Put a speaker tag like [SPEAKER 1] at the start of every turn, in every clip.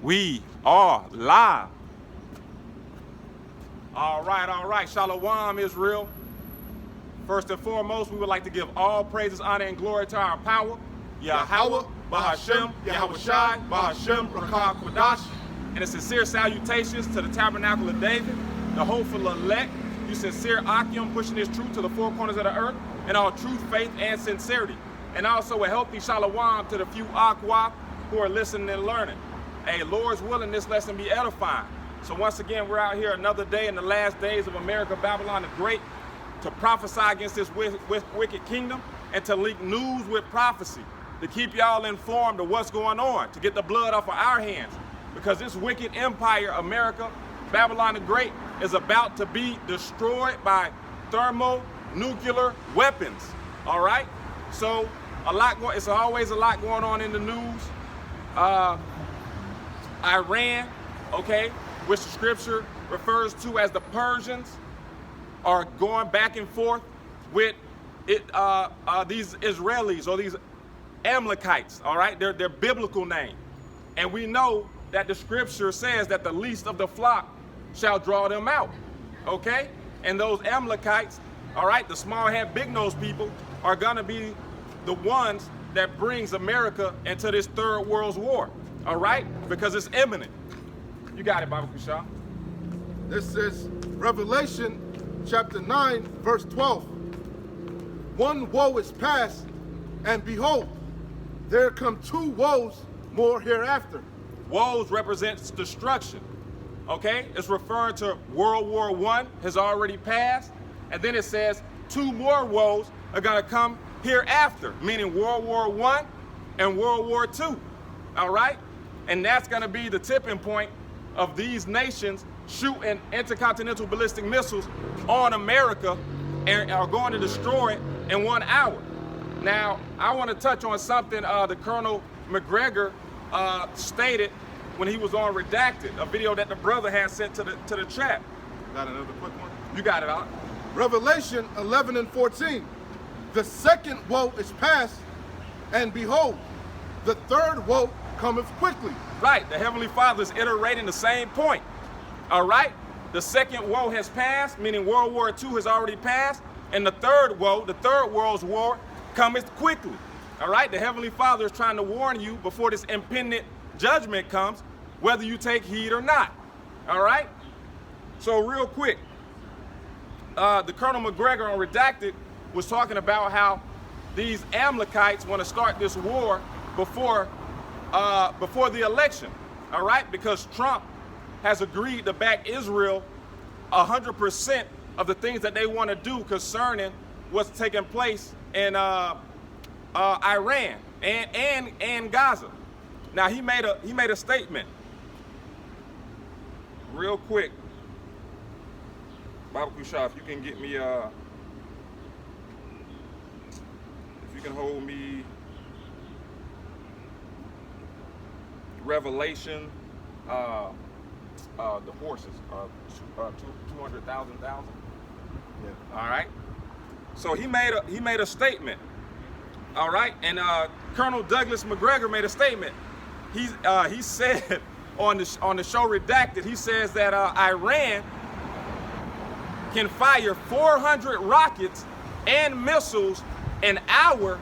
[SPEAKER 1] We are live. All right. Shalom, Israel. First and foremost, we would like to give all praises, honor, and glory to our power, Yahweh, Bahashem, Yahweh Shai, Bahashem, Rakah Kodash, and a sincere salutations to the Tabernacle of David, the hopeful elect, you sincere Akim, pushing this truth to the four corners of the earth, and all truth, faith, and sincerity. And also a healthy shalom to the few Aqua who are listening and learning. Hey, Lord's willing, this lesson be edifying. So once again, we're out here another day in the last days of America, Babylon the Great, to prophesy against this wicked kingdom and to leak news with prophecy, to keep y'all informed of what's going on, to get the blood off of our hands. Because this wicked empire, America, Babylon the Great, is about to be destroyed by thermonuclear weapons, all right? So it's always a lot going on in the news. Iran, okay, which the scripture refers to as the Persians, are going back and forth with these Israelis or these Amalekites, all right? Their biblical name. And we know that the scripture says that the least of the flock shall draw them out, okay? And those Amalekites, all right, the small head, big nose people are gonna be the ones that brings America into this third world war, all right? Because it's imminent. You got it, Baba Kushal.
[SPEAKER 2] This is Revelation chapter 9, verse 12. One woe is past, and behold, there come two woes more hereafter.
[SPEAKER 1] Woes represents destruction, okay? It's referring to World War I has already passed, and then it says two more woes are gonna come hereafter, meaning World War I and World War II, all right? And that's gonna be the tipping point of these nations shooting intercontinental ballistic missiles on America and are going to destroy it in 1 hour. Now, I want to touch on something the Colonel McGregor stated when he was on Redacted, a video that the brother had sent to the chat.
[SPEAKER 2] Got another quick one?
[SPEAKER 1] You got it, Al.
[SPEAKER 2] Revelation 11 and 14. The second woe is past, and behold, the third woe cometh quickly.
[SPEAKER 1] Right, the Heavenly Father is iterating the same point. All right, the second woe has passed, meaning World War II has already passed, and the third woe, the third world's war, cometh quickly. All right, the Heavenly Father is trying to warn you before this impending judgment comes, whether you take heed or not. All right, so real quick, the Colonel McGregor on Redacted was talking about how these Amalekites want to start this war before the election. All right, because Trump has agreed to back Israel 100% of the things that they want to do concerning what's taking place in Iran and Gaza. Now he made a statement. Real quick, Baba Kushal, if you can get me if you can hold me Revelation. The horses, 200,000. Yeah. All right. So he made a statement. All right, and Colonel Douglas McGregor made a statement. He said on the show Redacted, he says that Iran can fire 400 rockets and missiles an hour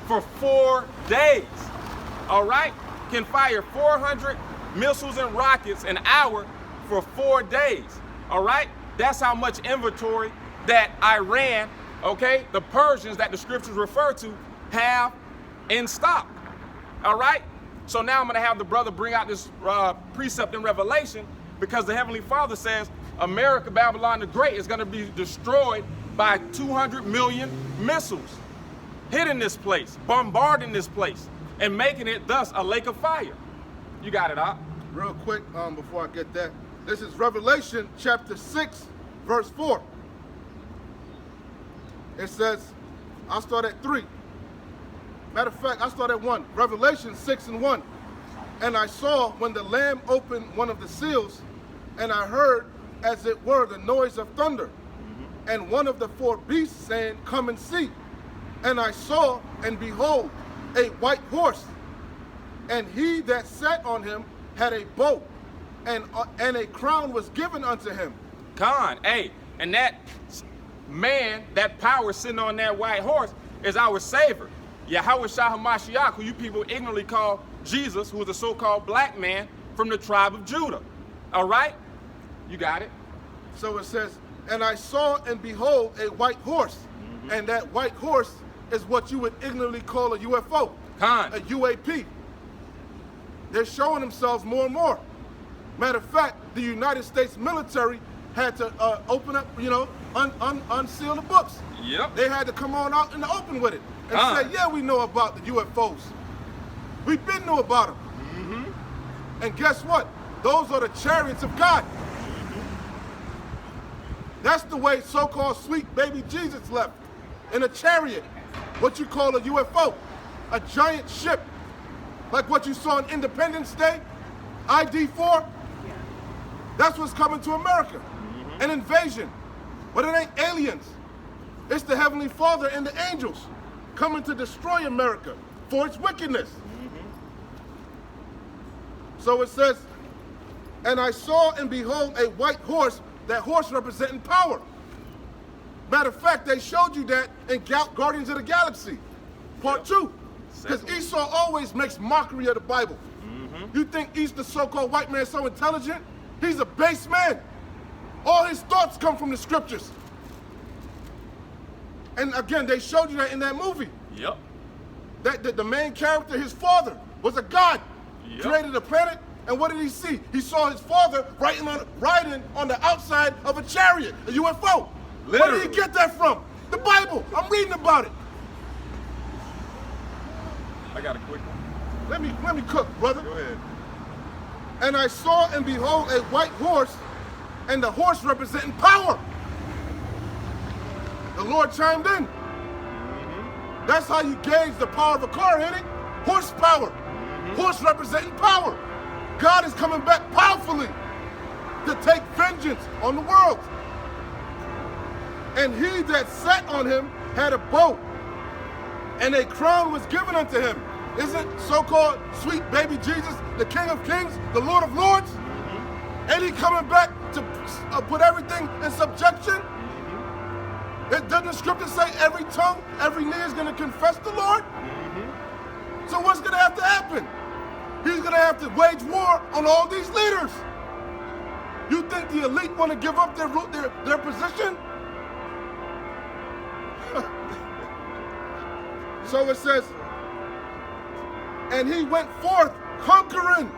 [SPEAKER 1] for 4 days. All right, can fire 400 missiles and rockets an hour for 4 days, all right? That's how much inventory that Iran, okay, the Persians that the scriptures refer to, have in stock, all right? So now I'm gonna have the brother bring out this precept in Revelation, because the Heavenly Father says America, Babylon the Great, is gonna be destroyed by 200 million missiles, hitting this place, bombarding this place, and making it thus a lake of fire. You got it, Op.
[SPEAKER 2] Real quick, before I get that, this is Revelation chapter 6, verse 4. It says, I'll start at 3. Matter of fact, I'll start at 1. Revelation 6 and 1. And I saw when the Lamb opened one of the seals, and I heard, as it were, the noise of thunder. And one of the four beasts saying, come and see. And I saw, and behold, a white horse, and he that sat on him had a bow, and a crown was given unto him.
[SPEAKER 1] Khan, hey, and that man, that power sitting on that white horse is our Savior, Yahweh Shah HaMashiach, who you people ignorantly call Jesus, who is a so-called black man from the tribe of Judah. All right? You got it?
[SPEAKER 2] So it says, and I saw and behold a white horse, and that white horse is what you would ignorantly call a UFO,
[SPEAKER 1] Khan.
[SPEAKER 2] a UAP. They're showing themselves more and more. Matter of fact, the United States military had to open up, unseal the books.
[SPEAKER 1] Yep.
[SPEAKER 2] They had to come on out in the open with it and
[SPEAKER 1] Khan.
[SPEAKER 2] say, yeah, we know about the UFOs. We've been knew about them. And guess what? Those are the chariots of God. That's the way so-called sweet baby Jesus left, in a chariot, what you call a UFO, a giant ship, like what you saw on Independence Day, ID4. That's what's coming to America, an invasion. But it ain't aliens. It's the Heavenly Father and the angels coming to destroy America for its wickedness. So it says, and I saw and behold a white horse, that horse representing power. Matter of fact, they showed you that in Guardians of the Galaxy, Part 2. Because Esau always makes mockery of the Bible. You think the so-called white man is so intelligent? He's a base man. All his thoughts come from the scriptures. And again, they showed you that in that movie.
[SPEAKER 1] Yep.
[SPEAKER 2] That the main character, his father, was a god.
[SPEAKER 1] Yep.
[SPEAKER 2] Created the planet, and what did he see? He saw his father riding on the outside of a chariot, a UFO.
[SPEAKER 1] Literally.
[SPEAKER 2] Where did he get that from? The Bible. I'm reading about it.
[SPEAKER 1] I got a quick one.
[SPEAKER 2] Let me cook, brother.
[SPEAKER 1] Go ahead.
[SPEAKER 2] And I saw and behold a white horse, and the horse representing power. The Lord chimed in. That's how you gauge the power of a car, ain't it? Horsepower. Horse representing power. God is coming back powerfully to take vengeance on the world. And he that sat on him had a bow, and a crown was given unto him. Isn't so-called sweet baby Jesus the King of Kings, the Lord of Lords? Ain't he coming back to put everything in subjection? Doesn't the scripture say every tongue, every knee is going to confess the Lord? So what's going to have to happen? He's going to have to wage war on all these leaders. You think the elite want to give up their position? So it says, and he went forth conquering,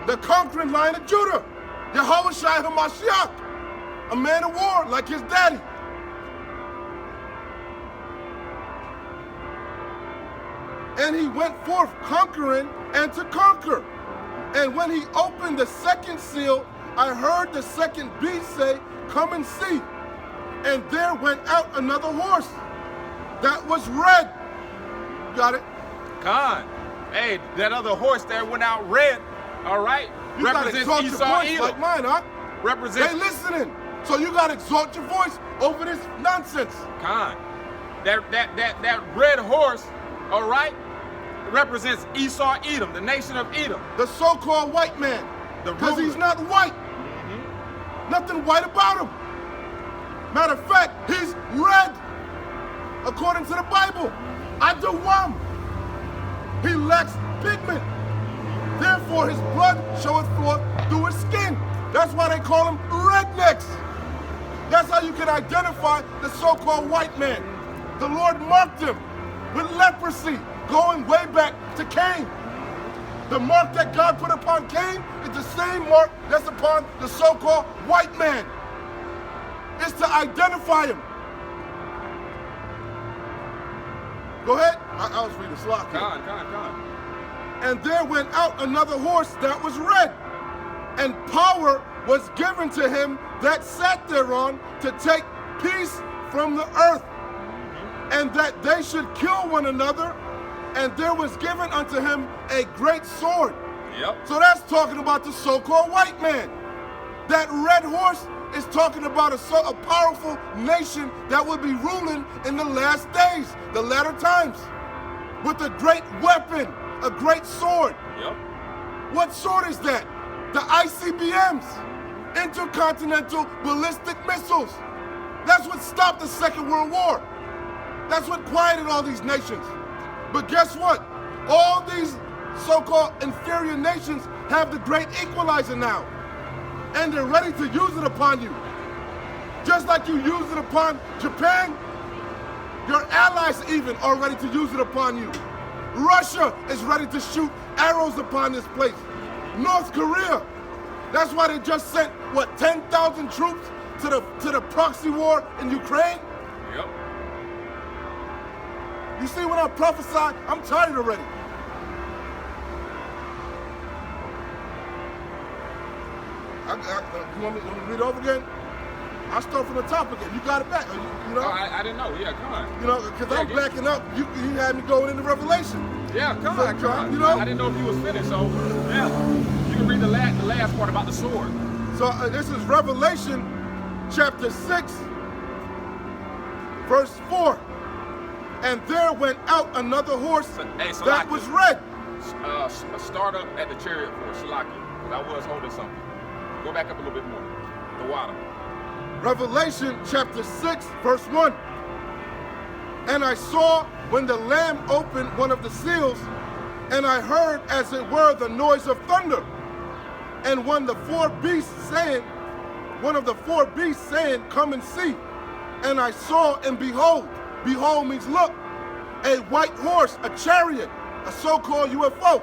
[SPEAKER 2] the conquering Lion of Judah, Yahweh Shai HaMashiach, a man of war like his daddy. And he went forth conquering and to conquer. And when he opened the second seal, I heard the second beast say, come and see. And there went out another horse that was red. Got it?
[SPEAKER 1] Khan. Hey, that other horse that went out red, all right,
[SPEAKER 2] You gotta exalt your voice like mine, huh?
[SPEAKER 1] Represents
[SPEAKER 2] They listening. So you gotta exalt your voice over this nonsense.
[SPEAKER 1] Khan. That red horse, all right, represents Esau Edom, the nation of Edom.
[SPEAKER 2] The so-called white man. Because he's not white. Nothing white about him. Matter of fact, he's red. According to the Bible. Adawam. He lacks pigment. Therefore, his blood showeth forth through his skin. That's why they call him rednecks. That's how you can identify the so-called white man. The Lord marked him with leprosy, going way back to Cain. The mark that God put upon Cain is the same mark that's upon the so-called white man. It's to identify him. Go ahead. I was reading Slock.
[SPEAKER 1] Khan.
[SPEAKER 2] And there went out another horse that was red, and power was given to him that sat thereon to take peace from the earth, and that they should kill one another, and there was given unto him a great sword.
[SPEAKER 1] Yep.
[SPEAKER 2] So that's talking about the so-called white man. That red horse is talking about a powerful nation that will be ruling in the last days, the latter times, with a great weapon, a great sword.
[SPEAKER 1] Yep.
[SPEAKER 2] What sword is that? The ICBMs, intercontinental ballistic missiles. That's what stopped the Second World War. That's what quieted all these nations. But guess what? All these so-called inferior nations have the great equalizer now. And they're ready to use it upon you. Just like you used it upon Japan, your allies even are ready to use it upon you. Russia is ready to shoot arrows upon this place. North Korea, that's why they just sent, what, 10,000 troops to the proxy war in Ukraine?
[SPEAKER 1] Yep.
[SPEAKER 2] You see what I prophesied? I'm tired already. You want me to read it over again? I'll start from the top again. You got it back. You know?
[SPEAKER 1] Oh, I didn't know. Yeah, come on.
[SPEAKER 2] You know, because I'm backing up. You had me going into Revelation.
[SPEAKER 1] Yeah, come on.
[SPEAKER 2] You know?
[SPEAKER 1] I didn't know if you was finished, so yeah. You can read the last part about the sword.
[SPEAKER 2] So this is Revelation chapter 6, verse 4. And there went out another horse that was red.
[SPEAKER 1] Start up at the chariot for Shalaki, because I was holding something. Go back up a little bit more. The water.
[SPEAKER 2] Revelation chapter 6, verse 1. And I saw when the Lamb opened one of the seals, and I heard as it were the noise of thunder. And one of the four beasts saying, come and see. And I saw, and behold means look, a white horse, a chariot, a so-called UFO.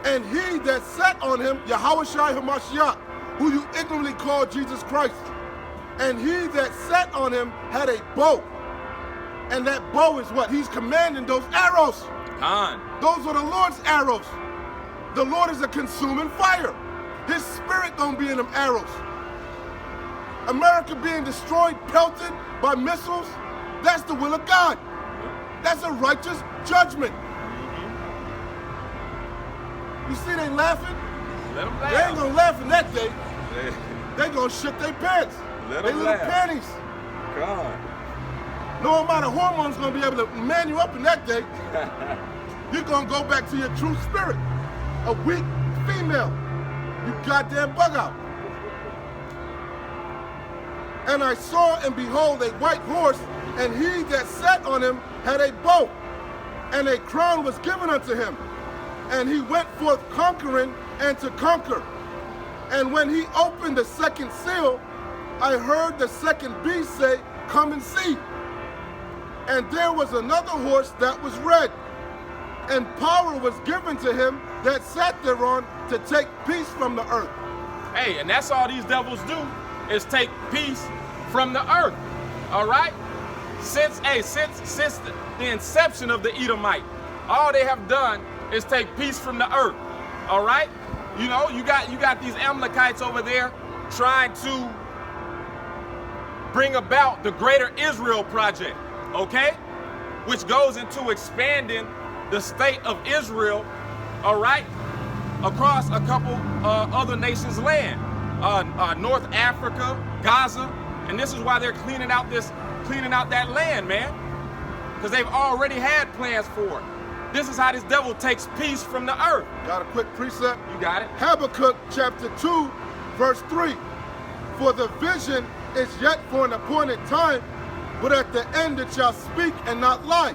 [SPEAKER 2] And he that sat on him, Yahushua HaMashiach, who you ignorantly call Jesus Christ. And he that sat on him had a bow. And that bow is what? He's commanding those arrows. Those are the Lord's arrows. The Lord is a consuming fire. His spirit gonna be in them arrows. America being destroyed, pelted by missiles, that's the will of God. That's a righteous judgment. You see they laughing?
[SPEAKER 1] Let them laugh.
[SPEAKER 2] They ain't gonna laugh in that day. They gonna shit their pants.
[SPEAKER 1] Let
[SPEAKER 2] they
[SPEAKER 1] them
[SPEAKER 2] little
[SPEAKER 1] laugh.
[SPEAKER 2] panties.
[SPEAKER 1] God.
[SPEAKER 2] No amount of hormones gonna be able to man you up in that day. You're gonna go back to your true spirit. A weak female. You goddamn bug out. And I saw and behold a white horse, and he that sat on him had a bow, and a crown was given unto him. And he went forth conquering and to conquer. And when he opened the second seal, I heard the second beast say, come and see. And there was another horse that was red, and power was given to him that sat thereon to take peace from the earth.
[SPEAKER 1] Hey, and that's all these devils do, is take peace from the earth. All right? Since the inception of the Edomite, all they have done is take peace from the earth. All right? You know, you got these Amalekites over there trying to bring about the Greater Israel Project, okay? Which goes into expanding the state of Israel, all right, across a couple other nations' land, North Africa, Gaza, and this is why they're cleaning out that land, man, because they've already had plans for it. This is how this devil takes peace from the earth.
[SPEAKER 2] Got a quick precept?
[SPEAKER 1] You got it.
[SPEAKER 2] Habakkuk chapter 2, verse 3. For the vision is yet for an appointed time, but at the end it shall speak and not lie.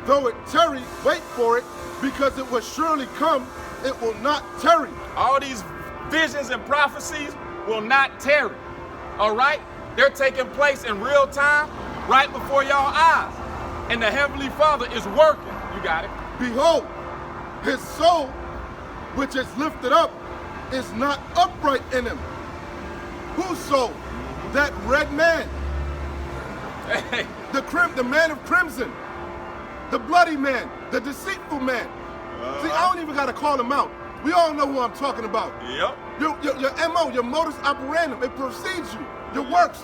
[SPEAKER 2] Though it tarry, wait for it, because it will surely come, it will not tarry.
[SPEAKER 1] All these visions and prophecies will not tarry. All right? They're taking place in real time, right before y'all eyes. And the Heavenly Father is working. You got it.
[SPEAKER 2] Behold, his soul, which is lifted up, is not upright in him. Whose soul? That red man.
[SPEAKER 1] Hey.
[SPEAKER 2] The man of crimson. The bloody man. The deceitful man. See, I don't even got to call him out. We all know who I'm talking about.
[SPEAKER 1] Yep.
[SPEAKER 2] Your MO, your modus operandum, it precedes you. Your works.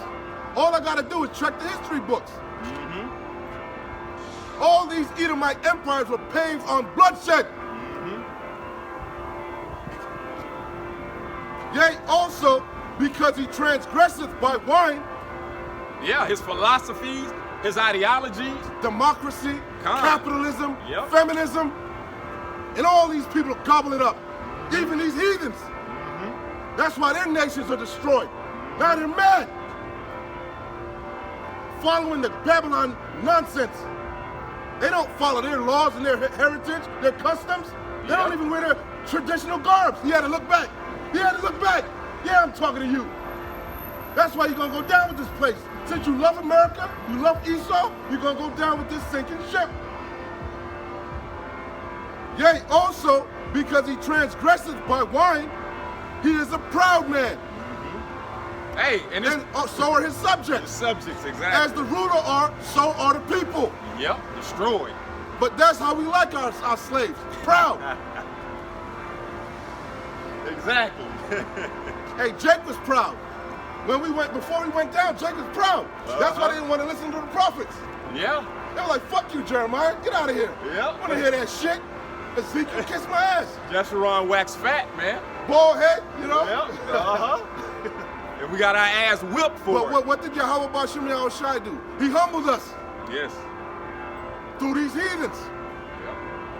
[SPEAKER 2] All I got to do is check the history books. All these Edomite empires were paved on bloodshed. Yea, also, because he transgresseth by wine.
[SPEAKER 1] Yeah, his philosophies, his ideologies.
[SPEAKER 2] Democracy, capitalism, feminism. And all these people gobble it up. Even these heathens. That's why their nations are destroyed. Now they're mad. Following the Babylon nonsense. They don't follow their laws and their heritage, their customs. They don't even wear their traditional garbs. He had to look back. He had to look back. Yeah, I'm talking to you. That's why you're going to go down with this place. Since you love America, you love Esau, you're going to go down with this sinking ship. Yea, also, because he transgresseth by wine, he is a proud man.
[SPEAKER 1] Hey, and
[SPEAKER 2] so are his subjects.
[SPEAKER 1] The subjects, exactly.
[SPEAKER 2] As the ruler are, so are the people.
[SPEAKER 1] Yep, destroyed.
[SPEAKER 2] But that's how we like our slaves. Proud.
[SPEAKER 1] Exactly.
[SPEAKER 2] Hey, Jake was proud. Before we went down, Jake was proud. That's why they didn't want to listen to the prophets.
[SPEAKER 1] Yeah.
[SPEAKER 2] They were like, fuck you, Jeremiah. Get out of here.
[SPEAKER 1] Yeah.
[SPEAKER 2] I want to hear that shit. Ezekiel, kiss my ass.
[SPEAKER 1] Jeshurun waxed fat, man.
[SPEAKER 2] Bald head, you know?
[SPEAKER 1] Yeah. And we got our ass whipped for it.
[SPEAKER 2] What did Yahweh Bashim Yahushai do? He humbled us.
[SPEAKER 1] Yes.
[SPEAKER 2] Through these heathens.
[SPEAKER 1] Yep.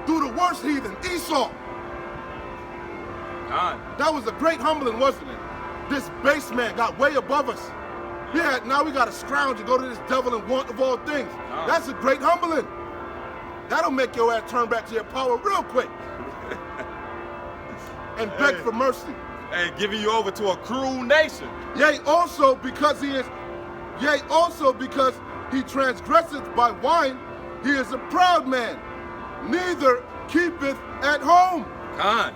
[SPEAKER 2] Through the worst heathen, Esau.
[SPEAKER 1] God.
[SPEAKER 2] That was a great humbling, wasn't it? This base man got way above us. Yeah, now we got to scrounge and go to this devil and want of all things. That's a great humbling. That'll make your ass turn back to your power real quick. And beg for mercy.
[SPEAKER 1] Hey, giving you over to a cruel nation.
[SPEAKER 2] Yea, also because he transgresseth by wine, he is a proud man, neither keepeth at home.
[SPEAKER 1] God.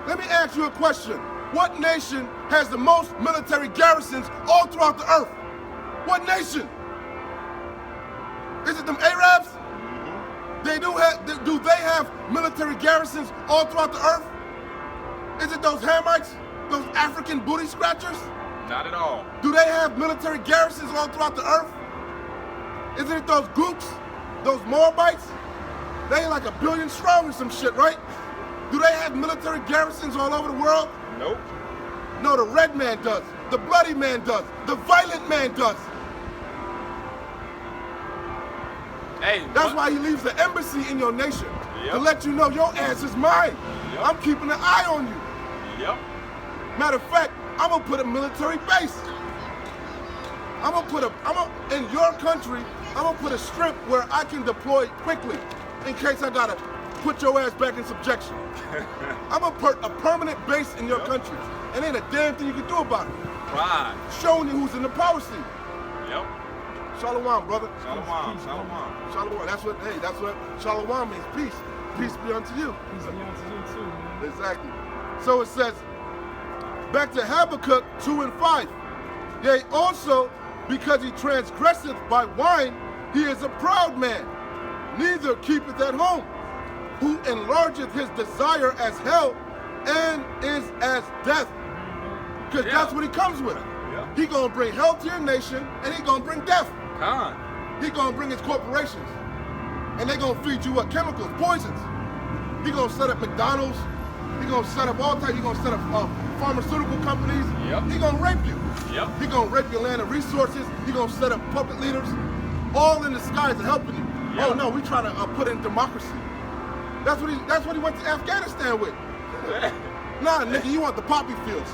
[SPEAKER 2] Let me ask you a question. What nation has the most military garrisons all throughout the earth? What nation? Is it them Arabs? Do they have military garrisons all throughout the earth? Is it those Hamites? Those African booty scratchers?
[SPEAKER 1] Not at all.
[SPEAKER 2] Do they have military garrisons all throughout the earth? Isn't it those Gooks? Those Moabites? They like 1 billion strong or some shit, right? Do they have military garrisons all over the world?
[SPEAKER 1] Nope.
[SPEAKER 2] No, the red man does. The bloody man does. The violent man does.
[SPEAKER 1] Hey,
[SPEAKER 2] that's why he leaves the embassy in your nation. To let you know your ass is mine. I'm keeping an eye on you.
[SPEAKER 1] Yep.
[SPEAKER 2] Matter of fact, I'm gonna put a military base. In your country, I'm gonna put a strip where I can deploy quickly in case I gotta put your ass back in subjection. I'm gonna put a permanent base in your country. And ain't a damn thing you can do about it.
[SPEAKER 1] Right.
[SPEAKER 2] Showing you who's in the power seat.
[SPEAKER 1] Yep.
[SPEAKER 2] Shalom, brother.
[SPEAKER 1] Shalom.
[SPEAKER 2] Shalom. That's what shalom means. Peace. Peace be unto you.
[SPEAKER 3] Peace be unto you too, man.
[SPEAKER 2] Exactly. So it says, back to Habakkuk 2 and 5. Yea, also, because he transgresseth by wine, he is a proud man, neither keepeth at home, who enlargeth his desire as hell, and is as death. Because that's what he comes with.
[SPEAKER 1] Yeah.
[SPEAKER 2] He gonna bring hell to your nation, and he gonna bring death.
[SPEAKER 1] He
[SPEAKER 2] gonna bring his corporations, and they gonna feed you what? Chemicals, poisons. He gonna set up McDonald's. He gonna set up all types. He gonna set up pharmaceutical companies.
[SPEAKER 1] Yep.
[SPEAKER 2] He gonna rape you.
[SPEAKER 1] Yep.
[SPEAKER 2] He gonna rape your land and resources. He gonna set up puppet leaders, all in disguise of helping you. Yep. Oh no, we trying to put in democracy. That's what he went to Afghanistan with. Nah, nigga, you want the poppy fields.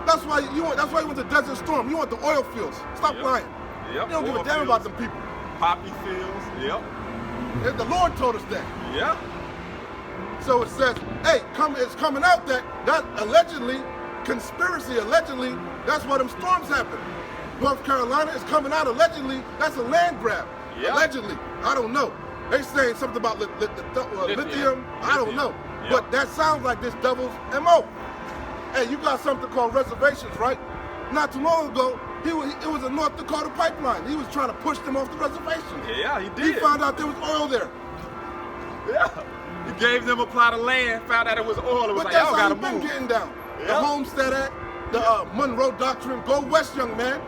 [SPEAKER 2] That's why you went to Desert Storm. You want the oil fields. Stop lying.
[SPEAKER 1] Yep.
[SPEAKER 2] You don't give a damn about them people.
[SPEAKER 1] Poppy fields. Yep.
[SPEAKER 2] The Lord told us that.
[SPEAKER 1] Yep.
[SPEAKER 2] So it says, hey, it's coming out that allegedly, that's why them storms happen. North Carolina is coming out allegedly, that's a land grab. Yep. Allegedly. I don't know. They saying something about lithium. I don't know. Yep. But that sounds like this devil's MO. Hey, you got something called reservations, right? Not too long ago, it was a North Dakota pipeline. He was trying to push them off the reservation.
[SPEAKER 1] Yeah, he did.
[SPEAKER 2] He found out there was oil there.
[SPEAKER 1] Yeah. He gave them a plot of land, found out it was oil. It was
[SPEAKER 2] but
[SPEAKER 1] like, y'all
[SPEAKER 2] that's
[SPEAKER 1] gotta
[SPEAKER 2] how
[SPEAKER 1] move.
[SPEAKER 2] Been getting down.
[SPEAKER 1] Yep.
[SPEAKER 2] The Homestead Act, the Monroe Doctrine, go west, young man.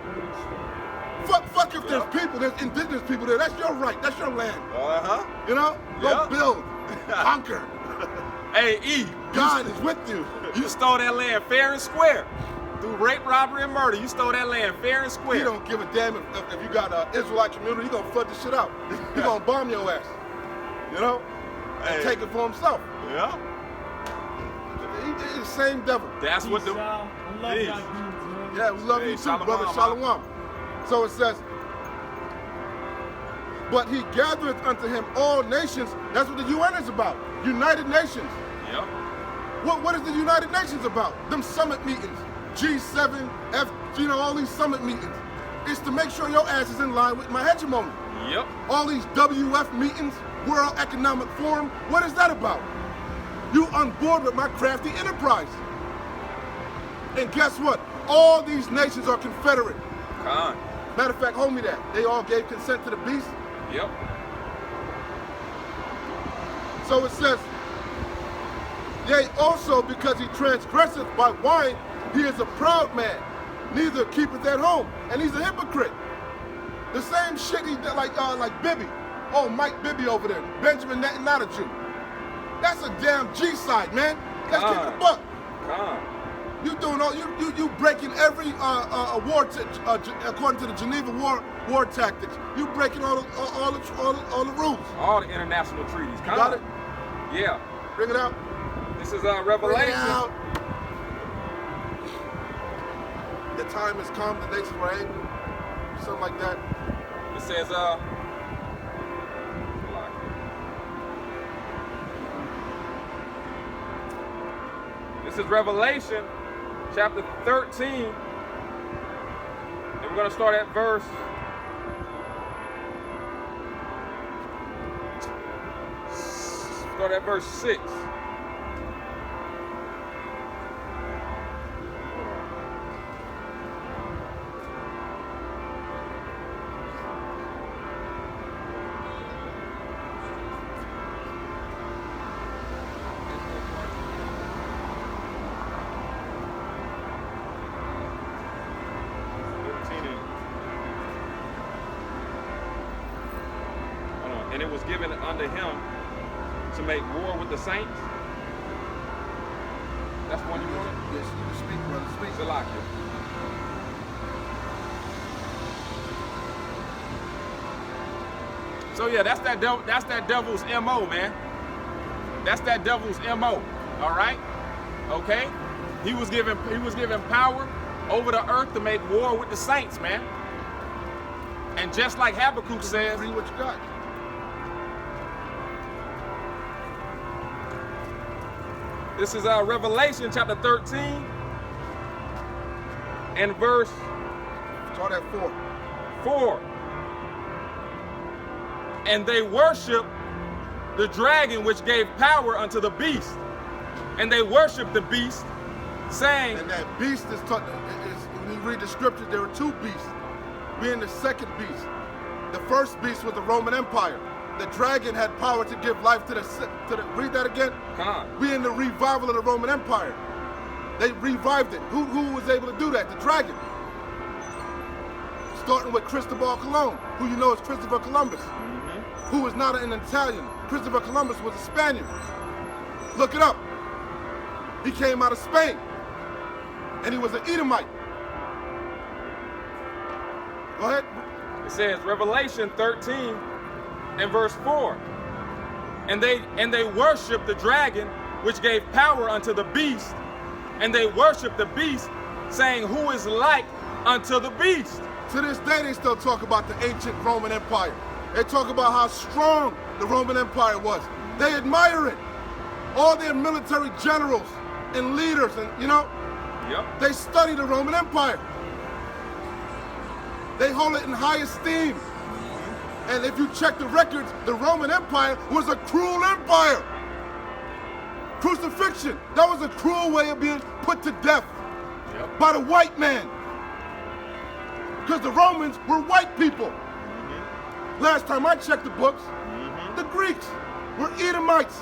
[SPEAKER 2] Fuck if there's people, there's indigenous people there. That's your right. That's your land.
[SPEAKER 1] Uh-huh.
[SPEAKER 2] You know? Go build. Conquer.
[SPEAKER 1] Hey, E.
[SPEAKER 2] God is with you.
[SPEAKER 1] You stole that land fair and square. Through rape, robbery, and murder, you stole that land fair and square.
[SPEAKER 2] He don't give a damn if you got an Israelite community, he gonna flood the shit out. He gonna bomb your ass. You know? and
[SPEAKER 1] Hey.
[SPEAKER 2] take it for himself.
[SPEAKER 1] Yeah.
[SPEAKER 2] He's the same devil.
[SPEAKER 1] That's what the.
[SPEAKER 3] Peace, y'all. I love
[SPEAKER 1] Peace.
[SPEAKER 3] y'all dudes, man.
[SPEAKER 2] Yeah, we love
[SPEAKER 1] Hey,
[SPEAKER 2] you too,
[SPEAKER 1] shalom,
[SPEAKER 2] brother.
[SPEAKER 1] man.
[SPEAKER 2] Shalom. So it says, but he gathereth unto him all nations. That's what the UN is about. United Nations.
[SPEAKER 1] Yep.
[SPEAKER 2] What is the United Nations about? Them summit meetings. G7, all these summit meetings. It's to make sure your ass is in line with my hegemony.
[SPEAKER 1] Yep.
[SPEAKER 2] All these WF meetings, World Economic Forum, what is that about? You on board with my crafty enterprise. And guess what? All these nations are confederate.
[SPEAKER 1] Con.
[SPEAKER 2] Matter of fact, hold me that. They all gave consent to the beast.
[SPEAKER 1] Yep.
[SPEAKER 2] So it says, yea, also because he transgresseth by wine, he is a proud man, neither keepeth at home, and he's a hypocrite. The same shit he did like Bibby. Oh, Mike Bibby over there. Benjamin not a Jew. That's a damn G-side, man. Let's keep the buck.
[SPEAKER 1] Con.
[SPEAKER 2] You doing all you breaking every war according to the Geneva war tactics. You breaking all the rules.
[SPEAKER 1] All the international treaties. Con.
[SPEAKER 2] Got it?
[SPEAKER 1] Yeah.
[SPEAKER 2] Bring it out.
[SPEAKER 1] This is
[SPEAKER 2] Bring it
[SPEAKER 1] Revelation.
[SPEAKER 2] out. The time has come. The nations were angry. Something like that.
[SPEAKER 1] It says this is Revelation chapter 13. And we're going to start at verse Start at verse 6. And it was given unto him to make war with the saints. That's one you want?
[SPEAKER 2] Yes, you can speak, brother. Speak.
[SPEAKER 1] Salakia. So yeah, that's that devil's MO, man. That's that devil's MO. All right? Okay? He was given power over the earth to make war with the saints, man. And just like Habakkuk says,
[SPEAKER 2] Read what you got.
[SPEAKER 1] this is Revelation chapter 13 and verse
[SPEAKER 2] Start at 4.
[SPEAKER 1] 4. And they worship the dragon which gave power unto the beast. And they worship the beast, saying,
[SPEAKER 2] And that beast is when you read the scriptures, there are two beasts. We're in the second beast. The first beast was the Roman Empire. The dragon had power to give life to the read that again?
[SPEAKER 1] come on.
[SPEAKER 2] We're in the revival of the Roman Empire. They revived it. Who was able to do that? The dragon. Starting with Cristobal Colon, who you know is Christopher Columbus, who was not an Italian. Christopher Columbus was a Spaniard. Look it up. He came out of Spain, and he was an Edomite. Go ahead.
[SPEAKER 1] It says Revelation 13 and verse 4. And they worship the dragon which gave power unto the beast, and they worship the beast, saying, who is like unto the beast?
[SPEAKER 2] To this day, they still talk about the ancient Roman Empire. They talk about how strong the Roman Empire was. They admire it. All their military generals and leaders, and
[SPEAKER 1] Yep.
[SPEAKER 2] they study the Roman Empire. They hold it in high esteem. And if you check the records, the Roman Empire was a cruel empire. Crucifixion, that was a cruel way of being put to death by the white man. Because the Romans were white people. Last time I checked the books, the Greeks were Edomites.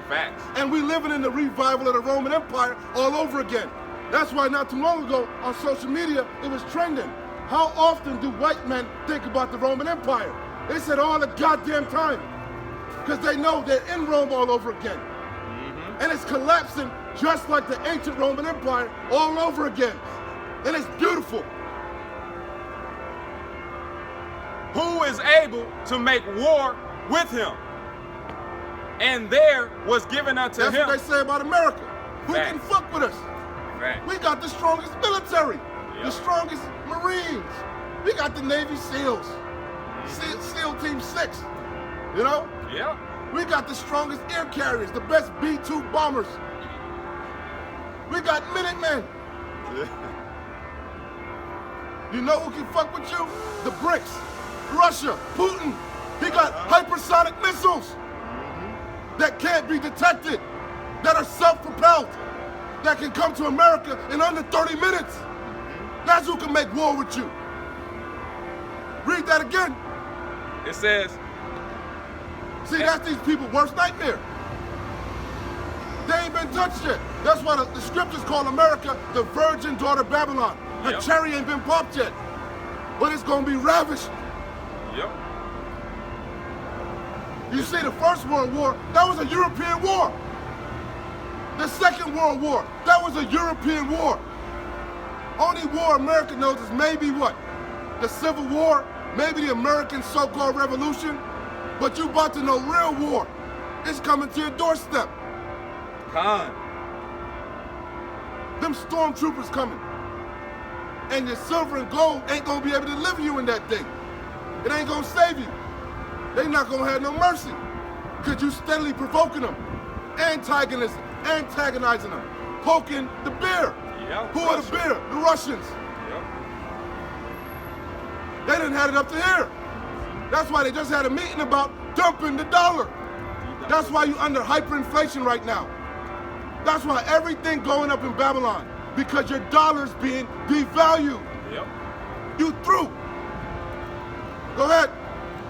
[SPEAKER 1] Facts.
[SPEAKER 2] And we living in the revival of the Roman Empire all over again. That's why not too long ago on social media, it was trending. How often do white men think about the Roman Empire? They said all the goddamn time. Because they know they're in Rome all over again. And it's collapsing just like the ancient Roman Empire all over again. And it's beautiful.
[SPEAKER 1] Who is able to make war with him? and there was given unto
[SPEAKER 2] That's
[SPEAKER 1] him.
[SPEAKER 2] what they say about America. Who
[SPEAKER 1] Fact.
[SPEAKER 2] can fuck with us?
[SPEAKER 1] Fact.
[SPEAKER 2] We got the strongest military,
[SPEAKER 1] Yep.
[SPEAKER 2] the strongest Marines. We got the Navy SEALs, SEAL Team 6, you know?
[SPEAKER 1] Yeah.
[SPEAKER 2] We got the strongest air carriers, the best B-2 bombers. We got Minutemen. You know who can fuck with you? The BRICS, Russia, Putin. He got hypersonic missiles that can't be detected, that are self-propelled, that can come to America in under 30 minutes. That's who can make war with you. Read that again.
[SPEAKER 1] It says,
[SPEAKER 2] See, that's these people's worst nightmare. They ain't been touched yet. That's why the scriptures call America the virgin daughter Babylon. Her
[SPEAKER 1] Yep.
[SPEAKER 2] cherry ain't been popped yet, but it's gonna be ravished.
[SPEAKER 1] yep.
[SPEAKER 2] You see, the First World War, that was a European war. The Second World War, that was a European war. Only war America knows is maybe what? The Civil War, maybe the American so-called revolution, but you about to know real war. It's coming to your doorstep.
[SPEAKER 1] Khan.
[SPEAKER 2] Them stormtroopers coming. And your silver and gold ain't gonna be able to deliver you in that day. It ain't gonna save you. They not gonna have no mercy. Cause you steadily provoking them, antagonizing them, poking the bear.
[SPEAKER 1] Yeah,
[SPEAKER 2] Who are the bear? The Russians.
[SPEAKER 1] Yep.
[SPEAKER 2] They didn't have it up to here. That's why they just had a meeting about dumping the dollar. That's why you under hyperinflation right now. That's why everything going up in Babylon, because your dollar's being devalued.
[SPEAKER 1] Yep.
[SPEAKER 2] You through. Go ahead.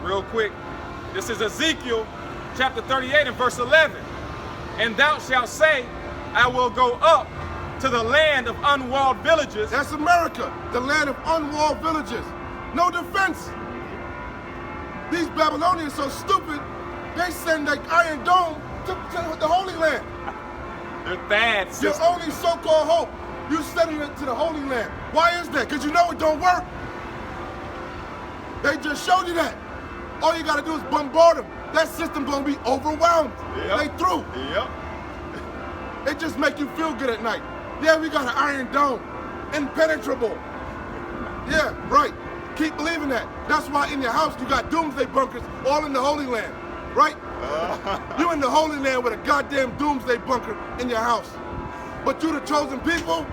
[SPEAKER 1] Real quick. This is Ezekiel chapter 38 and verse 11. And thou shalt say, I will go up to the land of unwalled villages.
[SPEAKER 2] That's America, the land of unwalled villages. No defense. These Babylonians so stupid, they send that Iron Dome to the Holy Land.
[SPEAKER 1] They're bad
[SPEAKER 2] Your
[SPEAKER 1] systems.
[SPEAKER 2] only so-called hope, you sending it to the Holy Land. Why is that? Because you know it don't work. They just showed you that. All you gotta do is bombard them. That system gonna be overwhelmed.
[SPEAKER 1] Yep.
[SPEAKER 2] They through.
[SPEAKER 1] Yep.
[SPEAKER 2] It just make you feel good at night. Yeah, we got an Iron Dome. Impenetrable. Yeah, right. Keep believing that. That's why in your house you got doomsday bunkers all in the Holy Land. Right? You in the Holy Land with a goddamn doomsday bunker in your house. But you the chosen people?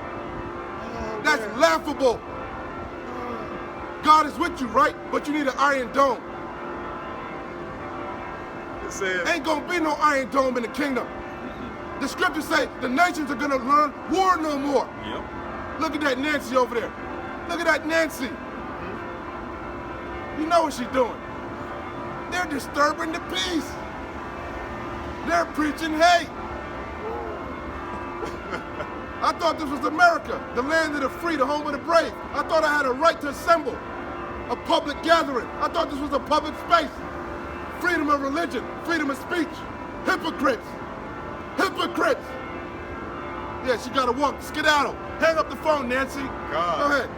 [SPEAKER 2] That's laughable. God is with you, right? But you need an Iron Dome.
[SPEAKER 1] It says,
[SPEAKER 2] Ain't gonna be no Iron Dome in the kingdom. The scriptures say the nations are gonna learn war no more.
[SPEAKER 1] yep.
[SPEAKER 2] Look at that Nancy over there. Look at that Nancy. You know what she's doing. They're disturbing the peace. They're preaching hate. I thought this was America, the land of the free, the home of the brave. I thought I had a right to assemble, a public gathering. I thought this was a public space. Freedom of religion, freedom of speech. Hypocrites. Hypocrites. Yeah, she got to walk, skedaddle. Hang up the phone, Nancy.
[SPEAKER 1] God.
[SPEAKER 2] Go ahead.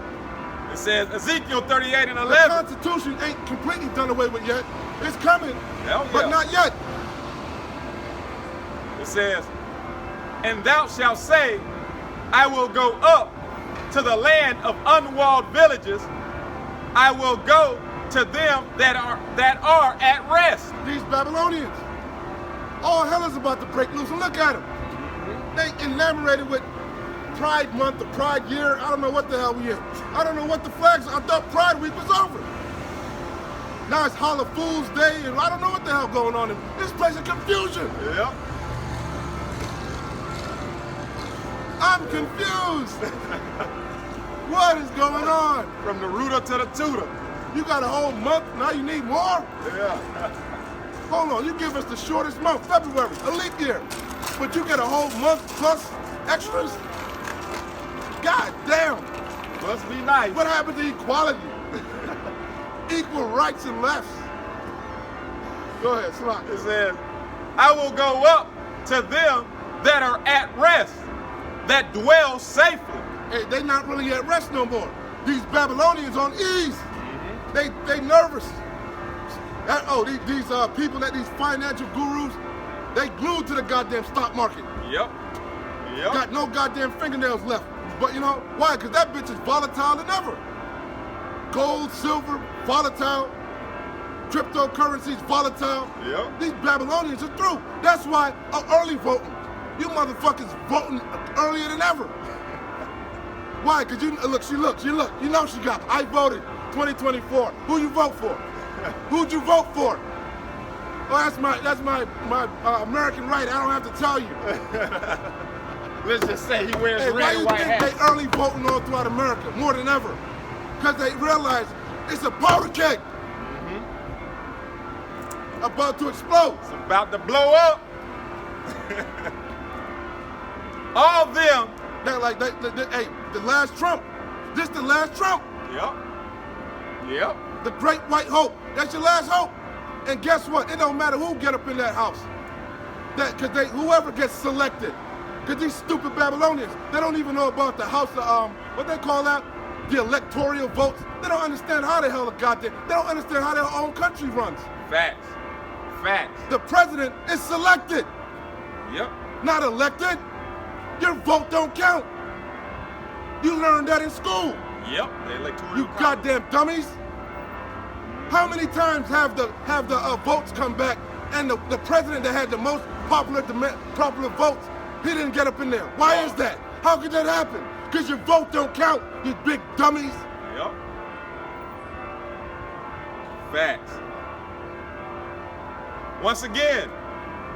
[SPEAKER 1] It says Ezekiel 38 and
[SPEAKER 2] The
[SPEAKER 1] 11.
[SPEAKER 2] Constitution ain't completely done away with yet. It's coming,
[SPEAKER 1] Hell
[SPEAKER 2] but
[SPEAKER 1] yeah.
[SPEAKER 2] not yet.
[SPEAKER 1] It says, and thou shalt say, I will go up to the land of unwalled villages. I will go to them that are at rest.
[SPEAKER 2] These Babylonians. All hell is about to break loose, and look at them. They enamored with Pride Month or Pride Year. I don't know what the hell we in. I don't know what the flags are. I thought Pride Week was over. Now it's Holla Fool's Day, and I don't know what the hell going on. This place is confusion.
[SPEAKER 1] Yep.
[SPEAKER 2] I'm confused. What is going on?
[SPEAKER 1] From the rooter to the tutor.
[SPEAKER 2] You got a whole month, now you need more?
[SPEAKER 1] Yeah.
[SPEAKER 2] Hold on, you give us the shortest month, February, a leap year. But you get a whole month plus extras? God damn.
[SPEAKER 1] Must be nice.
[SPEAKER 2] What happened to equality? Equal rights and lefts. Go ahead, Slot.
[SPEAKER 1] It says, I will go up to them that are at rest, that dwell safely.
[SPEAKER 2] Hey, they not really at rest no more. These Babylonians on ease. They nervous. These people, these financial gurus, They glued to the goddamn stock market.
[SPEAKER 1] Yep. Yep.
[SPEAKER 2] Got no goddamn fingernails left. But you know why? Because that bitch is volatile than ever. Gold, silver, volatile. Cryptocurrencies, volatile.
[SPEAKER 1] Yep.
[SPEAKER 2] These Babylonians are through. That's why early voting. You motherfuckers voting earlier than ever. Why? Because you look. You know she got. I voted 2024. Who you vote for? Who'd you vote for? Oh, that's my American right. I don't have to tell you.
[SPEAKER 1] Let's just say he wears
[SPEAKER 2] Hey,
[SPEAKER 1] red
[SPEAKER 2] why
[SPEAKER 1] and
[SPEAKER 2] you
[SPEAKER 1] white
[SPEAKER 2] think
[SPEAKER 1] hats.
[SPEAKER 2] they early voting all throughout America more than ever? Because they realize it's a powder keg about to explode.
[SPEAKER 1] It's about to blow up. All them.
[SPEAKER 2] Hey, the last Trump. This the last Trump.
[SPEAKER 1] Yep. Yep.
[SPEAKER 2] The great white hope. That's your last hope. And guess what? It don't matter who get up in that house. Because whoever gets selected. Because these stupid Babylonians, they don't even know about the house of, what they call that? The electoral votes. They don't understand how the hell the goddamn, they don't understand how their own country runs.
[SPEAKER 1] Facts. Facts.
[SPEAKER 2] The president is selected,
[SPEAKER 1] Yep.
[SPEAKER 2] not elected. Your vote don't count. You learned that in school.
[SPEAKER 1] Yep. The electoral
[SPEAKER 2] You
[SPEAKER 1] college.
[SPEAKER 2] goddamn dummies. How many times have the votes come back and the president that had the most popular votes, he didn't get up in there? Why is that? How could that happen? Because your vote don't count, you big dummies.
[SPEAKER 1] Yep. Facts. Once again,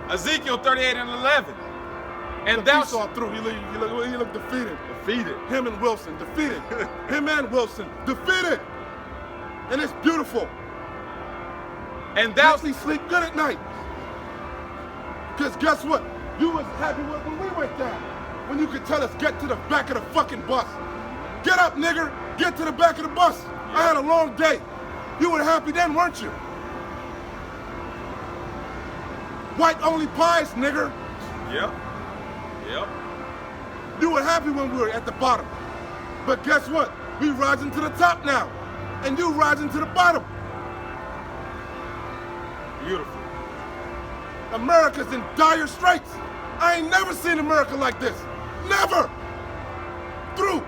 [SPEAKER 1] Ezekiel 38 and 11. And thou
[SPEAKER 2] He saw through. He looked defeated.
[SPEAKER 1] defeated.
[SPEAKER 2] Him and Wilson, defeated. Him and Wilson, defeated. And it's beautiful.
[SPEAKER 1] And thou
[SPEAKER 2] Actually sleep good at night. Because guess what? You was happy when we went down. When you could tell us, get to the back of the fucking bus. Get up, nigger. Get to the back of the bus. I had a long day. You were happy then, weren't you? White only pies, nigger.
[SPEAKER 1] Yep. Yep.
[SPEAKER 2] You were happy when we were at the bottom. But guess what? We rising to the top now. And you rising to the bottom.
[SPEAKER 1] Beautiful.
[SPEAKER 2] America's in dire straits. I ain't never seen America like this. Never. Through.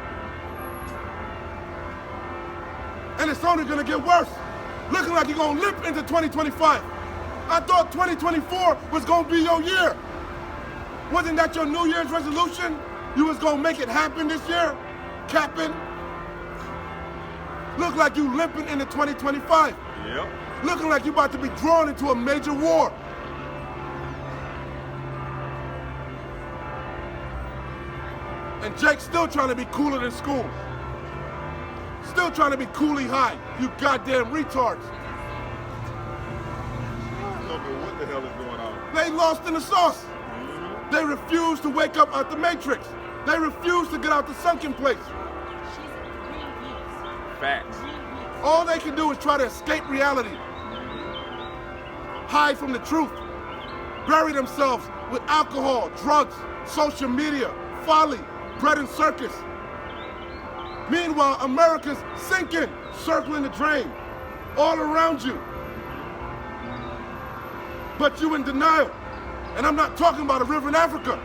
[SPEAKER 2] And it's only gonna get worse. Looking like you're gonna limp into 2025. I thought 2024 was gonna be your year. Wasn't that your New Year's resolution? You was gonna make it happen this year? Capping? Look like you limping into 2025.
[SPEAKER 1] Yep.
[SPEAKER 2] Looking like you about to be drawn into a major war. And Jake's still trying to be cooler than school. Still trying to be coolie high, you goddamn retards.
[SPEAKER 1] I don't know what the hell is going on.
[SPEAKER 2] They lost in the sauce. They refuse to wake up out the matrix. They refuse to get out the sunken place.
[SPEAKER 1] Facts.
[SPEAKER 2] All they can do is try to escape reality. Hide from the truth. Bury themselves with alcohol, drugs, social media, folly, bread and circus. Meanwhile, America's sinking, circling the drain, all around you. But you in denial. And I'm not talking about a river in Africa.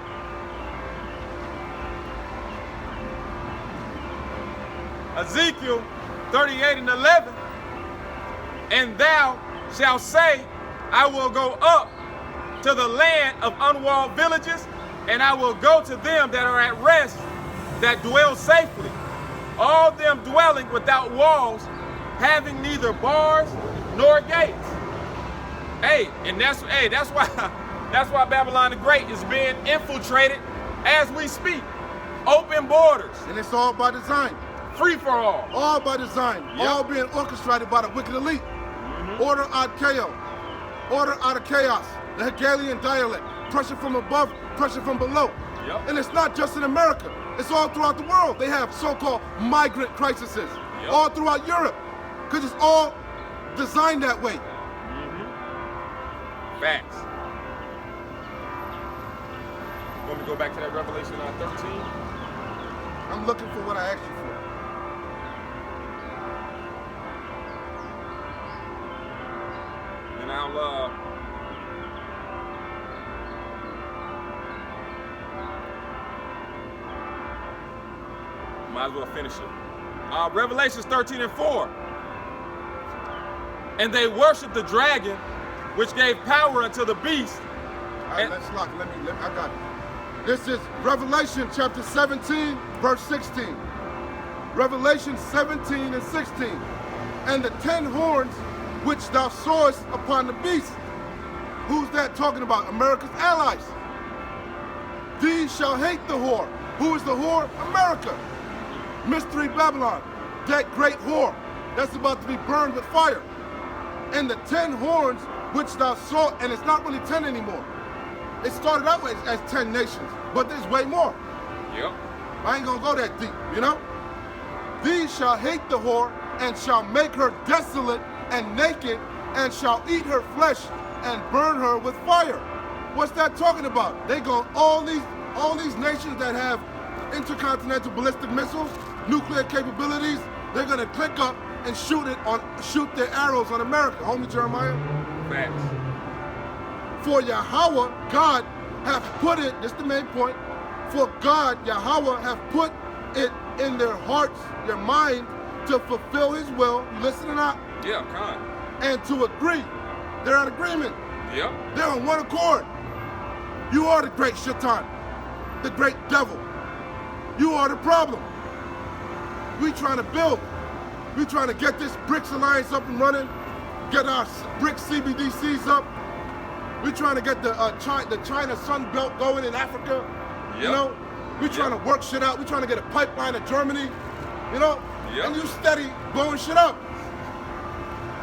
[SPEAKER 1] Ezekiel 38 and 11. And thou shalt say, I will go up to the land of unwalled villages, and I will go to them that are at rest, that dwell safely. All them dwelling without walls, having neither bars nor gates. Hey, and that's why Babylon the Great is being infiltrated as we speak. Open borders,
[SPEAKER 2] And it's all by design.
[SPEAKER 1] free for all.
[SPEAKER 2] All by design.
[SPEAKER 1] Yep.
[SPEAKER 2] All being orchestrated by the wicked elite. Order out chaos. Order out of chaos. The Hegelian dialect. Pressure from above, pressure from below.
[SPEAKER 1] Yep.
[SPEAKER 2] And it's not just in America. It's all throughout the world. They have so-called migrant crises.
[SPEAKER 1] Yep.
[SPEAKER 2] All throughout Europe. Because it's all designed that way.
[SPEAKER 1] Facts. Want me to go back to that Revelation 13?
[SPEAKER 2] I'm looking for what I asked you for.
[SPEAKER 1] And I'll Might as well finish it. Revelations 13 and 4. And they worshiped the dragon, which gave power unto the beast.
[SPEAKER 2] All right, let's lock it. Let me, I got it. This is Revelation chapter 17, verse 16. Revelation 17 and 16. And the 10 horns which thou sawest upon the beast. Who's that talking about? America's allies. These shall hate the whore. Who is the whore? America. Mystery Babylon. That great whore. That's about to be burned with fire. And the 10 horns which thou saw, and it's not really 10 anymore. It started out as 10 nations, but there's way more.
[SPEAKER 1] Yep.
[SPEAKER 2] I ain't gonna go that deep, you know? These shall hate the whore, and shall make her desolate and naked, and shall eat her flesh and burn her with fire. What's that talking about? They go all these nations that have intercontinental ballistic missiles, nuclear capabilities, they're gonna click up and shoot their arrows on America. Homie Jeremiah?
[SPEAKER 1] Facts.
[SPEAKER 2] For Yahweh, God hath put it, this is the main point, for God, Yahweh, hath put it in their hearts, their mind, to fulfill his will. You listening up?
[SPEAKER 1] Yeah, kind.
[SPEAKER 2] And to agree. They're in agreement.
[SPEAKER 1] Yep.
[SPEAKER 2] They're on one accord. You are the great Shaitan, the great devil. You are the problem. We trying to build. We trying to get this BRICS alliance up and running, get our BRICS CBDCs up. We trying to get the China Sun Belt going in Africa. Yep. You know, we trying to work shit out. We trying to get a pipeline to Germany. You know, and you steady blowing shit up.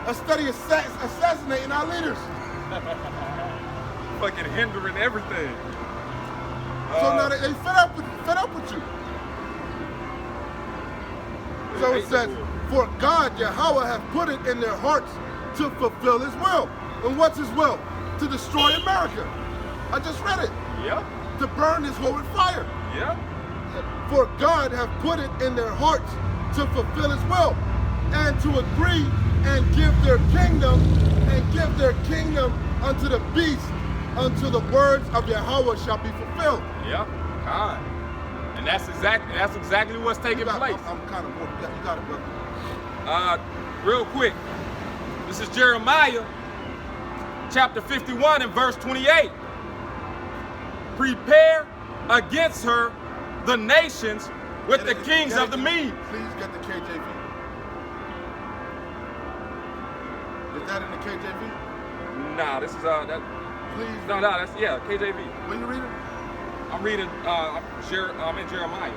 [SPEAKER 2] A steady assassinating our leaders.
[SPEAKER 1] Fucking hindering everything.
[SPEAKER 2] So now they fed up with you. So it says, for God, Yahweh, hath put it in their hearts to fulfill his will. And what's his will? To destroy America. I just read it.
[SPEAKER 1] Yep.
[SPEAKER 2] To burn this whole with fire.
[SPEAKER 1] Yep.
[SPEAKER 2] For God hath put it in their hearts to fulfill his will, and to agree and give their kingdom unto the beast, until the words of Yahweh shall be fulfilled.
[SPEAKER 1] Yep. God. And that's exactly what's taking place.
[SPEAKER 2] I'm kind of bored. You got it, brother.
[SPEAKER 1] Real quick. This is Jeremiah chapter 51 and verse 28. Prepare against her the nations with the kings of the Medes.
[SPEAKER 2] Please get the KJV. Is that in the KJV?
[SPEAKER 1] Nah, this is that.
[SPEAKER 2] Please.
[SPEAKER 1] No, that's KJV.
[SPEAKER 2] What are you reading?
[SPEAKER 1] I'm reading. I'm in Jeremiah.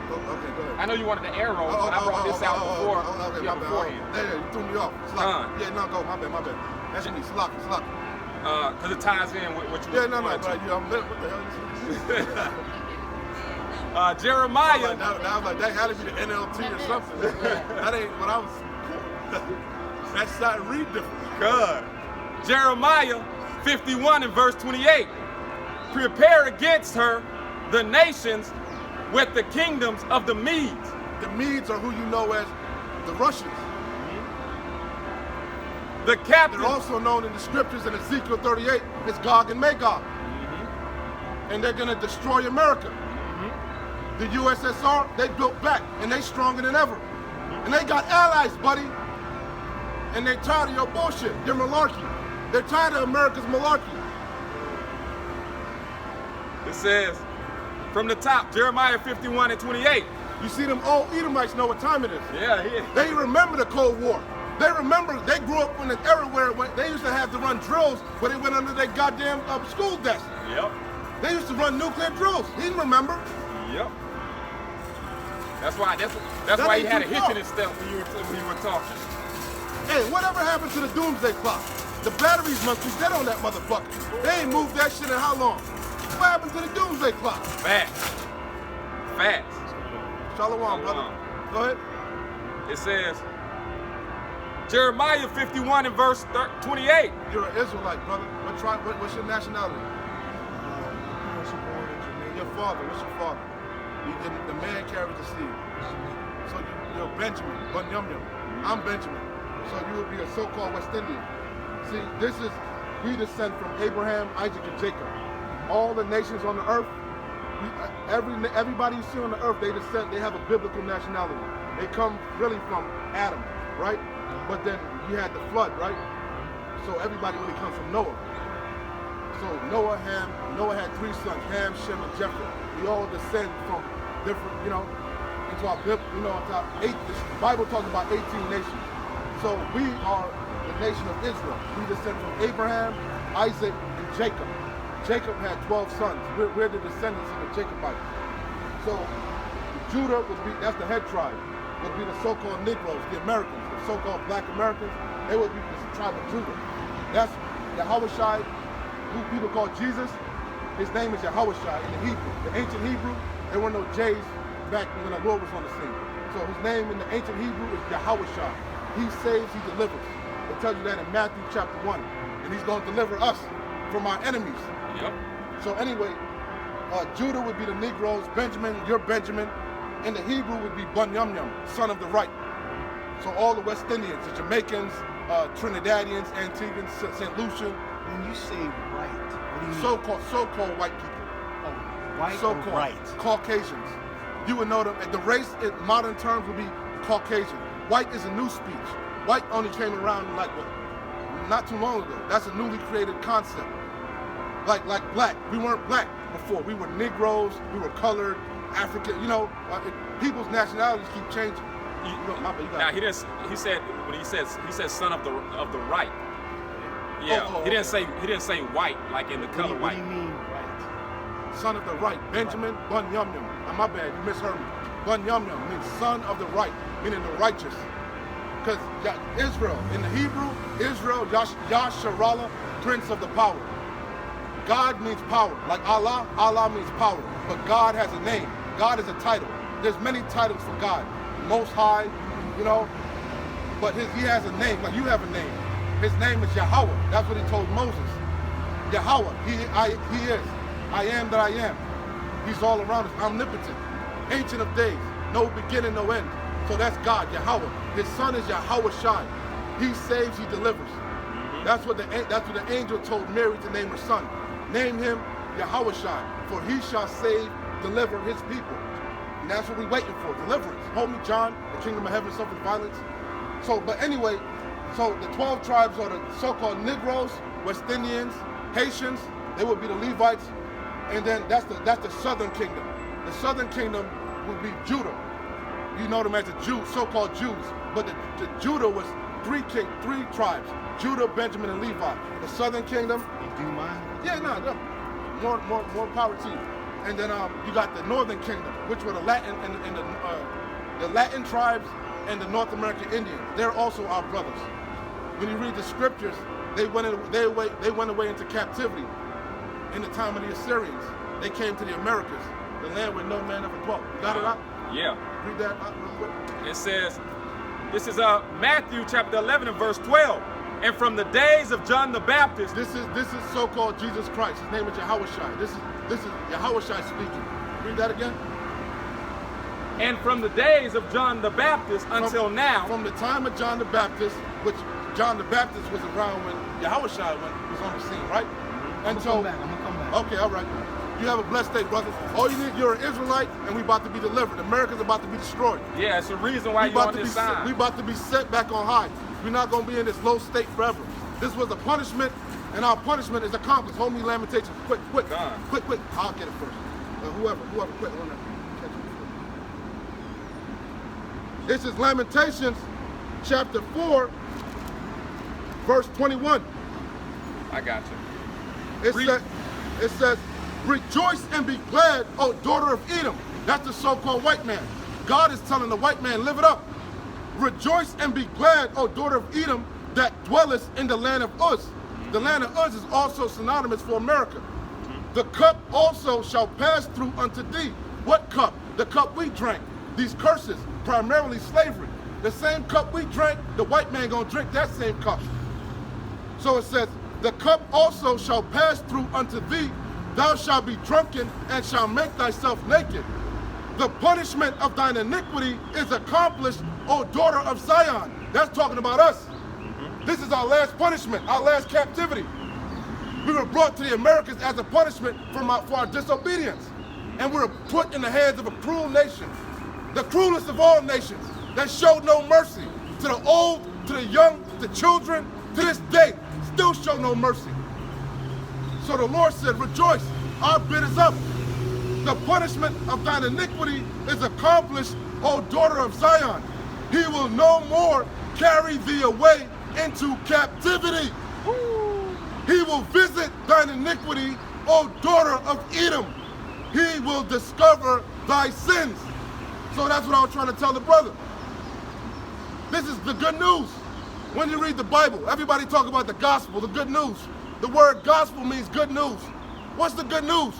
[SPEAKER 2] Oh, okay, go ahead.
[SPEAKER 1] I know you wanted the arrow, but I brought this out before.
[SPEAKER 2] Okay, my bad.
[SPEAKER 1] Beforehand.
[SPEAKER 2] Yeah, you threw me off. Slack. Yeah, no, go. My bad. That's me. Slack.
[SPEAKER 1] Because it ties in with what you.
[SPEAKER 2] Yeah, no, but I'm lit. What the hell is this?
[SPEAKER 1] Jeremiah.
[SPEAKER 2] That had to be the NLT or something. That ain't what I was. That's not read different.
[SPEAKER 1] Good. Jeremiah 51 and verse 28. Prepare against her the nations with the kingdoms of the Medes.
[SPEAKER 2] The Medes are who you know as the Russians.
[SPEAKER 1] Mm-hmm. The captain.
[SPEAKER 2] They're also known in the scriptures in Ezekiel 38 as Gog and Magog. Mm-hmm. And they're going to destroy America. Mm-hmm. The USSR, they built back, and they stronger than ever. Mm-hmm. And they got allies, buddy. And they're tired of your bullshit, your malarkey. They're tired of America's malarkey.
[SPEAKER 1] It says, from the top, Jeremiah 51 and 28.
[SPEAKER 2] You see them old Edomites know what time it is.
[SPEAKER 1] Yeah.
[SPEAKER 2] They remember the Cold War. They remember, they grew up in an era where they used to have to run drills where they went under their goddamn school desk.
[SPEAKER 1] Yep.
[SPEAKER 2] They used to run nuclear drills. He remember.
[SPEAKER 1] Yep. That's why he had a hitch in his step when you were talking.
[SPEAKER 2] Hey, whatever happened to the doomsday clock? The batteries must be dead on that motherfucker. They ain't moved that shit in how long? What happened to the doomsday clock?
[SPEAKER 1] Facts.
[SPEAKER 2] Shalom, brother. Go ahead.
[SPEAKER 1] It says, Jeremiah 51 and verse 28.
[SPEAKER 2] You're an Israelite, brother. What's your nationality? Your father. What's your father? The man carries the seed. So you're Benjamin, Bunyamyam. I'm Benjamin. So you would be a so-called West Indian. See, we descend from Abraham, Isaac, and Jacob. All the nations on the earth, everybody you see on the earth, they have a biblical nationality. They come really from Adam, right? But then you had the flood, right? So everybody really comes from Noah. So Noah had 3 sons, Ham, Shem, and Japheth. We all descend from different, into our the Bible talks about 18 nations. So we are the nation of Israel. We descend from Abraham, Isaac, and Jacob. Jacob had 12 sons. We're the descendants of the Jacobites. So Judah that's the head tribe, would be the so-called Negroes, the Americans, the so-called black Americans. They would be the tribe of Judah. That's Yahushai, who people call Jesus. His name is Yahushai in the Hebrew. The ancient Hebrew, there were no J's back when the Lord was on the scene. So his name in the ancient Hebrew is Yahushai. He saves, he delivers. It tells you that in Matthew chapter 1. And he's going to deliver us from our enemies.
[SPEAKER 1] Yep.
[SPEAKER 2] So anyway, Judah would be the Negroes, Benjamin, your Benjamin. In the Hebrew would be Bunyamnyam, son of the right. So all the West Indians, the Jamaicans, Trinidadians, Antiguans, St. Lucian.
[SPEAKER 4] When you say white, what do you mean?
[SPEAKER 2] So-called white people.
[SPEAKER 4] Oh, white
[SPEAKER 2] So-called
[SPEAKER 4] or white?
[SPEAKER 2] Caucasians. You would know them. The race in modern terms would be Caucasian. White is a new speech. White only came around not too long ago. That's a newly created concept. Like black. We weren't black before. We were Negroes. We were colored, African. People's nationalities keep changing.
[SPEAKER 1] Now he didn't. He said son of the right. Yeah. He didn't say white like in the color white.
[SPEAKER 4] What do you mean white?
[SPEAKER 2] Son of the right. Benjamin Bunyamnyam. My bad. You misheard me. Bunyamnyam means son of the right, meaning the righteous. Because Israel, in the Hebrew, Israel, Yasharallah, prince of the power. God means power. Like Allah, Allah means power. But God has a name. God is a title. There's many titles for God. Most High, but he has a name, like you have a name. His name is Yahweh. That's what he told Moses. Yahweh, he is. I am that I am. He's all around us, omnipotent, ancient of days, no beginning, no end. So that's God, Yahweh. His son is Yahushai. He saves, he delivers. That's what the angel told Mary to name her son. Name him Yahushai, for he shall save, deliver his people. And that's what we're waiting for, deliverance. Hold me, John, the kingdom of heaven suffered violence. But anyway, the 12 tribes are the so-called Negroes, West Indians, Haitians. They would be the Levites. And then that's the southern kingdom. The southern kingdom would be Judah. You know them as the Jews, so-called Jews. But the Judah was three tribes: Judah, Benjamin, and Levi. The southern kingdom.
[SPEAKER 4] Do you mind?
[SPEAKER 2] Yeah, no. More power to you. And then you got the northern kingdom, which were the Latin and the Latin tribes and the North American Indians. They're also our brothers. When you read the scriptures, they went away into captivity in the time of the Assyrians. They came to the Americas, the land where no man ever dwelt. You got it out?
[SPEAKER 1] Yeah.
[SPEAKER 2] Read that out real quick.
[SPEAKER 1] It says, this is Matthew chapter 11 and verse 12. And from the days of John the Baptist.
[SPEAKER 2] This is so-called Jesus Christ. His name is Yahushai. This is Yahushai speaking. Read that again.
[SPEAKER 1] And from the days of John the Baptist until now.
[SPEAKER 2] From the time of John the Baptist, which John the Baptist was around when Yahushai was on the scene, right?
[SPEAKER 4] I'm gonna come back.
[SPEAKER 2] Okay, all right. You have a blessed day, brother. All you need, you're an Israelite, and we about to be delivered. America's about to be destroyed.
[SPEAKER 1] Yeah, it's the reason why you're on this side.
[SPEAKER 2] We about to be set back on high. We're not going to be in this low state forever. This was a punishment, and our punishment is accomplished. Hold me, Lamentations. Quick.
[SPEAKER 1] Done.
[SPEAKER 2] Quick. I'll get it first. Whoever, quick. This is Lamentations, chapter 4, verse 21.
[SPEAKER 1] I got you.
[SPEAKER 2] It says, rejoice and be glad, O daughter of Edom. That's the so-called white man. God is telling the white man, live it up. Rejoice and be glad, O daughter of Edom, that dwellest in the land of Uz. The land of Uz is also synonymous for America. The cup also shall pass through unto thee. What cup? The cup we drank. These curses, primarily slavery. The same cup we drank, the white man gonna drink that same cup. So it says, the cup also shall pass through unto thee. Thou shalt be drunken and shalt make thyself naked. The punishment of thine iniquity is accomplished, O daughter of Zion. That's talking about us. This is our last punishment, our last captivity. We were brought to the Americas as a punishment for our disobedience. and we're put in the hands of a cruel nation, the cruelest of all nations, that showed no mercy to the old, to the young, to children, to this day, still show no mercy. So the Lord said, rejoice, our bid is up. The punishment of thine iniquity is accomplished, O daughter of Zion. He will no more carry thee away into captivity. He will visit thine iniquity, O daughter of Edom. He will discover thy sins. So that's what I was trying to tell the brother. This is the good news. When you read the Bible, everybody talk about the gospel, the good news. The word gospel means good news. What's the good news?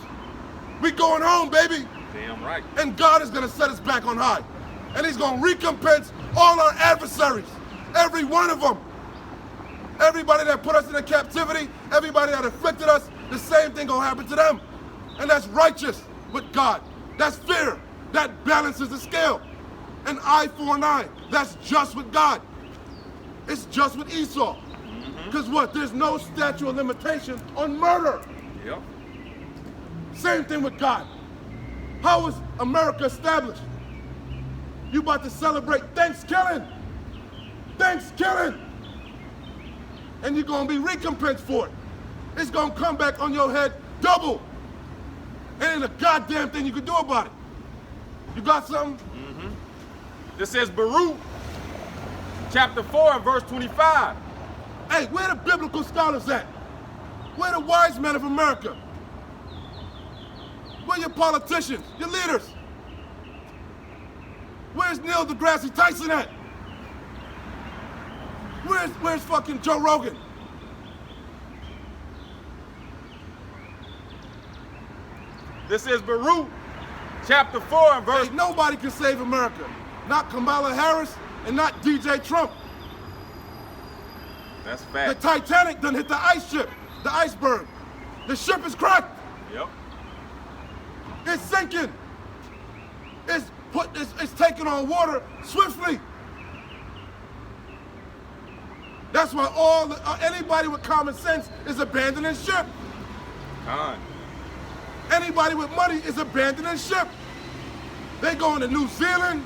[SPEAKER 2] We going home, baby.
[SPEAKER 1] Damn right.
[SPEAKER 2] And God is going to set us back on high. And he's going to recompense all our adversaries, every one of them. Everybody that put us into captivity, everybody that afflicted us, the same thing going to happen to them. And that's righteous with God. That's fair. That balances the scale. An eye for an eye. That's just with God. It's just with Esau. Because what? There's no statute of limitation on murder.
[SPEAKER 1] Yep.
[SPEAKER 2] Same thing with God. How was America established? You about to celebrate Thanksgiving. Thanksgiving. And you're going to be recompensed for it. It's going to come back on your head double. And ain't a goddamn thing you can do about it. You got something?
[SPEAKER 1] This says Baruch, chapter 4 and verse 25.
[SPEAKER 2] Hey, where the biblical scholars at? Where the wise men of America? Where your politicians, your leaders? Where's Neil deGrasse Tyson at? Where's fucking Joe Rogan?
[SPEAKER 1] This is Baruch, chapter 4 and verse...
[SPEAKER 2] Hey, nobody can save America. Not Kamala Harris and not DJ Trump.
[SPEAKER 1] That's
[SPEAKER 2] The
[SPEAKER 1] fact.
[SPEAKER 2] Titanic done hit the ice ship, the iceberg. The ship is cracked.
[SPEAKER 1] Yep.
[SPEAKER 2] It's sinking. It's taking on water swiftly. That's why anybody with common sense is abandoning ship.
[SPEAKER 1] Con.
[SPEAKER 2] Anybody with money is abandoning ship. They going to New Zealand.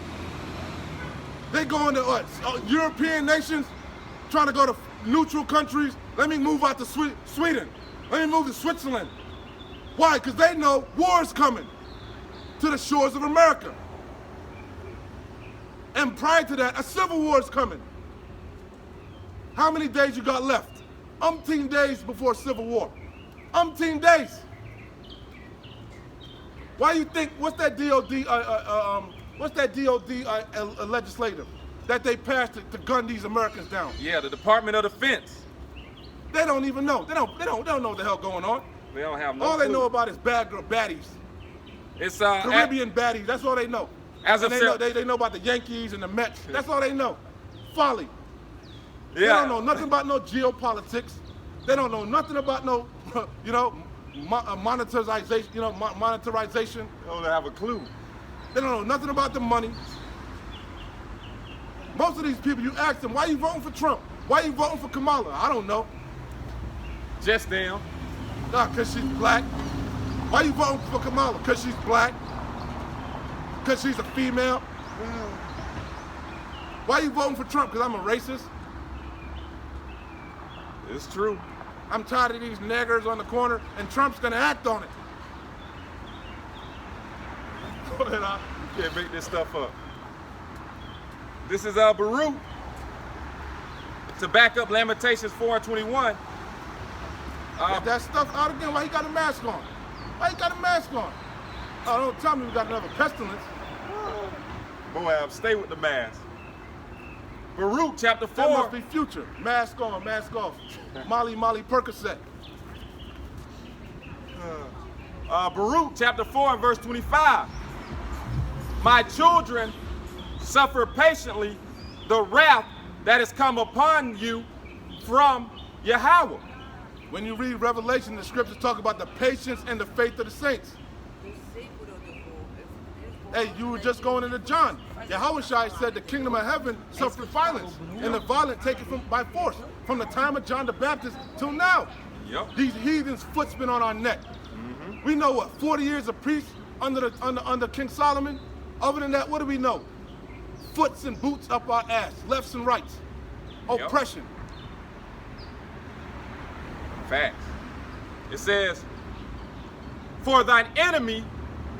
[SPEAKER 2] They going to European nations, trying to go to neutral countries. Let me move out to Sweden. Let me move to Switzerland. Why? Because they know war is coming to the shores of America. And prior to that, a civil war is coming. How many days you got left? Umpteen days before civil war. Umpteen days. Why you think, what's that DOD legislative that they passed to gun these Americans down?
[SPEAKER 1] Yeah, the Department of Defense.
[SPEAKER 2] They don't even know. They don't know what the hell going on.
[SPEAKER 1] They don't have no
[SPEAKER 2] All they
[SPEAKER 1] clue.
[SPEAKER 2] know about is bad girl baddies.
[SPEAKER 1] It's
[SPEAKER 2] Caribbean baddies, that's all they know.
[SPEAKER 1] As of
[SPEAKER 2] And they know about the Yankees and the Mets. That's all they know. Folly.
[SPEAKER 1] yeah.
[SPEAKER 2] They don't know nothing about no geopolitics. They don't know nothing about no, monetarization. Monetarization.
[SPEAKER 1] They don't have a clue.
[SPEAKER 2] They don't know nothing about the money. Most of these people, you ask them, why you voting for Trump? Why you voting for Kamala? I don't know.
[SPEAKER 1] Just them.
[SPEAKER 2] Nah, because she's black. Why you voting for Kamala? Because she's black? Because she's a female? Why you voting for Trump? Because I'm a racist?
[SPEAKER 1] It's true.
[SPEAKER 2] I'm tired of these niggers on the corner, and Trump's going to act on it. Go ahead, Al.
[SPEAKER 1] You can't make this stuff up. This is Baruch. To back up Lamentations 4 and 21.
[SPEAKER 2] Get that stuff out again. Why he got a mask on? Why he got a mask on? Oh, don't tell me we got another pestilence.
[SPEAKER 1] Moab, stay with the mask. Baruch chapter 4.
[SPEAKER 2] That must be future. Mask on, mask off. Molly Percocet.
[SPEAKER 1] Baruch chapter 4 and verse 25. My children suffer patiently the wrath that has come upon you from Yahweh.
[SPEAKER 2] When you read Revelation, the scriptures talk about the patience and the faith of the saints. Hey, you were just going into John. Yahushua said the kingdom of heaven suffered violence, and the violent take it by force. From the time of John the Baptist till now.
[SPEAKER 1] Yep.
[SPEAKER 2] These heathens' foot's been on our neck. We know what, 40 years of peace? under King Solomon. Other than that, what do we know? Foots and boots up our ass, lefts and rights, oppression.
[SPEAKER 1] Facts. It says, for thine enemy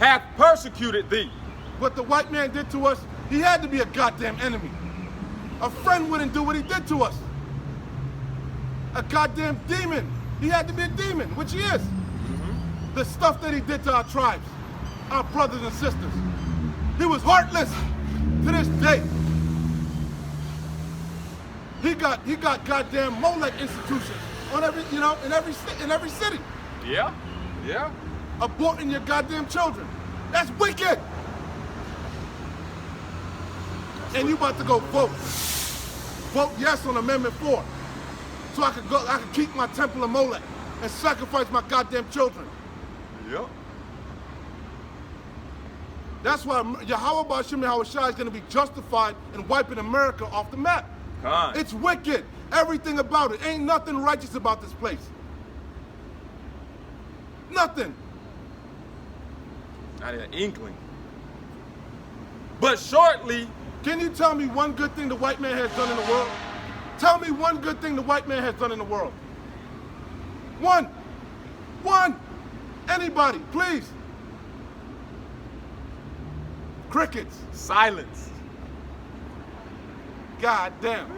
[SPEAKER 1] hath persecuted thee.
[SPEAKER 2] What the white man did to us, he had to be a goddamn enemy. A friend wouldn't do what he did to us. A goddamn demon. He had to be a demon, which he is. The stuff that he did to our tribes, our brothers and sisters. He was heartless to this day. He got goddamn Molech institutions on every, in every city.
[SPEAKER 1] Yeah, yeah.
[SPEAKER 2] Aborting your goddamn children. That's wicked. And you about to go vote. Vote yes on Amendment 4. So I could keep my temple of Molech and sacrifice my goddamn children.
[SPEAKER 1] Yep.
[SPEAKER 2] That's why Yahweh Ba'Shem Yahweh Shai is going to be justified in wiping America off the map. It's wicked. Everything about it. Ain't nothing righteous about this place. Nothing.
[SPEAKER 1] Not an inkling. But shortly,
[SPEAKER 2] can you tell me one good thing the white man has done in the world? Tell me one good thing the white man has done in the world. One. One. Anybody, please. Crickets.
[SPEAKER 1] Silence.
[SPEAKER 2] God damn.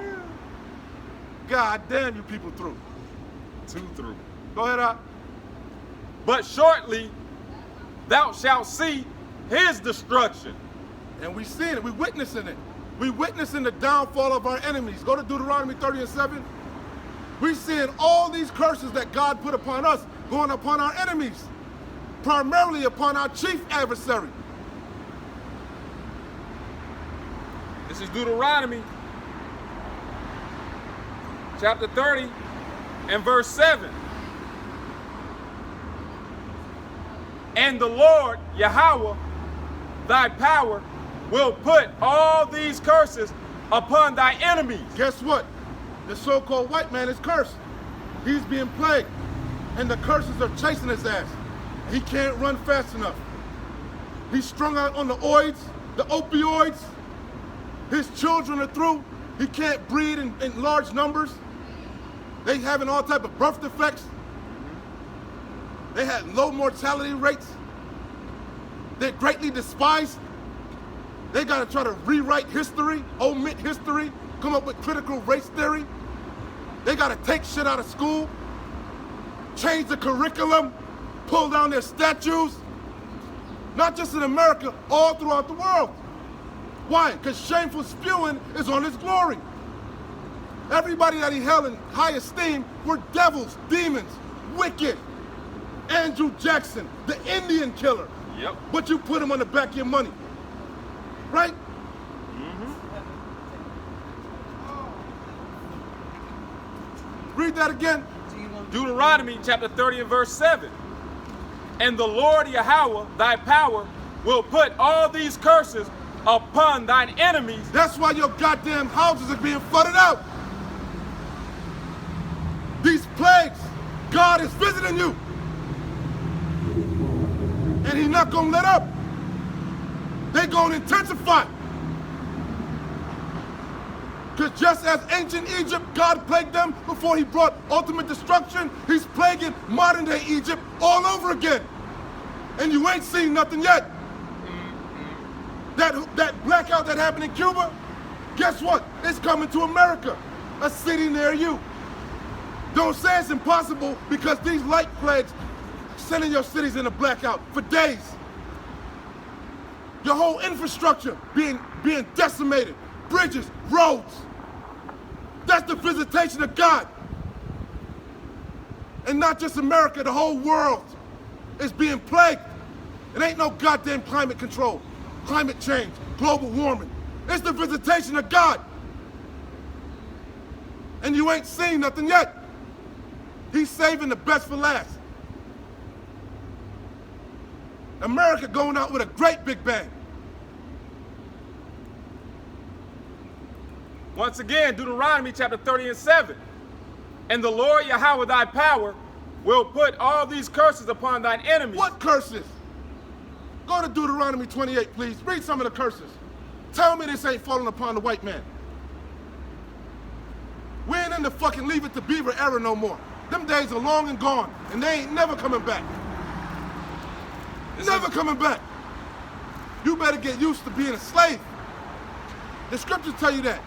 [SPEAKER 2] God damn, you people through.
[SPEAKER 1] Two through.
[SPEAKER 2] Go ahead, Al.
[SPEAKER 1] But shortly thou shalt see his destruction.
[SPEAKER 2] And we seeing it, we witnessing it. We witnessing the downfall of our enemies. Go to Deuteronomy 30:7. We seeing all these curses that God put upon us going upon our enemies, primarily upon our chief adversary.
[SPEAKER 1] This is Deuteronomy chapter 30 and verse 7. And the Lord Yahweh, thy power, will put all these curses upon thy enemies.
[SPEAKER 2] Guess what? The so-called white man is cursed. He's being plagued. And the curses are chasing his ass. He can't run fast enough. He's strung out on the opioids. His children are through. He can't breed in large numbers. They having all type of birth defects. They had low mortality rates. They're greatly despised. They got to try to rewrite history, omit history, come up with critical race theory. They got to take shit out of school, change the curriculum, pull down their statues. Not just in America, all throughout the world. Why? Because shameful spewing is on his glory. Everybody that he held in high esteem were devils, demons, wicked. Andrew Jackson, the Indian killer.
[SPEAKER 1] Yep.
[SPEAKER 2] But you put him on the back of your money. Right? Read that again.
[SPEAKER 1] Deuteronomy chapter 30 and verse 7. And the Lord Yahweh, thy power, will put all these curses upon thine enemies.
[SPEAKER 2] That's why your goddamn houses are being flooded out. These plagues, God is visiting you. And he's not gonna let up. They're gonna intensify. Because just as ancient Egypt, God plagued them before he brought ultimate destruction, he's plaguing modern day Egypt all over again. And you ain't seen nothing yet. That blackout that happened in Cuba, guess what? It's coming to America, a city near you. Don't say it's impossible because these light plagues sending your cities in a blackout for days. Your whole infrastructure being decimated, bridges, roads. That's the visitation of God. And not just America, the whole world is being plagued. It ain't no goddamn climate control, climate change, global warming. It's the visitation of God. And you ain't seen nothing yet. He's saving the best for last. America going out with a great big bang.
[SPEAKER 1] Once again, Deuteronomy chapter 30 and 7. And the Lord Yahweh thy power will put all these curses upon thine enemies.
[SPEAKER 2] What curses? Go to Deuteronomy 28, please. Read some of the curses. Tell me this ain't falling upon the white man. We ain't in the fucking Leave It to Beaver era no more. Them days are long and gone, and they ain't never coming back. Never coming back. You better get used to being a slave. The scriptures tell you that.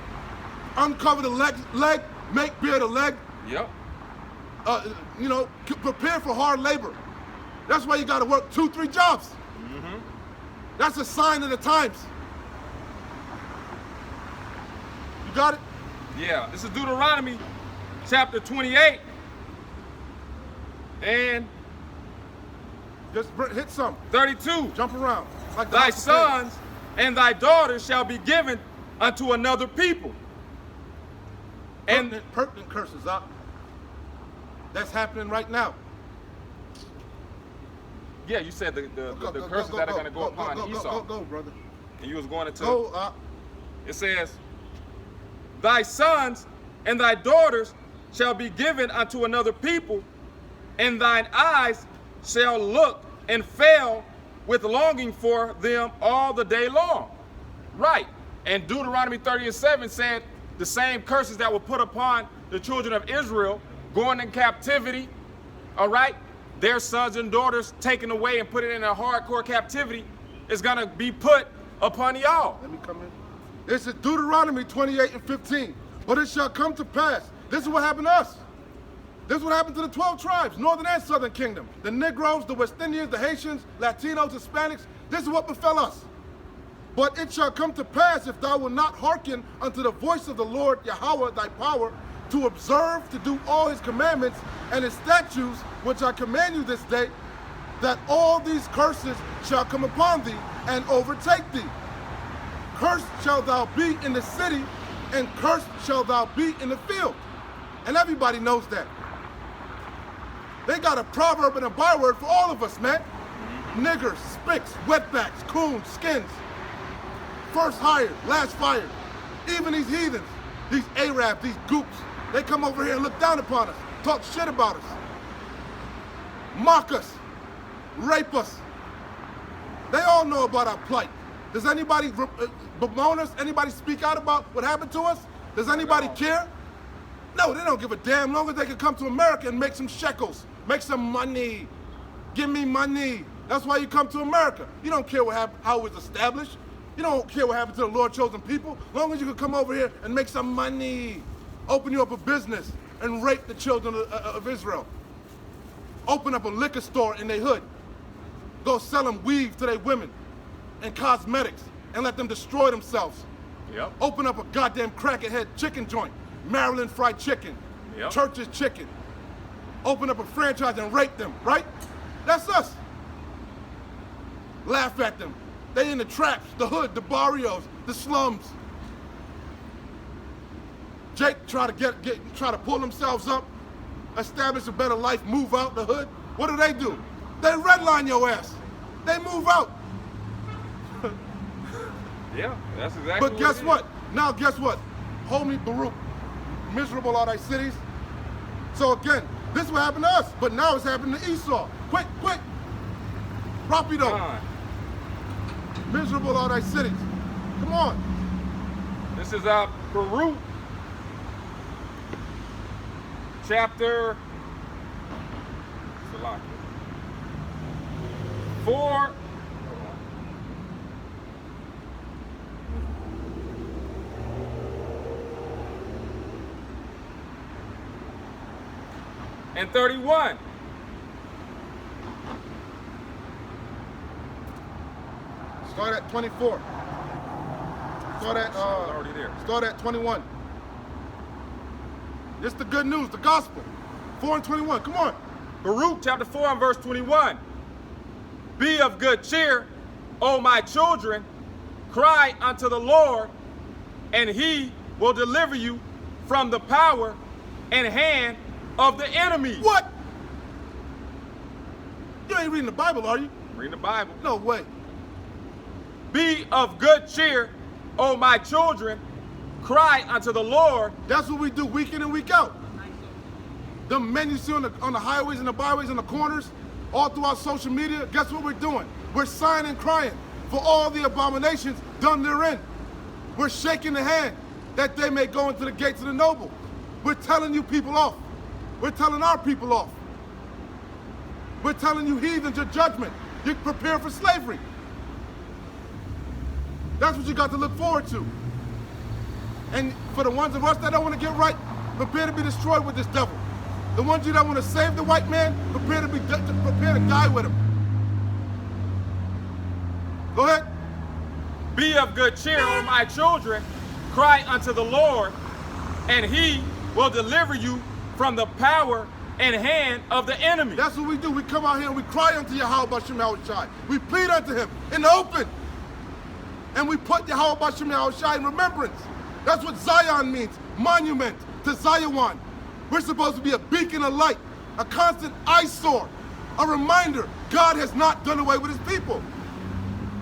[SPEAKER 2] Uncover the leg, make bare the leg.
[SPEAKER 1] Yep.
[SPEAKER 2] You know, prepare for hard labor. That's why you got to work 2-3 jobs.
[SPEAKER 1] Mm-hmm.
[SPEAKER 2] That's a sign of the times. You got it?
[SPEAKER 1] Yeah. This is Deuteronomy chapter 28. And
[SPEAKER 2] Just hit some.
[SPEAKER 1] 32.
[SPEAKER 2] Jump around. Like the
[SPEAKER 1] Thy
[SPEAKER 2] House of
[SPEAKER 1] sons and thy daughters shall be given unto another people.
[SPEAKER 2] Fans.
[SPEAKER 1] And
[SPEAKER 2] Pertinent curses up. That's happening right now.
[SPEAKER 1] yeah, you said the curses that are going to go upon Esau.
[SPEAKER 2] Go, brother.
[SPEAKER 1] And you was going into
[SPEAKER 2] Go.
[SPEAKER 1] it says, thy sons and thy daughters shall be given unto another people, and thine eyes shall look and fail with longing for them all the day long. Right. And Deuteronomy 30:7 said the same curses that were put upon the children of Israel going in captivity, all right? Their sons and daughters taken away and put it in a hardcore captivity is going to be put upon y'all.
[SPEAKER 2] Let me come in. This is Deuteronomy 28:15. But it shall come to pass. This is what happened to us. This is what happened to the 12 tribes, northern and southern kingdom. The Negroes, the West Indians, the Haitians, Latinos, Hispanics. This is what befell us. But it shall come to pass, if thou wilt not hearken unto the voice of the Lord Yahweh thy power, to observe, to do all his commandments and his statutes, which I command you this day, that all these curses shall come upon thee and overtake thee. Cursed shalt thou be in the city, and cursed shalt thou be in the field. And everybody knows that. They got a proverb and a byword for all of us, man. Niggers, spicks, wetbacks, coons, skins. First hired, last fired. Even these heathens, these Arabs, these goops, they come over here and look down upon us, talk shit about us, mock us, rape us. They all know about our plight. Does anybody bemoan us? Anybody speak out about what happened to us? Does anybody care? No, they don't give a damn. Long as they can come to America and make some shekels, make some money. Give me money. That's why you come to America. You don't care what happened, how it was established. You don't care what happened to the Lord chosen people. Long as you can come over here and make some money, open you up a business and rape the children of Israel. Open up a liquor store in their hood. Go sell them weave to their women and cosmetics and let them destroy themselves.
[SPEAKER 1] Yep.
[SPEAKER 2] Open up a goddamn crackhead chicken joint, Maryland Fried Chicken,
[SPEAKER 1] Yep.
[SPEAKER 2] Church's Chicken. Open up a franchise and rape them, right? That's us. Laugh at them. They in the traps, the hood, the barrios, the slums. Jake try to pull themselves up, establish a better life, move out the hood. What do? They redline your ass. They move out.
[SPEAKER 1] Yeah, that's exactly
[SPEAKER 2] But guess
[SPEAKER 1] it is.
[SPEAKER 2] what? Now guess what? Homie Baruch, miserable are thy cities. So again, this is what happened to us, but now it's happening to Esau. Quick. Rapido.
[SPEAKER 1] Come on.
[SPEAKER 2] Miserable are thy cities. Come on.
[SPEAKER 1] This is Baruch chapter 4. And 31.
[SPEAKER 2] Start at 24.
[SPEAKER 1] Already there.
[SPEAKER 2] Start at 21. This the good news, the gospel. 4 and 21. Come on.
[SPEAKER 1] Baruch chapter 4 and verse 21. Be of good cheer, O my children, cry unto the Lord, and he will deliver you from the power and hand of the enemy.
[SPEAKER 2] What? You ain't reading the Bible, are you?
[SPEAKER 1] Read the Bible.
[SPEAKER 2] No way.
[SPEAKER 1] Be of good cheer, O my children, cry unto the Lord.
[SPEAKER 2] That's what we do week in and week out. The men you see on the highways and the byways and the corners, all throughout social media, guess what we're doing? We're sighing and crying for all the abominations done therein. We're shaking the hand that they may go into the gates of the noble. We're telling you people off. We're telling our people off. We're telling you heathens your judgment. You prepare for slavery. That's what you got to look forward to. And for the ones of us that don't want to get right, prepare to be destroyed with this devil. The ones of you that want to save the white man, prepare to die with him. Go ahead.
[SPEAKER 1] Be of good cheer, O my children. Cry unto the Lord, and he will deliver you from the power and hand of the enemy.
[SPEAKER 2] That's what we do. We come out here and we cry unto Yahweh Bashem Yahushai. We plead unto him in the open. And we put Yahweh Bashem Yahushai in remembrance. That's what Zion means. Monument to Zion. We're supposed to be a beacon of light, a constant eyesore, a reminder God has not done away with his people.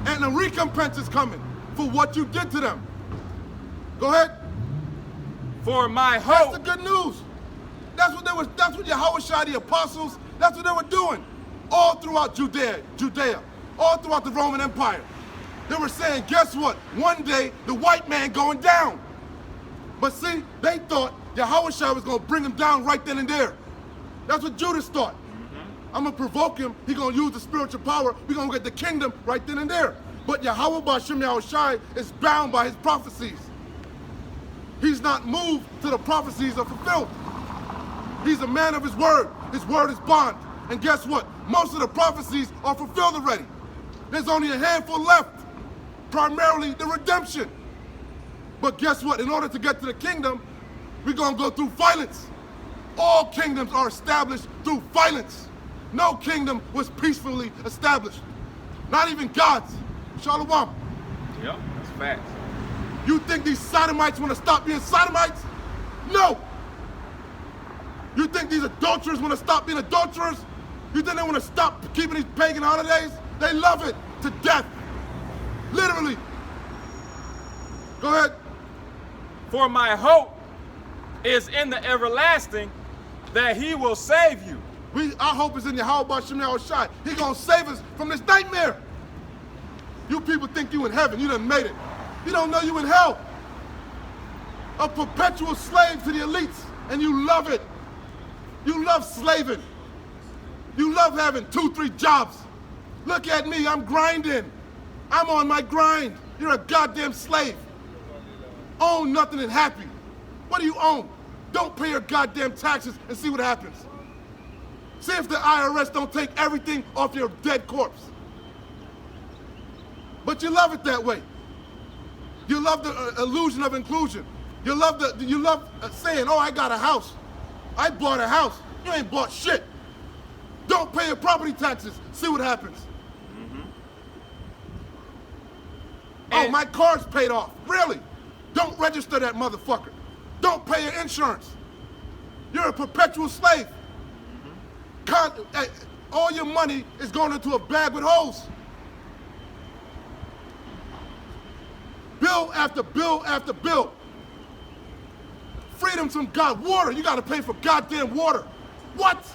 [SPEAKER 2] And a recompense is coming for what you did to them. Go ahead.
[SPEAKER 1] For my hope.
[SPEAKER 2] That's the good news. That's what Yahushua, the apostles, that's what they were doing. All throughout Judea, all throughout the Roman Empire. They were saying, guess what? One day, the white man going down. But see, they thought Yahushua was going to bring him down right then and there. That's what Judas thought. I'm going to provoke him. He's going to use the spiritual power. We're going to get the kingdom right then and there. But Yahweh Bashem Yahushai is bound by his prophecies. He's not moved till the prophecies are fulfilled. He's a man of his word. His word is bond. And guess what? Most of the prophecies are fulfilled already. There's only a handful left. Primarily the redemption. But guess what? In order to get to the kingdom, we're going to go through violence. All kingdoms are established through violence. No kingdom was peacefully established. Not even God's. Shalom.
[SPEAKER 1] Yep, that's facts.
[SPEAKER 2] You think these sodomites want to stop being sodomites? No. You think these adulterers want to stop being adulterers? You think they want to stop keeping these pagan holidays? They love it to death. Literally. Go ahead.
[SPEAKER 1] For my hope is in the everlasting, that he will save you.
[SPEAKER 2] Our hope is in Yahweh Bashem Yahushai. He's going to save us from this nightmare. You people think you in heaven. You done made it. You don't know you in hell. A perpetual slave to the elites, and you love it. You love slaving. You love having 2-3 jobs. Look at me, I'm grinding. I'm on my grind. You're a goddamn slave. Own nothing and happy. What do you own? Don't pay your goddamn taxes and see what happens. See if the IRS don't take everything off your dead corpse. But you love it that way. You love the illusion of inclusion. You love saying, oh, I got a house. I bought a house. You ain't bought shit. Don't pay your property taxes. See what happens. Oh, my car's paid off. Really? Don't register that motherfucker. Don't pay your insurance. You're a perpetual slave. All your money is going into a bag with holes. Bill after bill after bill. Freedom's from God. Water, you gotta pay for goddamn water. What?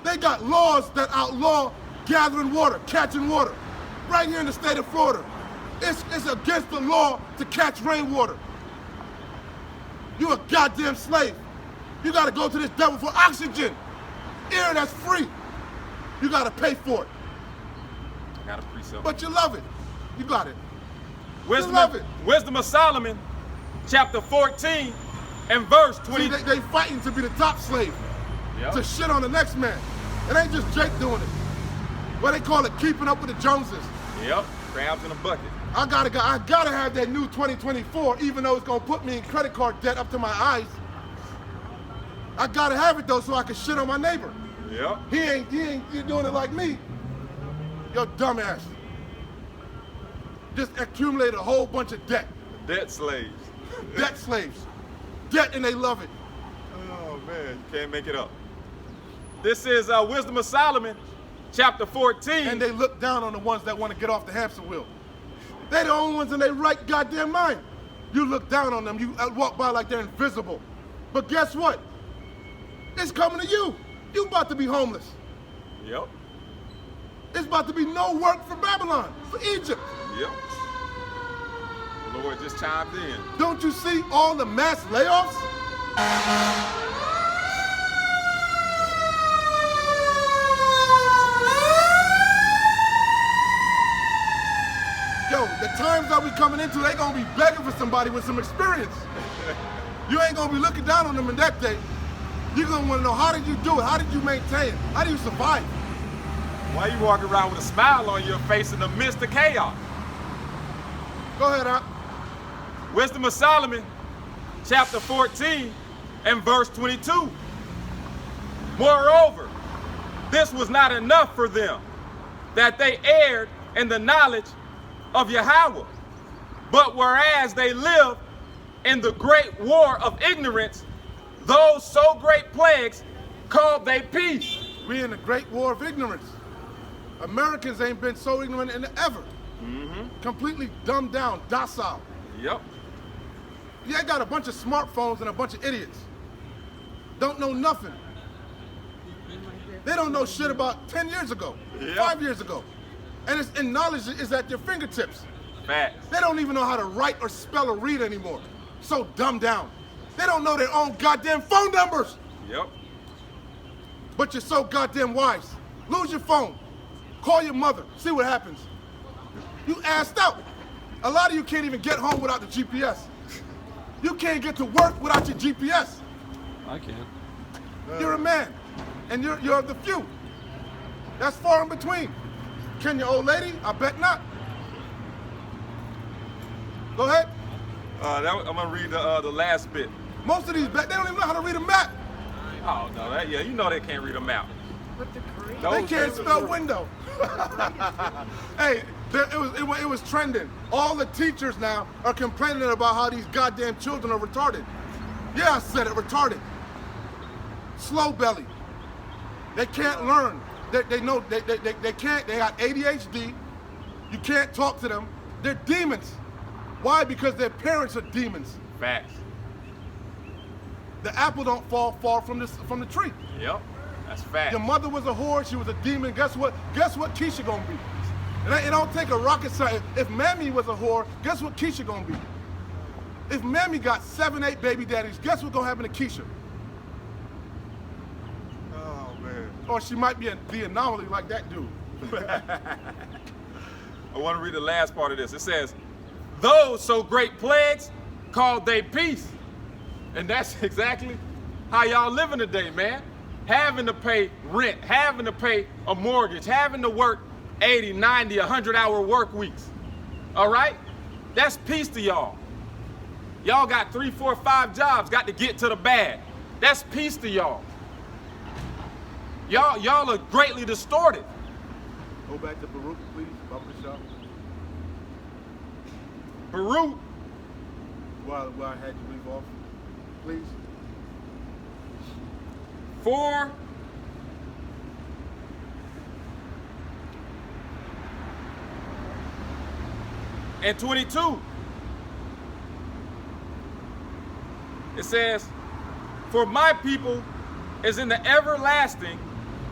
[SPEAKER 2] They got laws that outlaw gathering water, catching water. Right here in the state of Florida. It's against the law to catch rainwater. You're a goddamn slave. You gotta go to this devil for oxygen. Air that's free. You gotta pay for it.
[SPEAKER 1] I got a precept.
[SPEAKER 2] But you love it. You got it.
[SPEAKER 1] Wisdom,
[SPEAKER 2] you love it.
[SPEAKER 1] Wisdom of Solomon, chapter 14 and verse 20.
[SPEAKER 2] See, they fighting to be the top slave.
[SPEAKER 1] Yep.
[SPEAKER 2] To shit on the next man. It ain't just Jake doing it. What they call it, keeping up with the Joneses.
[SPEAKER 1] Yep, crabs in a bucket.
[SPEAKER 2] I gotta have that new 2024, even though it's gonna put me in credit card debt up to my eyes. I gotta have it though, so I can shit on my neighbor.
[SPEAKER 1] Yep.
[SPEAKER 2] He ain't doing it like me. Yo, dumbass. Just accumulated a whole bunch of debt.
[SPEAKER 1] Debt slaves.
[SPEAKER 2] Debt slaves. Debt, and they love it.
[SPEAKER 1] Oh man, you can't make it up. This is Wisdom of Solomon, chapter 14.
[SPEAKER 2] And they look down on the ones that want to get off the hamster wheel. They the only ones in their right goddamn mind. You look down on them, you walk by like they're invisible. But guess what? It's coming to you. You about to be homeless.
[SPEAKER 1] Yep.
[SPEAKER 2] It's about to be no work for Babylon, for Egypt.
[SPEAKER 1] Yep. The Lord just chimed in.
[SPEAKER 2] Don't you see all the mass layoffs? Yo, the times that we coming into, they gonna be begging for somebody with some experience. You ain't gonna be looking down on them in that day. You're gonna wanna know, how did you do it? How did you maintain? How do you survive?
[SPEAKER 1] Why you walking around with a smile on your face in the midst of chaos?
[SPEAKER 2] Go ahead, Al.
[SPEAKER 1] Wisdom of Solomon, chapter 14 and verse 22. Moreover, this was not enough for them, that they erred in the knowledge of Yahweh, but whereas they lived in the great war of ignorance, those so great plagues called they peace.
[SPEAKER 2] We in a great war of ignorance. Americans ain't been so ignorant in ever. Completely dumbed down, docile.
[SPEAKER 1] Yep.
[SPEAKER 2] Yeah, got a bunch of smartphones and a bunch of idiots. Don't know nothing. They don't know shit about 10 years ago,
[SPEAKER 1] Yep.
[SPEAKER 2] 5 years ago. And knowledge is at their fingertips.
[SPEAKER 1] Facts.
[SPEAKER 2] They don't even know how to write or spell or read anymore. So dumbed down. They don't know their own goddamn phone numbers.
[SPEAKER 1] Yep.
[SPEAKER 2] But you're so goddamn wise. Lose your phone. Call your mother. See what happens. You assed out. A lot of you can't even get home without the GPS. You can't get to work without your GPS.
[SPEAKER 3] I can.
[SPEAKER 2] You're a man, and you're of the few. That's far in between. Can your old lady? I bet not. Go ahead.
[SPEAKER 1] I'm gonna read the last bit.
[SPEAKER 2] Most of these, they don't even know how to read a map.
[SPEAKER 1] Oh no, yeah, you know they can't read a map.
[SPEAKER 2] They can't spell window. Hey, it was trending. All the teachers now are complaining about how these goddamn children are retarded. Yeah, I said it, retarded. Slow belly. They can't learn. They know they can't. They got ADHD. You can't talk to them. They're demons. Why? Because their parents are demons.
[SPEAKER 1] Facts.
[SPEAKER 2] The apple don't fall far from the tree.
[SPEAKER 1] Yep. That's fact.
[SPEAKER 2] Your mother was a whore, she was a demon. Guess what? Guess what Keisha gonna be? It don't take a rocket science. If Mammy was a whore, guess what Keisha gonna be? If Mammy got 7, 8 baby daddies, guess what's gonna happen to Keisha?
[SPEAKER 1] Oh man.
[SPEAKER 2] Or she might be the anomaly like that dude.
[SPEAKER 1] I want to read the last part of this. It says, those so great plagues called they peace. And that's exactly how y'all living today, man. Having to pay rent, having to pay a mortgage, having to work 80, 90, 100-hour work weeks. All right? That's peace to y'all. Y'all got 3, 4, 5 jobs, got to get to the bag. That's peace to y'all. Y'all are greatly distorted.
[SPEAKER 2] Go back to Baruch, please. Barbershop.
[SPEAKER 1] Baruch,
[SPEAKER 2] While I had you leave off, please.
[SPEAKER 1] 4 and 22. It says, for my people is in the everlasting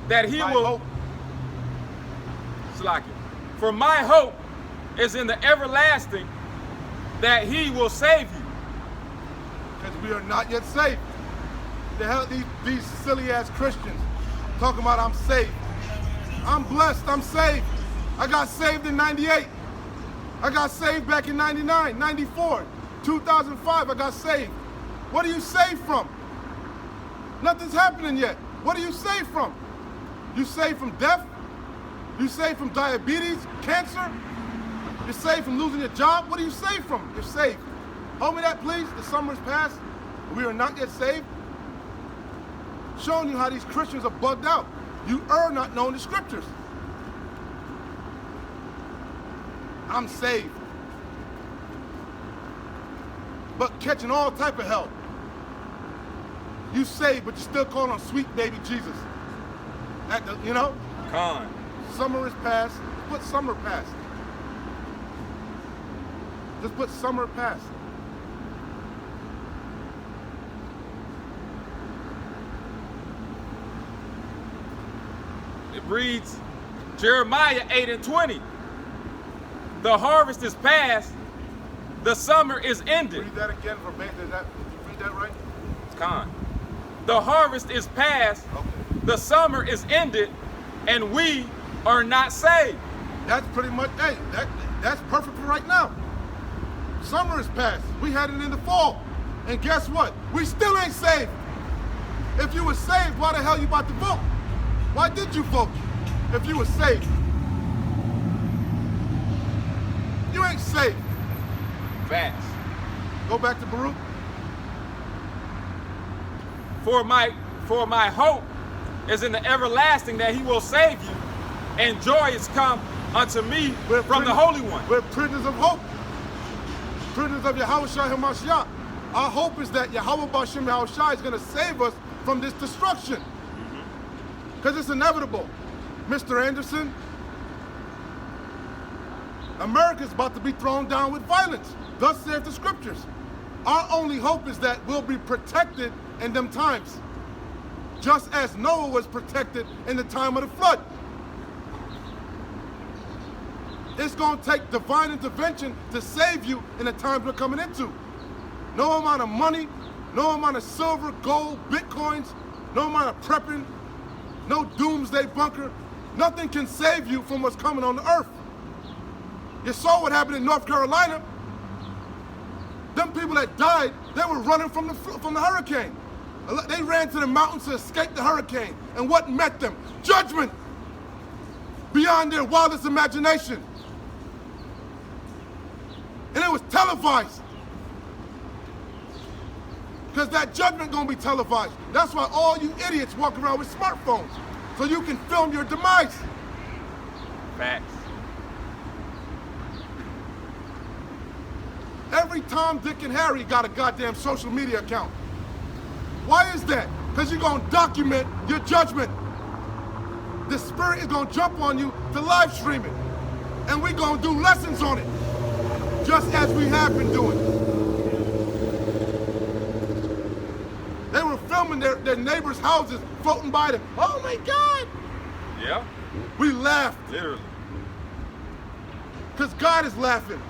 [SPEAKER 1] that he
[SPEAKER 2] My
[SPEAKER 1] will.
[SPEAKER 2] hope.
[SPEAKER 1] Slack it. For my hope is in the everlasting that he will save you.
[SPEAKER 2] Because we are not yet saved. The hell these silly ass Christians talking about I'm saved. I'm blessed, I'm saved. I got saved in 98. I got saved back in 99, 94, 2005, I got saved. What are you saved from? Nothing's happening yet. What are you saved from? You saved from death? You saved from diabetes, cancer? You're saved from losing your job? What are you saved from? You're saved. Hold me that, please. The summer is past. We are not yet saved. Showing you how these Christians are bugged out. You are not knowing the scriptures. I'm saved. But catching all type of hell. You saved, but you're still calling on sweet baby Jesus. You know?
[SPEAKER 1] Con.
[SPEAKER 2] Summer is past. Put summer past. Just put summer past.
[SPEAKER 1] It reads, Jeremiah 8:20. The harvest is past, the summer is ended.
[SPEAKER 2] Read that again verbatim. Did you read that right?
[SPEAKER 1] Con. The harvest is past,
[SPEAKER 2] Okay.
[SPEAKER 1] the summer is ended, and we are not saved.
[SPEAKER 2] That's pretty much, hey, that's perfect for right now. Summer is past. We heading into fall. And guess what? We still ain't saved. If you were saved, why the hell you about to vote? Why did you vote if you were saved? You ain't saved.
[SPEAKER 1] Facts.
[SPEAKER 2] Go back to Baruch.
[SPEAKER 1] For my hope is in the everlasting that he will save you, and joy is come unto me from the Holy One.
[SPEAKER 2] We're prisoners of hope. Prisoners of Yahweh Shai HaMashiach. Our hope is that Yahweh B'Shem Yahweh Shai is going to save us from this destruction. Because it's inevitable. Mr. Anderson, America's about to be thrown down with violence. Thus saith the scriptures. Our only hope is that we'll be protected in them times. Just as Noah was protected in the time of the flood. It's going to take divine intervention to save you in the times we're coming into. No amount of money, no amount of silver, gold, bitcoins, no amount of prepping, no doomsday bunker. Nothing can save you from what's coming on the earth. You saw what happened in North Carolina. Them people that died, they were running from the hurricane. They ran to the mountains to escape the hurricane. And what met them? Judgment beyond their wildest imagination. And it was televised. Because that judgment gonna be televised. That's why all you idiots walk around with smartphones. So you can film your demise.
[SPEAKER 1] Facts.
[SPEAKER 2] Every Tom, Dick, and Harry got a goddamn social media account. Why is that? Because you're gonna document your judgment. The spirit is gonna jump on you to live stream it. And we're gonna do lessons on it. Just as we have been doing. They were filming their neighbors' houses floating by them. Oh my God!
[SPEAKER 1] Yeah.
[SPEAKER 2] We laughed.
[SPEAKER 1] Literally.
[SPEAKER 2] Because God is laughing.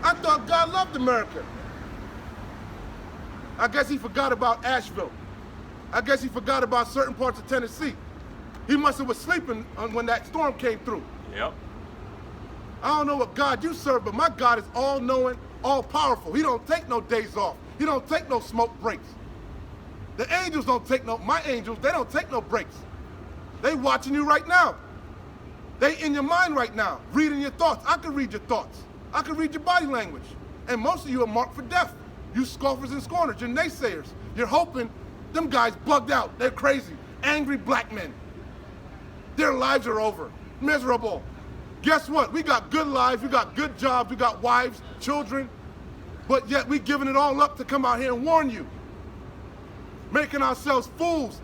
[SPEAKER 2] I thought God loved America. I guess he forgot about Asheville. I guess he forgot about certain parts of Tennessee. He must have was sleeping when that storm came through.
[SPEAKER 1] Yep.
[SPEAKER 2] I don't know what God you serve, but my God is all-knowing, all-powerful. He don't take no days off. He don't take no smoke breaks. The angels don't take my angels, they don't take no breaks. They watching you right now. They in your mind right now, reading your thoughts. I can read your thoughts. I can read your body language. And most of you are marked for death. You scoffers and scorners, you're naysayers. You're hoping them guys bugged out. They're crazy, angry black men. Their lives are over, miserable. Guess what? We got good lives, we got good jobs, we got wives, children, but yet we giving it all up to come out here and warn you. Making ourselves fools,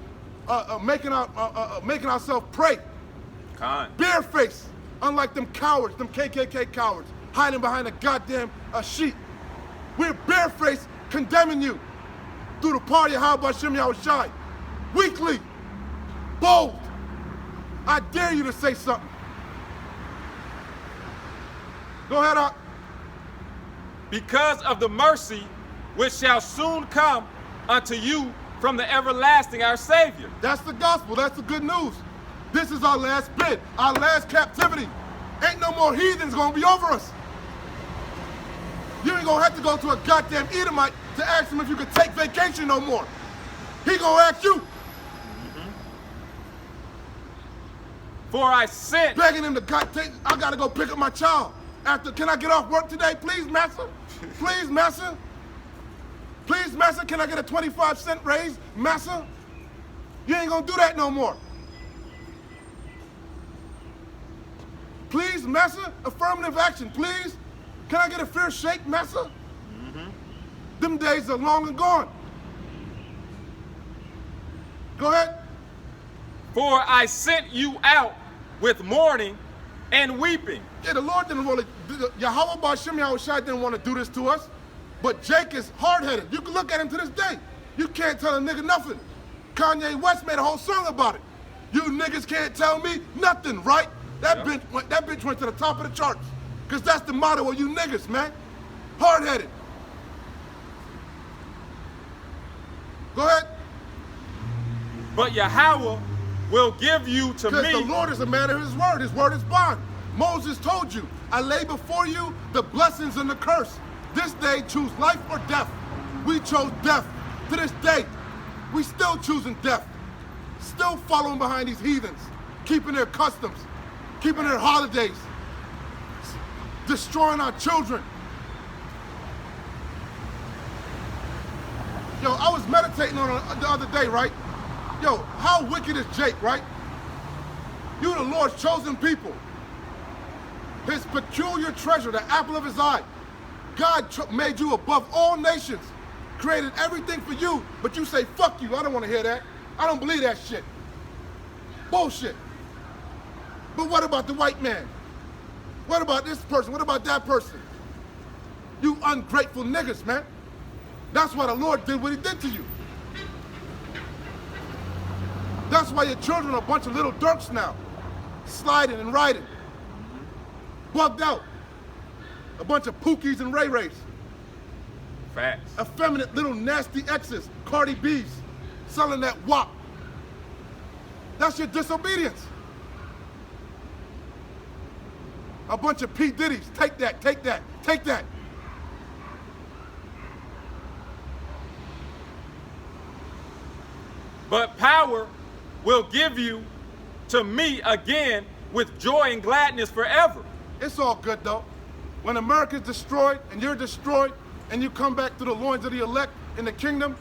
[SPEAKER 2] making ourselves prey. Barefaced, unlike them cowards, them KKK cowards, hiding behind a goddamn sheet. We're barefaced condemning you through the party of Yahweh B'Shem Yahweh Shai. Weekly, bold. I dare you to say something. Go ahead, Ak.
[SPEAKER 1] Because of the mercy which shall soon come unto you from the everlasting our Savior.
[SPEAKER 2] That's the gospel. That's the good news. This is our last bid, our last captivity. Ain't no more heathens gonna be over us. You ain't gonna have to go to a goddamn Edomite to ask him if you could take vacation no more. He gonna ask you.
[SPEAKER 1] For I sent,
[SPEAKER 2] Begging him to I gotta go pick up my child. Can I get off work today, please, Master? Please, Master? Please, Master, can I get a 25-cent raise, Master? You ain't gonna do that no more. Please, Master, affirmative action, please. Can I get a fair shake, Master? Them days are long and gone. Go ahead.
[SPEAKER 1] for I sent you out with mourning and weeping.
[SPEAKER 2] Yeah, the Lord didn't want to, Yahweh B'Shem Yahweh Shai didn't want to do this to us, but Jake is hard-headed. You can look at him to this day. You can't tell a nigga nothing. Kanye West made a whole song about it. You niggas can't tell me nothing, right? That bitch went to the top of the charts. Because that's the motto of you niggas, man. Hard-headed. Go ahead.
[SPEAKER 1] But Yahweh will give you to me.
[SPEAKER 2] Because the Lord is a man of his word. His word is bond. Moses told you, I lay before you the blessings and the curse. This day choose life or death. We chose death. To this day, we still choosing death. Still following behind these heathens, keeping their customs, keeping their holidays, destroying our children. Yo, I was meditating on it the other day, right? Yo, how wicked is Jake, right? You the Lord's chosen people. His peculiar treasure, the apple of his eye. God made you above all nations, created everything for you, but you say, fuck you, I don't want to hear that. I don't believe that shit. Bullshit. But what about the white man? What about this person? What about that person? You ungrateful niggas, man. That's why the Lord did what he did to you. That's why your children are a bunch of little dirks now, sliding and riding, bugged out. A bunch of Pookies and Ray Rays.
[SPEAKER 1] Facts.
[SPEAKER 2] Effeminate little nasty exes, Cardi B's, selling that WAP. That's your disobedience. A bunch of P. Diddy's. Take that, take that, take that.
[SPEAKER 1] But power will give you to me again with joy and gladness forever. It's
[SPEAKER 2] all good though. When America's destroyed and you're destroyed and you come back to the loins of the elect in the kingdom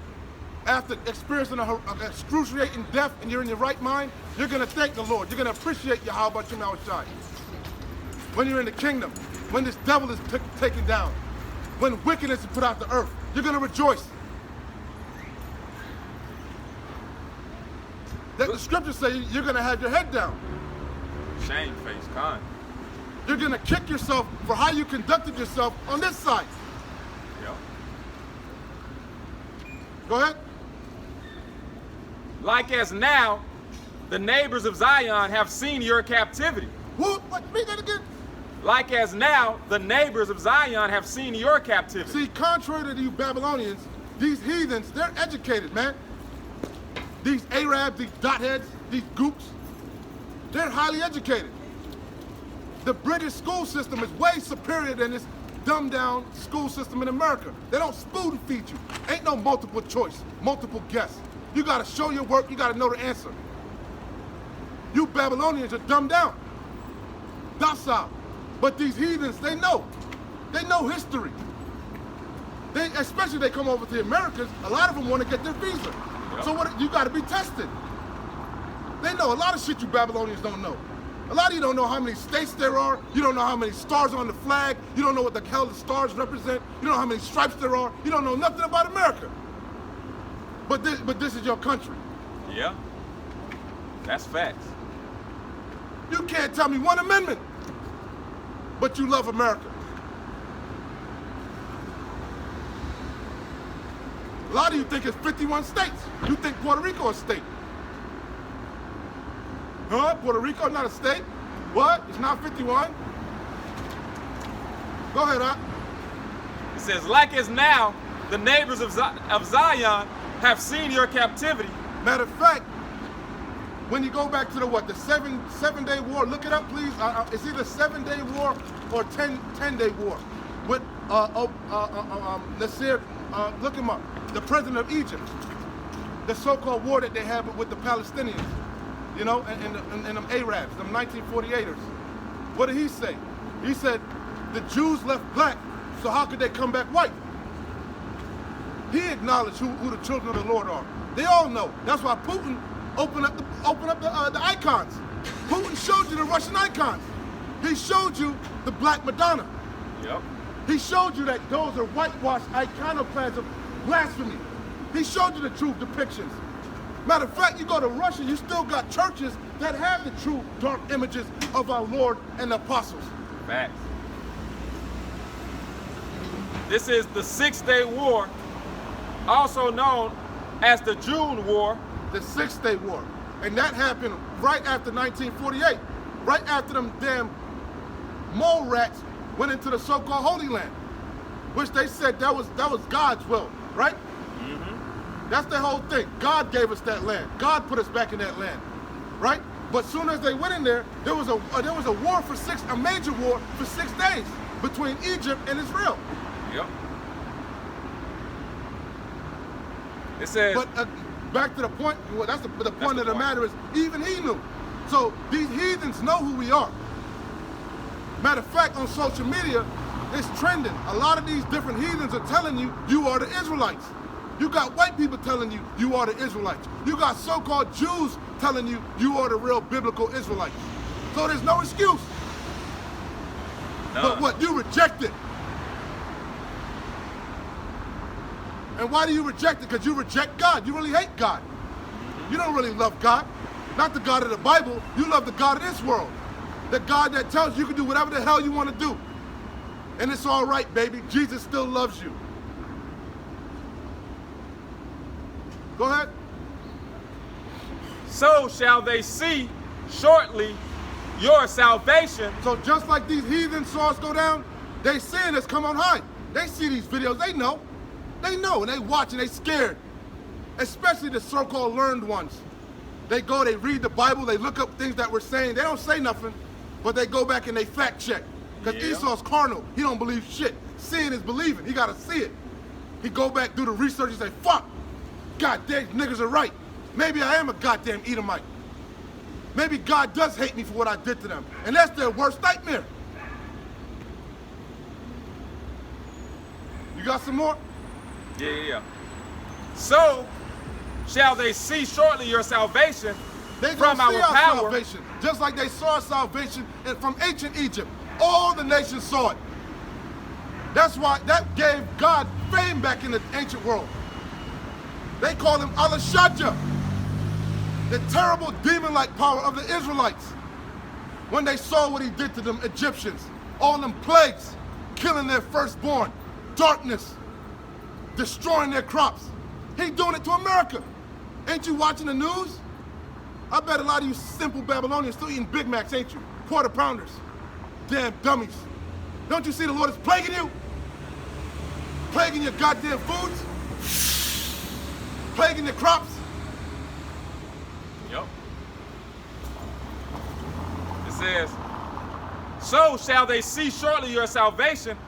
[SPEAKER 2] after experiencing an excruciating death and you're in your right mind, you're going to thank the Lord. You're going to appreciate Yahweh Shem Yahushai. When you're in the kingdom, when this devil is taken down, when wickedness is put out the earth, you're going to rejoice. That the scriptures say you're going to have your head down.
[SPEAKER 1] Shame-faced con.
[SPEAKER 2] You're going to kick yourself for how you conducted yourself on this side.
[SPEAKER 1] Yep.
[SPEAKER 2] Go ahead.
[SPEAKER 1] Like as now, the neighbors of Zion have seen your captivity.
[SPEAKER 2] What? Read that again.
[SPEAKER 1] Like as now, the neighbors of Zion have seen your captivity.
[SPEAKER 2] See, contrary to you Babylonians, these heathens, they're educated, man. These Arabs, these dotheads, these goops, they're highly educated. The British school system is way superior than this dumbed down school system in America. They don't spoon feed you. Ain't no multiple choice, multiple guess. You gotta show your work, you gotta know the answer. You Babylonians are dumbed down, docile. But these heathens, they know history. Especially they come over to the Americas, a lot of them wanna get their visa. Yep. So you gotta be tested. They know a lot of shit you Babylonians don't know. A lot of you don't know how many states there are. You don't know how many stars on the flag. You don't know what the hell the stars represent. You don't know how many stripes there are. You don't know nothing about America. But this is your country.
[SPEAKER 1] Yeah. That's facts.
[SPEAKER 2] You can't tell me one amendment, but you love America. A lot of you think it's 51 states. You think Puerto Rico is a state. Huh? Puerto Rico not a state? What? It's not 51? Go ahead, Ak.
[SPEAKER 1] It says, like as now, the neighbors of Zion have seen your captivity.
[SPEAKER 2] Matter of fact, when you go back to the seven-day war, look it up, please. It's either 7-day war or 10-day war with Nasser. Look him up. The president of Egypt. The so-called war that they have with the Palestinians. You know, and them Arabs, them 1948ers. What did he say? He said, the Jews left black, so how could they come back white? He acknowledged who the children of the Lord are. They all know. That's why Putin opened up the icons. Putin showed you the Russian icons. He showed you the Black Madonna.
[SPEAKER 1] Yep.
[SPEAKER 2] He showed you that those are whitewashed iconoclasm, blasphemy. He showed you the true depictions. Matter of fact, you go to Russia, you still got churches that have the true dark images of our Lord and the apostles.
[SPEAKER 1] Facts. This is the 6-day war, also known as the June War.
[SPEAKER 2] The 6-day war. And that happened right after 1948. right after them damn mole rats went into the so-called Holy Land, which they said that was God's will, right? Mm-hmm. That's the whole thing. God gave us that land. God put us back in that land, right? But soon as they went in there, there was a war a major war for 6 days between Egypt and Israel.
[SPEAKER 1] Yep. It says.
[SPEAKER 2] But back to the point. Well, that's the point of the matter is even he knew. So these heathens know who we are. Matter of fact, on social media, it's trending. A lot of these different heathens are telling you, you are the Israelites. You got white people telling you, you are the Israelites. You got so-called Jews telling you, you are the real biblical Israelites. So there's no excuse.
[SPEAKER 1] None.
[SPEAKER 2] But what? You reject it. And why do you reject it? Because you reject God. You really hate God. You don't really love God. Not the God of the Bible. You love the God of this world. The God that tells you can do whatever the hell you want to do. And it's all right, baby. Jesus still loves you. Go ahead.
[SPEAKER 1] So shall they see shortly your salvation.
[SPEAKER 2] So just like these heathen saw us go down, they seeing us come on high. They see these videos. They know. They know, and they watch, and they scared. Especially the so-called learned ones. They go, they read the Bible, they look up things that we're saying. They don't say nothing, but they go back and they fact check. Because Esau's carnal. He don't believe shit. Seeing is believing. He got to see it. He go back, do the research, and say, fuck. God damn, niggas are right. Maybe I am a goddamn Edomite. Maybe God does hate me for what I did to them. And that's their worst nightmare. You got some more?
[SPEAKER 1] Yeah. So shall they see shortly your salvation
[SPEAKER 2] They
[SPEAKER 1] from
[SPEAKER 2] gonna see
[SPEAKER 1] our power.
[SPEAKER 2] salvation, just like they saw salvation from ancient Egypt. All the nations saw it. That's why that gave God fame back in the ancient world. They called him Al-Shadja, the terrible demon-like power of the Israelites. When they saw what he did to them Egyptians, all them plagues, killing their firstborn, darkness, destroying their crops. He doing it to America. Ain't you watching the news? I bet a lot of you simple Babylonians still eating Big Macs, ain't you? Quarter pounders. Damn dummies. Don't you see the Lord is plaguing you? Plaguing your goddamn foods? Plaguing your crops?
[SPEAKER 1] Yep. It says, so shall they see shortly your salvation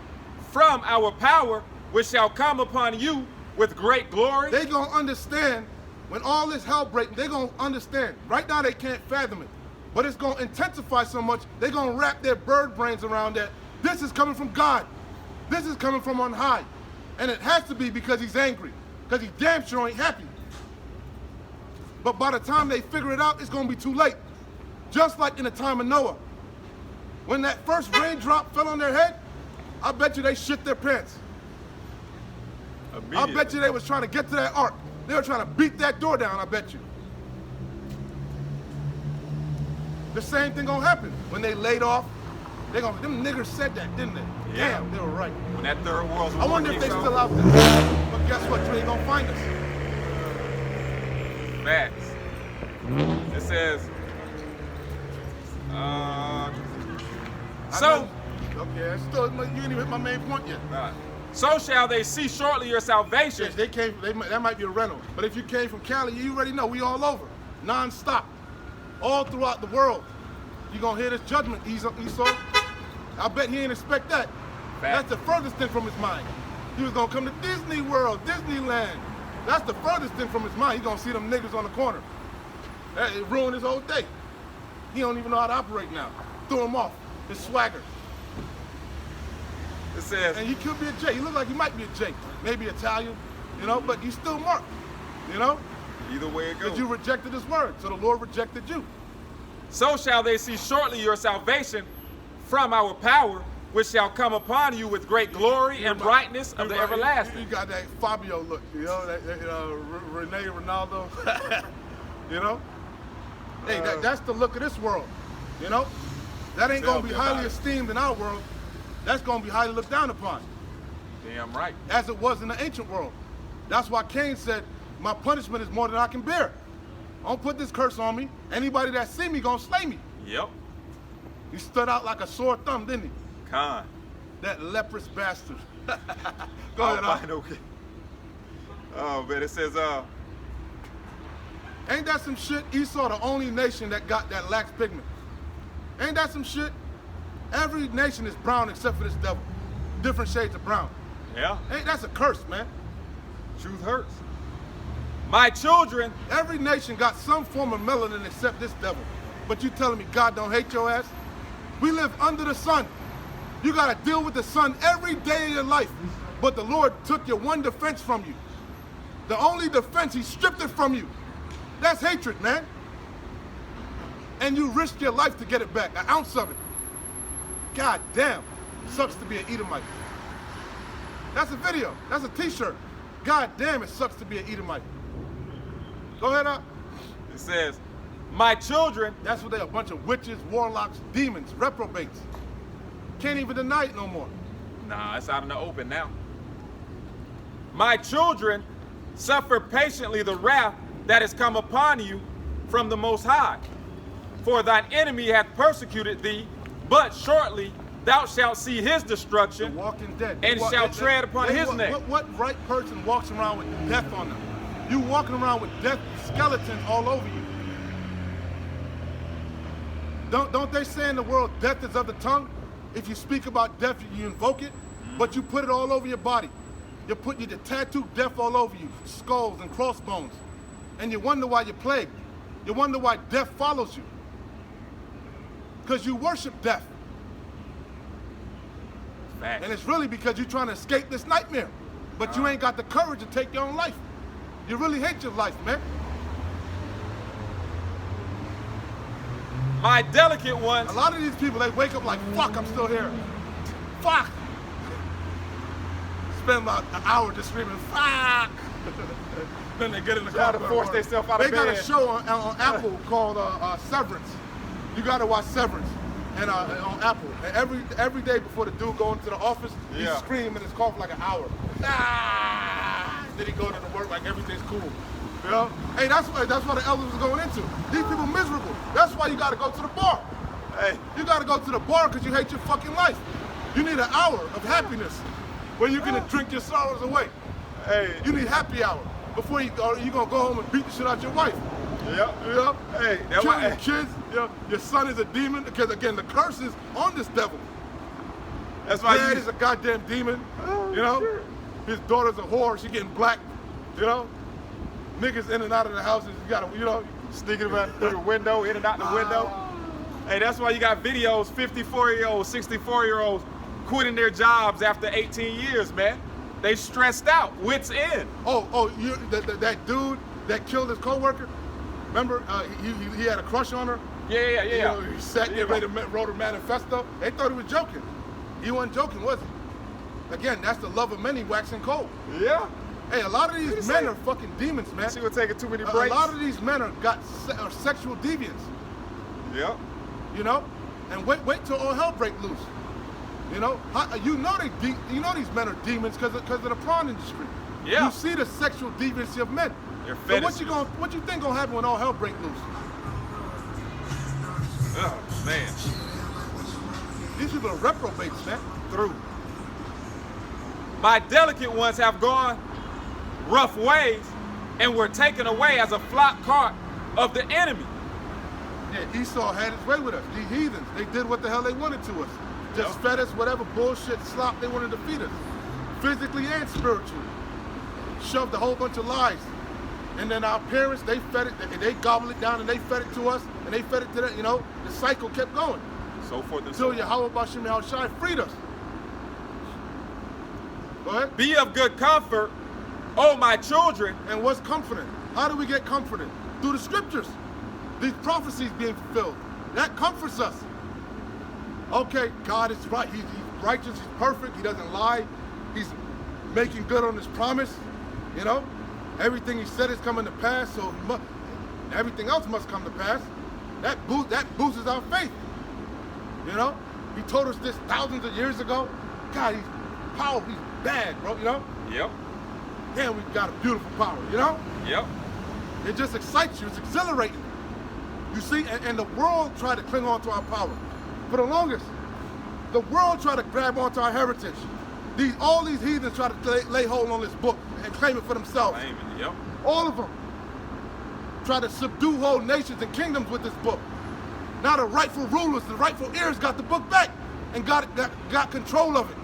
[SPEAKER 1] from our power, which shall come upon you with great glory.
[SPEAKER 2] They gonna understand when all this hell breaking, they gonna understand. Right now they can't fathom it, but it's gonna intensify so much, they gonna wrap their bird brains around that. This is coming from God. This is coming from on high. And it has to be because he's angry, because he damn sure ain't happy. But by the time they figure it out, it's gonna be too late. Just like in the time of Noah. When that first raindrop fell on their head, I bet you they shit their pants. I bet you they was trying to get to that ark. They were trying to beat that door down, I bet you. The same thing gonna happen when they laid off. Them niggers said that, didn't they?
[SPEAKER 1] Yeah.
[SPEAKER 2] Damn, they were right.
[SPEAKER 1] When that third world war
[SPEAKER 2] I wonder if
[SPEAKER 1] kicks
[SPEAKER 2] they
[SPEAKER 1] off.
[SPEAKER 2] still out there. But guess what? You ain't gonna find us.
[SPEAKER 1] Facts. It says, so,
[SPEAKER 2] Okay, still, you ain't even hit my main point yet.
[SPEAKER 1] so shall they see shortly your salvation.
[SPEAKER 2] Yes, that might be a rental. But if you came from Cali, you already know we all over, non-stop, all throughout the world. You gonna hear this judgment, Esau? I bet he ain't expect that. That's the furthest thing from his mind. He was gonna come to Disney World, Disneyland. That's the furthest thing from his mind. He gonna see them niggas on the corner. It ruined his whole day. He don't even know how to operate now. Threw him off. His swagger.
[SPEAKER 1] It says,
[SPEAKER 2] And he could be a J. He look like he might be a J. Maybe Italian, you know, but he's still Mark, you know?
[SPEAKER 1] either way it
[SPEAKER 2] Because
[SPEAKER 1] goes.
[SPEAKER 2] you rejected his word, so the Lord rejected you.
[SPEAKER 1] So shall they see shortly your salvation from our power, which shall come upon you with great glory and brightness of the everlasting.
[SPEAKER 2] You got that Fabio look, you know, that Rene Ronaldo, you know? Hey, that's the look of this world, you know? That ain't gonna be highly esteemed in our world. That's gonna be highly looked down upon,
[SPEAKER 1] Damn right.
[SPEAKER 2] as it was in the ancient world. That's why Cain said, my punishment is more than I can bear. Don't put this curse on me. Anybody that see me gonna slay me.
[SPEAKER 1] Yep.
[SPEAKER 2] He stood out like a sore thumb, didn't he?
[SPEAKER 1] Con.
[SPEAKER 2] That leprous bastard. Go ahead,
[SPEAKER 1] Albino. Oh man, it says
[SPEAKER 2] Ain't that some shit? Esau the only nation that got that lax pigment. Ain't that some shit? Every nation is brown except for this devil. Different shades of brown.
[SPEAKER 1] yeah,
[SPEAKER 2] Ain't that's a curse, man?
[SPEAKER 1] truth hurts. My children,
[SPEAKER 2] Every nation got some form of melanin except this devil. But you telling me God don't hate your ass? We live under the sun. You gotta deal with the sun every day of your life. But the Lord took your one defense from you. The only defense, he stripped it from you. That's hatred, man. And you risked your life to get it back, an ounce of it. God damn, sucks to be an Edomite. That's a video, that's a t-shirt. God damn, it sucks to be an Edomite. Go ahead up.
[SPEAKER 1] it says, my children,
[SPEAKER 2] That's what they are, a bunch of witches, warlocks, demons, reprobates. Can't even deny it no more.
[SPEAKER 1] nah, it's out in the open now. My children, suffer patiently the wrath that has come upon you from the Most High. For thine enemy hath persecuted thee, but shortly thou shalt see his
[SPEAKER 2] The
[SPEAKER 1] destruction,
[SPEAKER 2] walking dead.
[SPEAKER 1] and shall tread upon his neck.
[SPEAKER 2] What right person walks around with death on them? You walking around with death skeletons all over you. Don't they say in the world death is of the tongue? If you speak about death, you invoke it, but you put it all over your body. You put your tattoo death all over you, skulls and crossbones. And you wonder why you're plagued. You wonder why death follows you. Because you worship death.
[SPEAKER 1] Facts.
[SPEAKER 2] And it's really because you're trying to escape this nightmare. But you ain't got the courage to take your own life. You really hate your life, man.
[SPEAKER 1] My delicate ones,
[SPEAKER 2] A lot of these people, they wake up like, fuck, I'm still here. Fuck. Spend about an hour just screaming, fuck. Then they get in the car.
[SPEAKER 1] Try to force themselves out of
[SPEAKER 2] They got a
[SPEAKER 1] bed.
[SPEAKER 2] show on Apple called Severance. You got to watch Severance and on Apple. And every day before the dude go into the office, he
[SPEAKER 1] Yeah.
[SPEAKER 2] scream and it's called for like an hour. Ah! Then he go to the work like everything's cool. You know? Hey, that's why the elders was going into. These people miserable. That's why you got to go to the bar.
[SPEAKER 1] hey,
[SPEAKER 2] You gotta go to the bar because you hate your fucking life. You need an hour of happiness where you can drink your sorrows away.
[SPEAKER 1] hey,
[SPEAKER 2] You need happy hour before you gonna go home and beat the shit out your wife.
[SPEAKER 1] yep,
[SPEAKER 2] You know?
[SPEAKER 1] hey, that's
[SPEAKER 2] Kill
[SPEAKER 1] why,
[SPEAKER 2] your kids. You know? Your son is a demon because again the curse is on this devil.
[SPEAKER 1] that's why
[SPEAKER 2] Dad
[SPEAKER 1] you,
[SPEAKER 2] is a goddamn demon.
[SPEAKER 1] Oh,
[SPEAKER 2] You know?
[SPEAKER 1] shit.
[SPEAKER 2] His daughter's a whore. She getting black. You know? Niggas in and out of the houses. You gotta, you know.
[SPEAKER 1] sneaking about through the window, in and out the window. Hey, that's why you got videos, 54-year-olds, 64-year-olds quitting their jobs after 18 years, man. They stressed out, wits end.
[SPEAKER 2] That dude that killed his coworker. Remember, he had a crush on her.
[SPEAKER 1] Yeah.
[SPEAKER 2] You know, he sat there, wrote a manifesto. They thought he was joking. He wasn't joking, was he? Again, that's the love of many waxing cold.
[SPEAKER 1] Yeah.
[SPEAKER 2] Hey, a lot of these
[SPEAKER 1] What'd he
[SPEAKER 2] men
[SPEAKER 1] say?
[SPEAKER 2] are fucking demons, man.
[SPEAKER 1] She was taking too many
[SPEAKER 2] A
[SPEAKER 1] breaks.
[SPEAKER 2] lot of these men are sexual deviants,
[SPEAKER 1] Yep.
[SPEAKER 2] you know. And wait till all hell break loose. You know, you know these men are demons because of the prawn industry.
[SPEAKER 1] Yeah.
[SPEAKER 2] You see the sexual deviancy of men.
[SPEAKER 1] They're
[SPEAKER 2] So
[SPEAKER 1] fetishes.
[SPEAKER 2] what you think gonna happen when all hell break loose?
[SPEAKER 1] Oh, man.
[SPEAKER 2] These people are reprobates, man.
[SPEAKER 1] Through. My delicate ones have gone rough ways and were taken away as a flock cart of the enemy.
[SPEAKER 2] Yeah, Esau had his way with us. These heathens, they did what the hell they wanted to us. Just
[SPEAKER 1] Yep.
[SPEAKER 2] fed us whatever bullshit slop they wanted to feed us, physically and spiritually. Shoved a whole bunch of lies. And then our parents, they fed it, they gobbled it down and they fed it to us, and they fed it to them, you know, the cycle kept going.
[SPEAKER 1] So forth and so
[SPEAKER 2] Until
[SPEAKER 1] on.
[SPEAKER 2] Yahweh Bashim Yahushai freed us. Go ahead.
[SPEAKER 1] Be of good comfort, O my children.
[SPEAKER 2] And what's comforting? How do we get comforted? Through the scriptures. These prophecies being fulfilled. That comforts us. Okay, God is right. He's righteous. He's perfect. He doesn't lie. He's making good on his promise. You know, everything he said is coming to pass. So everything else must come to pass. That boosts our faith. You know, he told us this thousands of years ago. God, he's powerful. He's bad, bro. You know.
[SPEAKER 1] Yep.
[SPEAKER 2] Damn, we've got a beautiful power. You know.
[SPEAKER 1] Yep.
[SPEAKER 2] It just excites you. It's exhilarating. You see, and the world tried to cling on to our power. For the longest, the world tried to grab onto our heritage. All these heathens try to lay hold on this book and claim it for themselves.
[SPEAKER 1] Claim it, yep.
[SPEAKER 2] All of them try to subdue whole nations and kingdoms with this book. Now the rightful rulers, the rightful heirs got the book back and got control of it.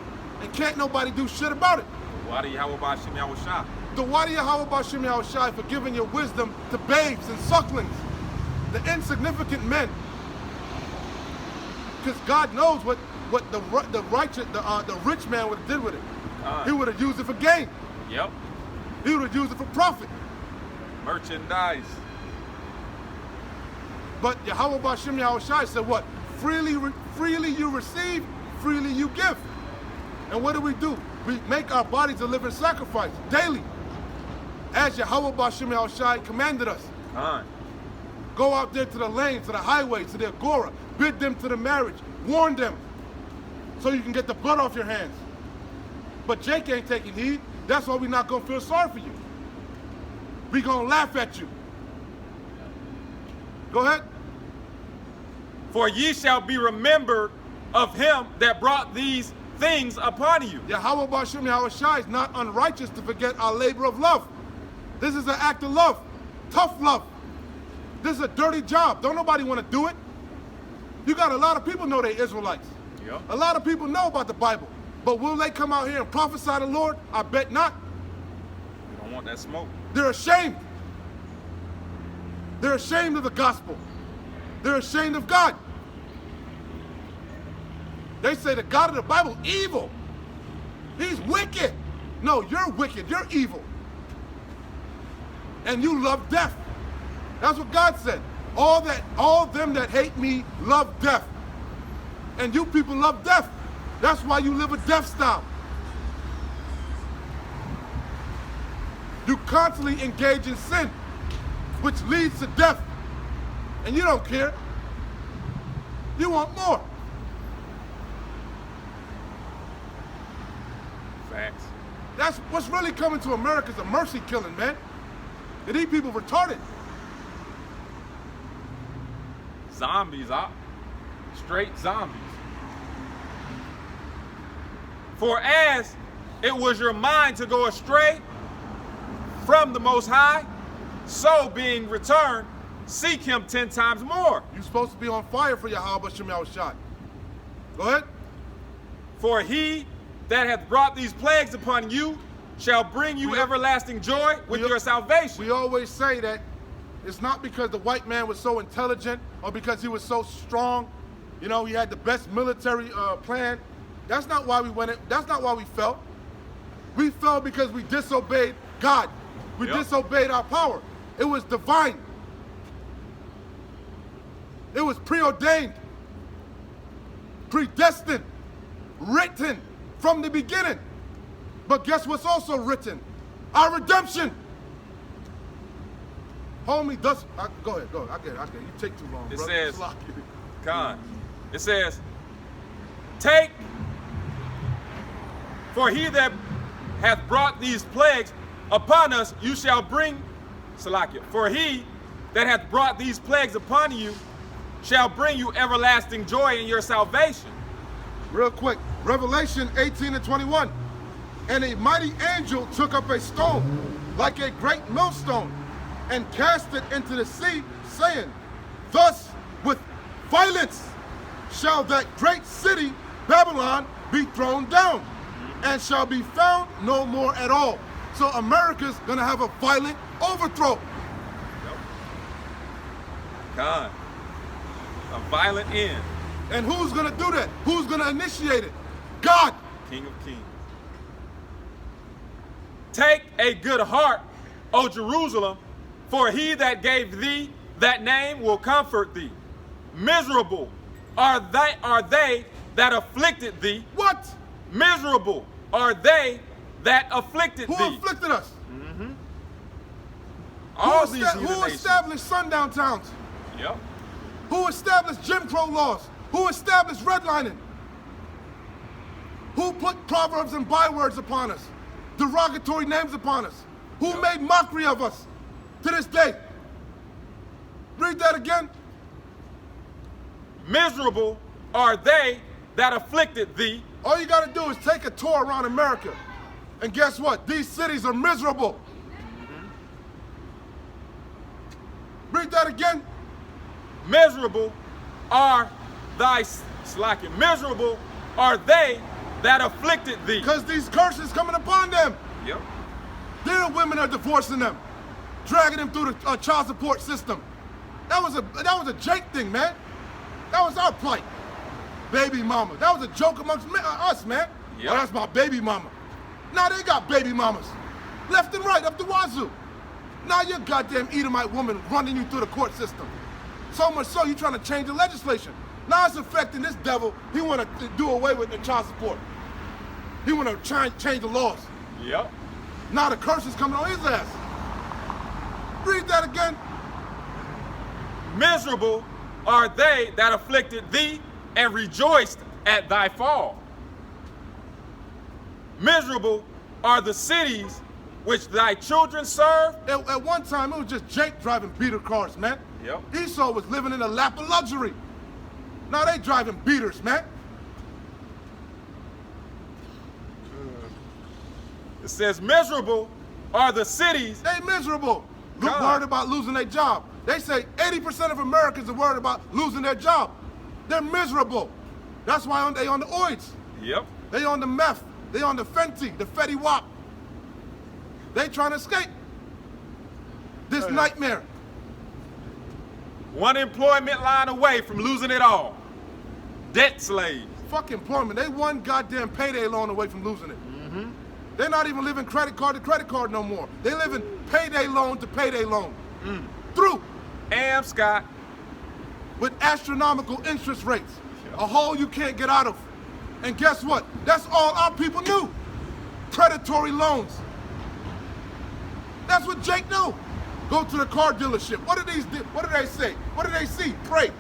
[SPEAKER 2] And can't nobody do shit about it.
[SPEAKER 1] Wadi Yahweh Bashim Yahweh Shah.
[SPEAKER 2] The Wadi Yahweh Bashim Yahweh Shai for giving your wisdom to babes and sucklings, the insignificant men. Because God knows what the rich man would have did with it. He would have used it for gain.
[SPEAKER 1] Yep.
[SPEAKER 2] He would have used it for profit.
[SPEAKER 1] Merchandise.
[SPEAKER 2] But Yahweh Bashim Yahweh Shai said what? Freely you receive, freely you give. And what do? We make our bodies a living sacrifice daily. As Yahweh Bashim Yahweh Shai commanded us. Go out there to the lanes, to the highways, to the agora, bid them to the marriage, warn them, so you can get the blood off your hands. But Jake ain't taking heed. That's why we're not gonna feel sorry for you. We gonna laugh at you. Go ahead.
[SPEAKER 1] For ye shall be remembered of him that brought these things upon you.
[SPEAKER 2] Yahweh Bashim Yahweh Shai is not unrighteous to forget our labor of love. This is an act of love, tough love. This is a dirty job. Don't nobody want to do it. You got a lot of people know they're Israelites.
[SPEAKER 1] Yep.
[SPEAKER 2] A lot of people know about the Bible. But will they come out here and prophesy the Lord? I bet not.
[SPEAKER 1] You don't want that smoke.
[SPEAKER 2] They're ashamed. They're ashamed of the gospel. They're ashamed of God. They say the God of the Bible evil. He's wicked. No, you're wicked. You're evil. And you love death. That's what God said. All them that hate me love death. And you people love death. That's why you live a death style. You constantly engage in sin, which leads to death. And you don't care. You want more.
[SPEAKER 1] Facts.
[SPEAKER 2] That's what's really coming to America is a mercy killing, man. And these people retarded.
[SPEAKER 1] Zombies, straight zombies. For as it was your mind to go astray from the Most High, so being returned, seek him 10 times more.
[SPEAKER 2] You're supposed to be on fire for Yahweh Shem Yahushai. Go ahead.
[SPEAKER 1] For he that hath brought these plagues upon you shall bring you everlasting joy with your salvation.
[SPEAKER 2] We always say that it's not because the white man was so intelligent or because he was so strong. You know, he had the best military plan. That's not why we went in. That's not why we fell. We fell because we disobeyed God. We disobeyed our power. It was divine. It was preordained, predestined, written from the beginning. But guess what's also written? Our redemption. Homie, go ahead. I get it. You take too long,
[SPEAKER 1] It
[SPEAKER 2] brother.
[SPEAKER 1] says, Khan, it says, take, for he that hath brought these plagues upon us, you shall bring, Salakia, for he that hath brought these plagues upon you shall bring you everlasting joy in your salvation.
[SPEAKER 2] Real quick, Revelation 18:21. And a mighty angel took up a stone, like a great millstone, and cast it into the sea, saying, thus with violence shall that great city, Babylon, be thrown down, and shall be found no more at all. So America's gonna have a violent overthrow.
[SPEAKER 1] Khan, a violent end.
[SPEAKER 2] And who's gonna do that? Who's gonna initiate it? God.
[SPEAKER 1] King of Kings. Take a good heart, O Jerusalem, for he that gave thee that name will comfort thee. Miserable are they that afflicted thee.
[SPEAKER 2] What?
[SPEAKER 1] Miserable are they that afflicted
[SPEAKER 2] Who
[SPEAKER 1] thee.
[SPEAKER 2] afflicted us?
[SPEAKER 1] All these
[SPEAKER 2] Who
[SPEAKER 1] heathen nations.
[SPEAKER 2] established sundown towns?
[SPEAKER 1] Yep.
[SPEAKER 2] Who established Jim Crow laws? Who established redlining? Who put proverbs and bywords upon us? Derogatory names upon us? Who made mockery of us to this day? Read that again.
[SPEAKER 1] Miserable are they that afflicted thee.
[SPEAKER 2] All you gotta do is take a tour around America. And guess what? These cities are miserable. Read that again.
[SPEAKER 1] Miserable are thy slacking. Miserable are they that afflicted thee.
[SPEAKER 2] Because these curses coming upon them.
[SPEAKER 1] Yep.
[SPEAKER 2] Their women are divorcing them, dragging them through the child support system. That was a Jake thing, man. That was our plight. Baby mama. That was a joke amongst us, man.
[SPEAKER 1] Yep.
[SPEAKER 2] Oh, that's my baby mama. Now they got baby mamas. Left and right, up the wazoo. Now your goddamn Edomite woman running you through the court system. So much so, you trying to change the legislation. Now it's affecting this devil. He want to do away with the child support. He want to change the laws.
[SPEAKER 1] Yep.
[SPEAKER 2] Now the curse is coming on his ass. Read that again.
[SPEAKER 1] Miserable are they that afflicted thee and rejoiced at thy fall. Miserable are the cities which thy children serve.
[SPEAKER 2] At one time, it was just Jake driving beater cars, man.
[SPEAKER 1] Yep.
[SPEAKER 2] Esau was living in a lap of luxury. Now they driving beaters, man.
[SPEAKER 1] It says miserable are the cities.
[SPEAKER 2] They miserable.
[SPEAKER 1] God.
[SPEAKER 2] Worried about losing their job. They say 80% of Americans are worried about losing their job. They're miserable. That's why they on the oids.
[SPEAKER 1] Yep.
[SPEAKER 2] They on the meth. They on the Fenty, the Fetty Wap. They trying to escape this nightmare.
[SPEAKER 1] One employment line away from losing it all. Debt slaves.
[SPEAKER 2] Fuck employment. They one goddamn payday loan away from losing it. They're not even living credit card to credit card no more. They living payday loan to payday loan. Through.
[SPEAKER 1] Scott.
[SPEAKER 2] With astronomical interest rates. A hole you can't get out of. And guess what? That's all our people knew. Predatory loans. That's what Jake knew. Go to the car dealership. What do they say? What do they see? Pray.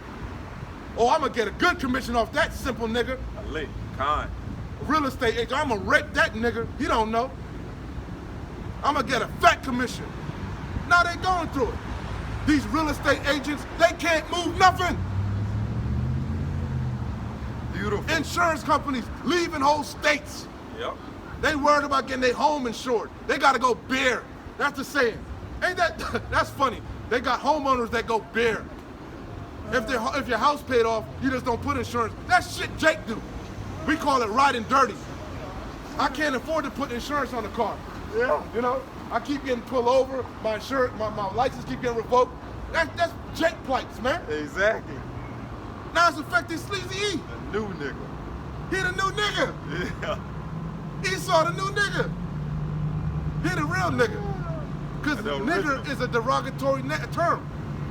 [SPEAKER 2] Oh, I'm gonna get a good commission off that simple nigga.
[SPEAKER 1] Ali Khan.
[SPEAKER 2] Real estate agent, I'm gonna rape that nigga. He don't know. I'm gonna get a fat commission. Now they going through it. These real estate agents, they can't move nothing.
[SPEAKER 1] Beautiful.
[SPEAKER 2] Insurance companies leaving whole states.
[SPEAKER 1] Yep.
[SPEAKER 2] They worried about getting their home insured. They gotta go bare. That's the saying. Ain't that, that's funny. They got homeowners that go bare. If your house paid off, you just don't put insurance. That shit Jake do. We call it riding dirty. I can't afford to put insurance on the car. Yeah. You know, I keep getting pulled over, my insurance, my license keep getting revoked. That's Jake plights, man.
[SPEAKER 1] Exactly.
[SPEAKER 2] Now it's affecting Sleazy E.
[SPEAKER 1] The new nigga.
[SPEAKER 2] He the new nigga.
[SPEAKER 1] Yeah.
[SPEAKER 2] Esau the new nigga. He the real nigga. Because
[SPEAKER 1] The
[SPEAKER 2] nigger
[SPEAKER 1] original.
[SPEAKER 2] is a derogatory term.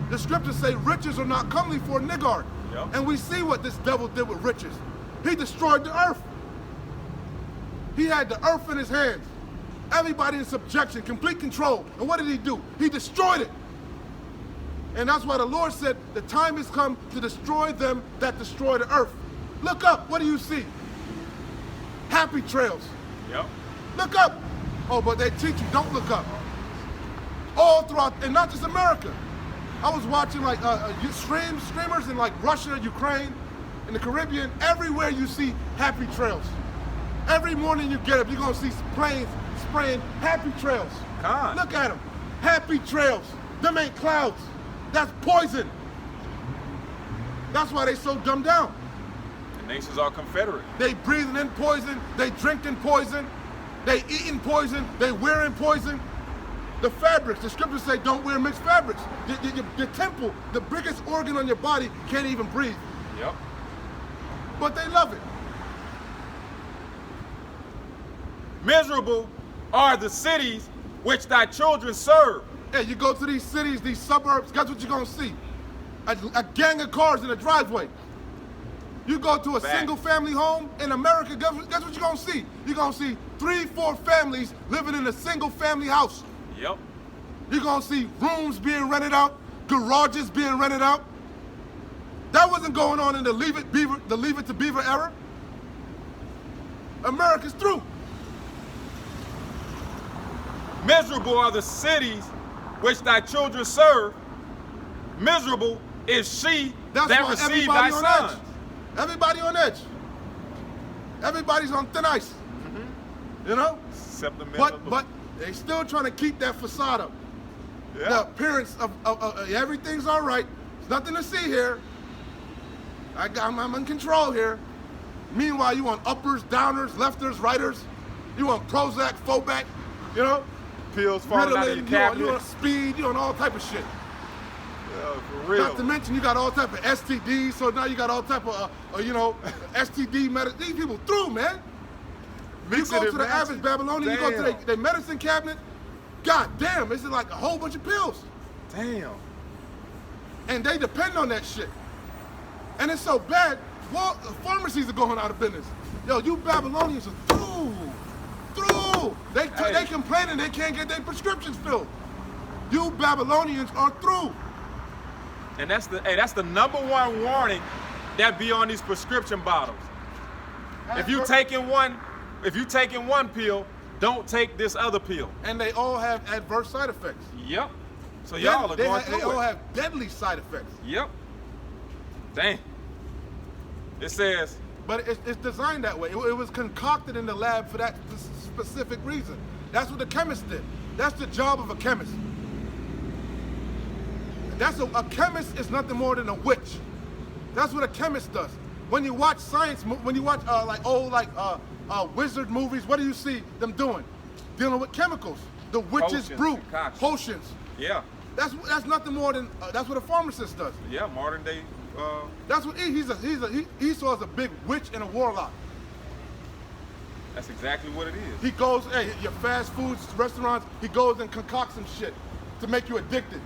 [SPEAKER 2] The scriptures say riches are not comely for a niggard.
[SPEAKER 1] Yep.
[SPEAKER 2] And we see what this devil did with riches. He destroyed the earth. He had the earth in his hands. Everybody in subjection, complete control. And what did he do? He destroyed it. And that's why the Lord said, the time has come to destroy them that destroy the earth. Look up, what do you see? Happy trails.
[SPEAKER 1] Yep.
[SPEAKER 2] Look up. Oh, but they teach you, don't look up. All throughout, and not just America. I was watching like streamers in like Russia, Ukraine, in the Caribbean. Everywhere you see happy trails. Every morning you get up, you're gonna see planes spraying happy trails.
[SPEAKER 1] Con.
[SPEAKER 2] Look at them. Happy trails. Them ain't clouds. That's poison. That's why they so dumbed down.
[SPEAKER 1] The nations are confederate.
[SPEAKER 2] They breathing in poison, they drinking poison, they eating poison, they wearing poison. The fabrics, the scriptures say don't wear mixed fabrics. Your temple, the biggest organ on your body, can't even breathe.
[SPEAKER 1] Yep.
[SPEAKER 2] But they love it.
[SPEAKER 1] Miserable are the cities which thy children serve.
[SPEAKER 2] Hey, you go to these cities, these suburbs, guess what you're gonna see? A gang of cars in a driveway. You go to a
[SPEAKER 1] Fact.
[SPEAKER 2] single family home in America, guess what you're gonna see? You're gonna see 3-4 families living in a single family house.
[SPEAKER 1] Yep.
[SPEAKER 2] You're gonna see rooms being rented out, garages being rented out. That wasn't going on in the Leave It to Beaver era. America's through.
[SPEAKER 1] Miserable are the cities which thy children serve. Miserable is she
[SPEAKER 2] That's
[SPEAKER 1] that
[SPEAKER 2] why
[SPEAKER 1] received
[SPEAKER 2] everybody
[SPEAKER 1] thy
[SPEAKER 2] on
[SPEAKER 1] sons.
[SPEAKER 2] edge. Everybody on edge. Everybody's on thin ice. You know?
[SPEAKER 1] Except the middle.
[SPEAKER 2] But they still trying to keep that facade up.
[SPEAKER 1] Yeah.
[SPEAKER 2] The appearance of everything's all right. There's nothing to see here. I'm in control here. Meanwhile, you want uppers, downers, lefters, righters. You want Prozac, Fobac, you know?
[SPEAKER 1] Pills falling out of your cabinet.
[SPEAKER 2] You want speed, you want all type of shit.
[SPEAKER 1] Yeah, for real.
[SPEAKER 2] Not to mention you got all type of STDs, so now you got all type of, STD medicine. These people through, man. You go to the average Babylonian, you go to their medicine cabinet, god damn, this is like a whole bunch of pills.
[SPEAKER 1] Damn.
[SPEAKER 2] And they depend on that shit. And it's so bad, well, pharmacies are going out of business. Yo, you Babylonians are through. They complaining they can't get their prescriptions filled. You Babylonians are through.
[SPEAKER 1] And that's the number one warning that be on these prescription bottles. If you taking one pill, don't take this other pill.
[SPEAKER 2] And they all have adverse side effects.
[SPEAKER 1] Yep. So y'all are going through
[SPEAKER 2] They all have deadly side effects.
[SPEAKER 1] Yep. Dang. It says.
[SPEAKER 2] But it's designed that way. It was concocted in the lab for that specific reason. That's what the chemist did. That's the job of a chemist. A chemist is nothing more than a witch. That's what a chemist does. When you watch when you watch wizard movies, what do you see them doing? Dealing with chemicals. The witch's brew, potions.
[SPEAKER 1] Yeah.
[SPEAKER 2] That's nothing more than that's what a pharmacist does.
[SPEAKER 1] Yeah, modern day.
[SPEAKER 2] That's what Esau is a big witch and a warlock.
[SPEAKER 1] That's exactly what it is.
[SPEAKER 2] He goes, your fast food restaurants, he goes and concocts some shit to make you addicted.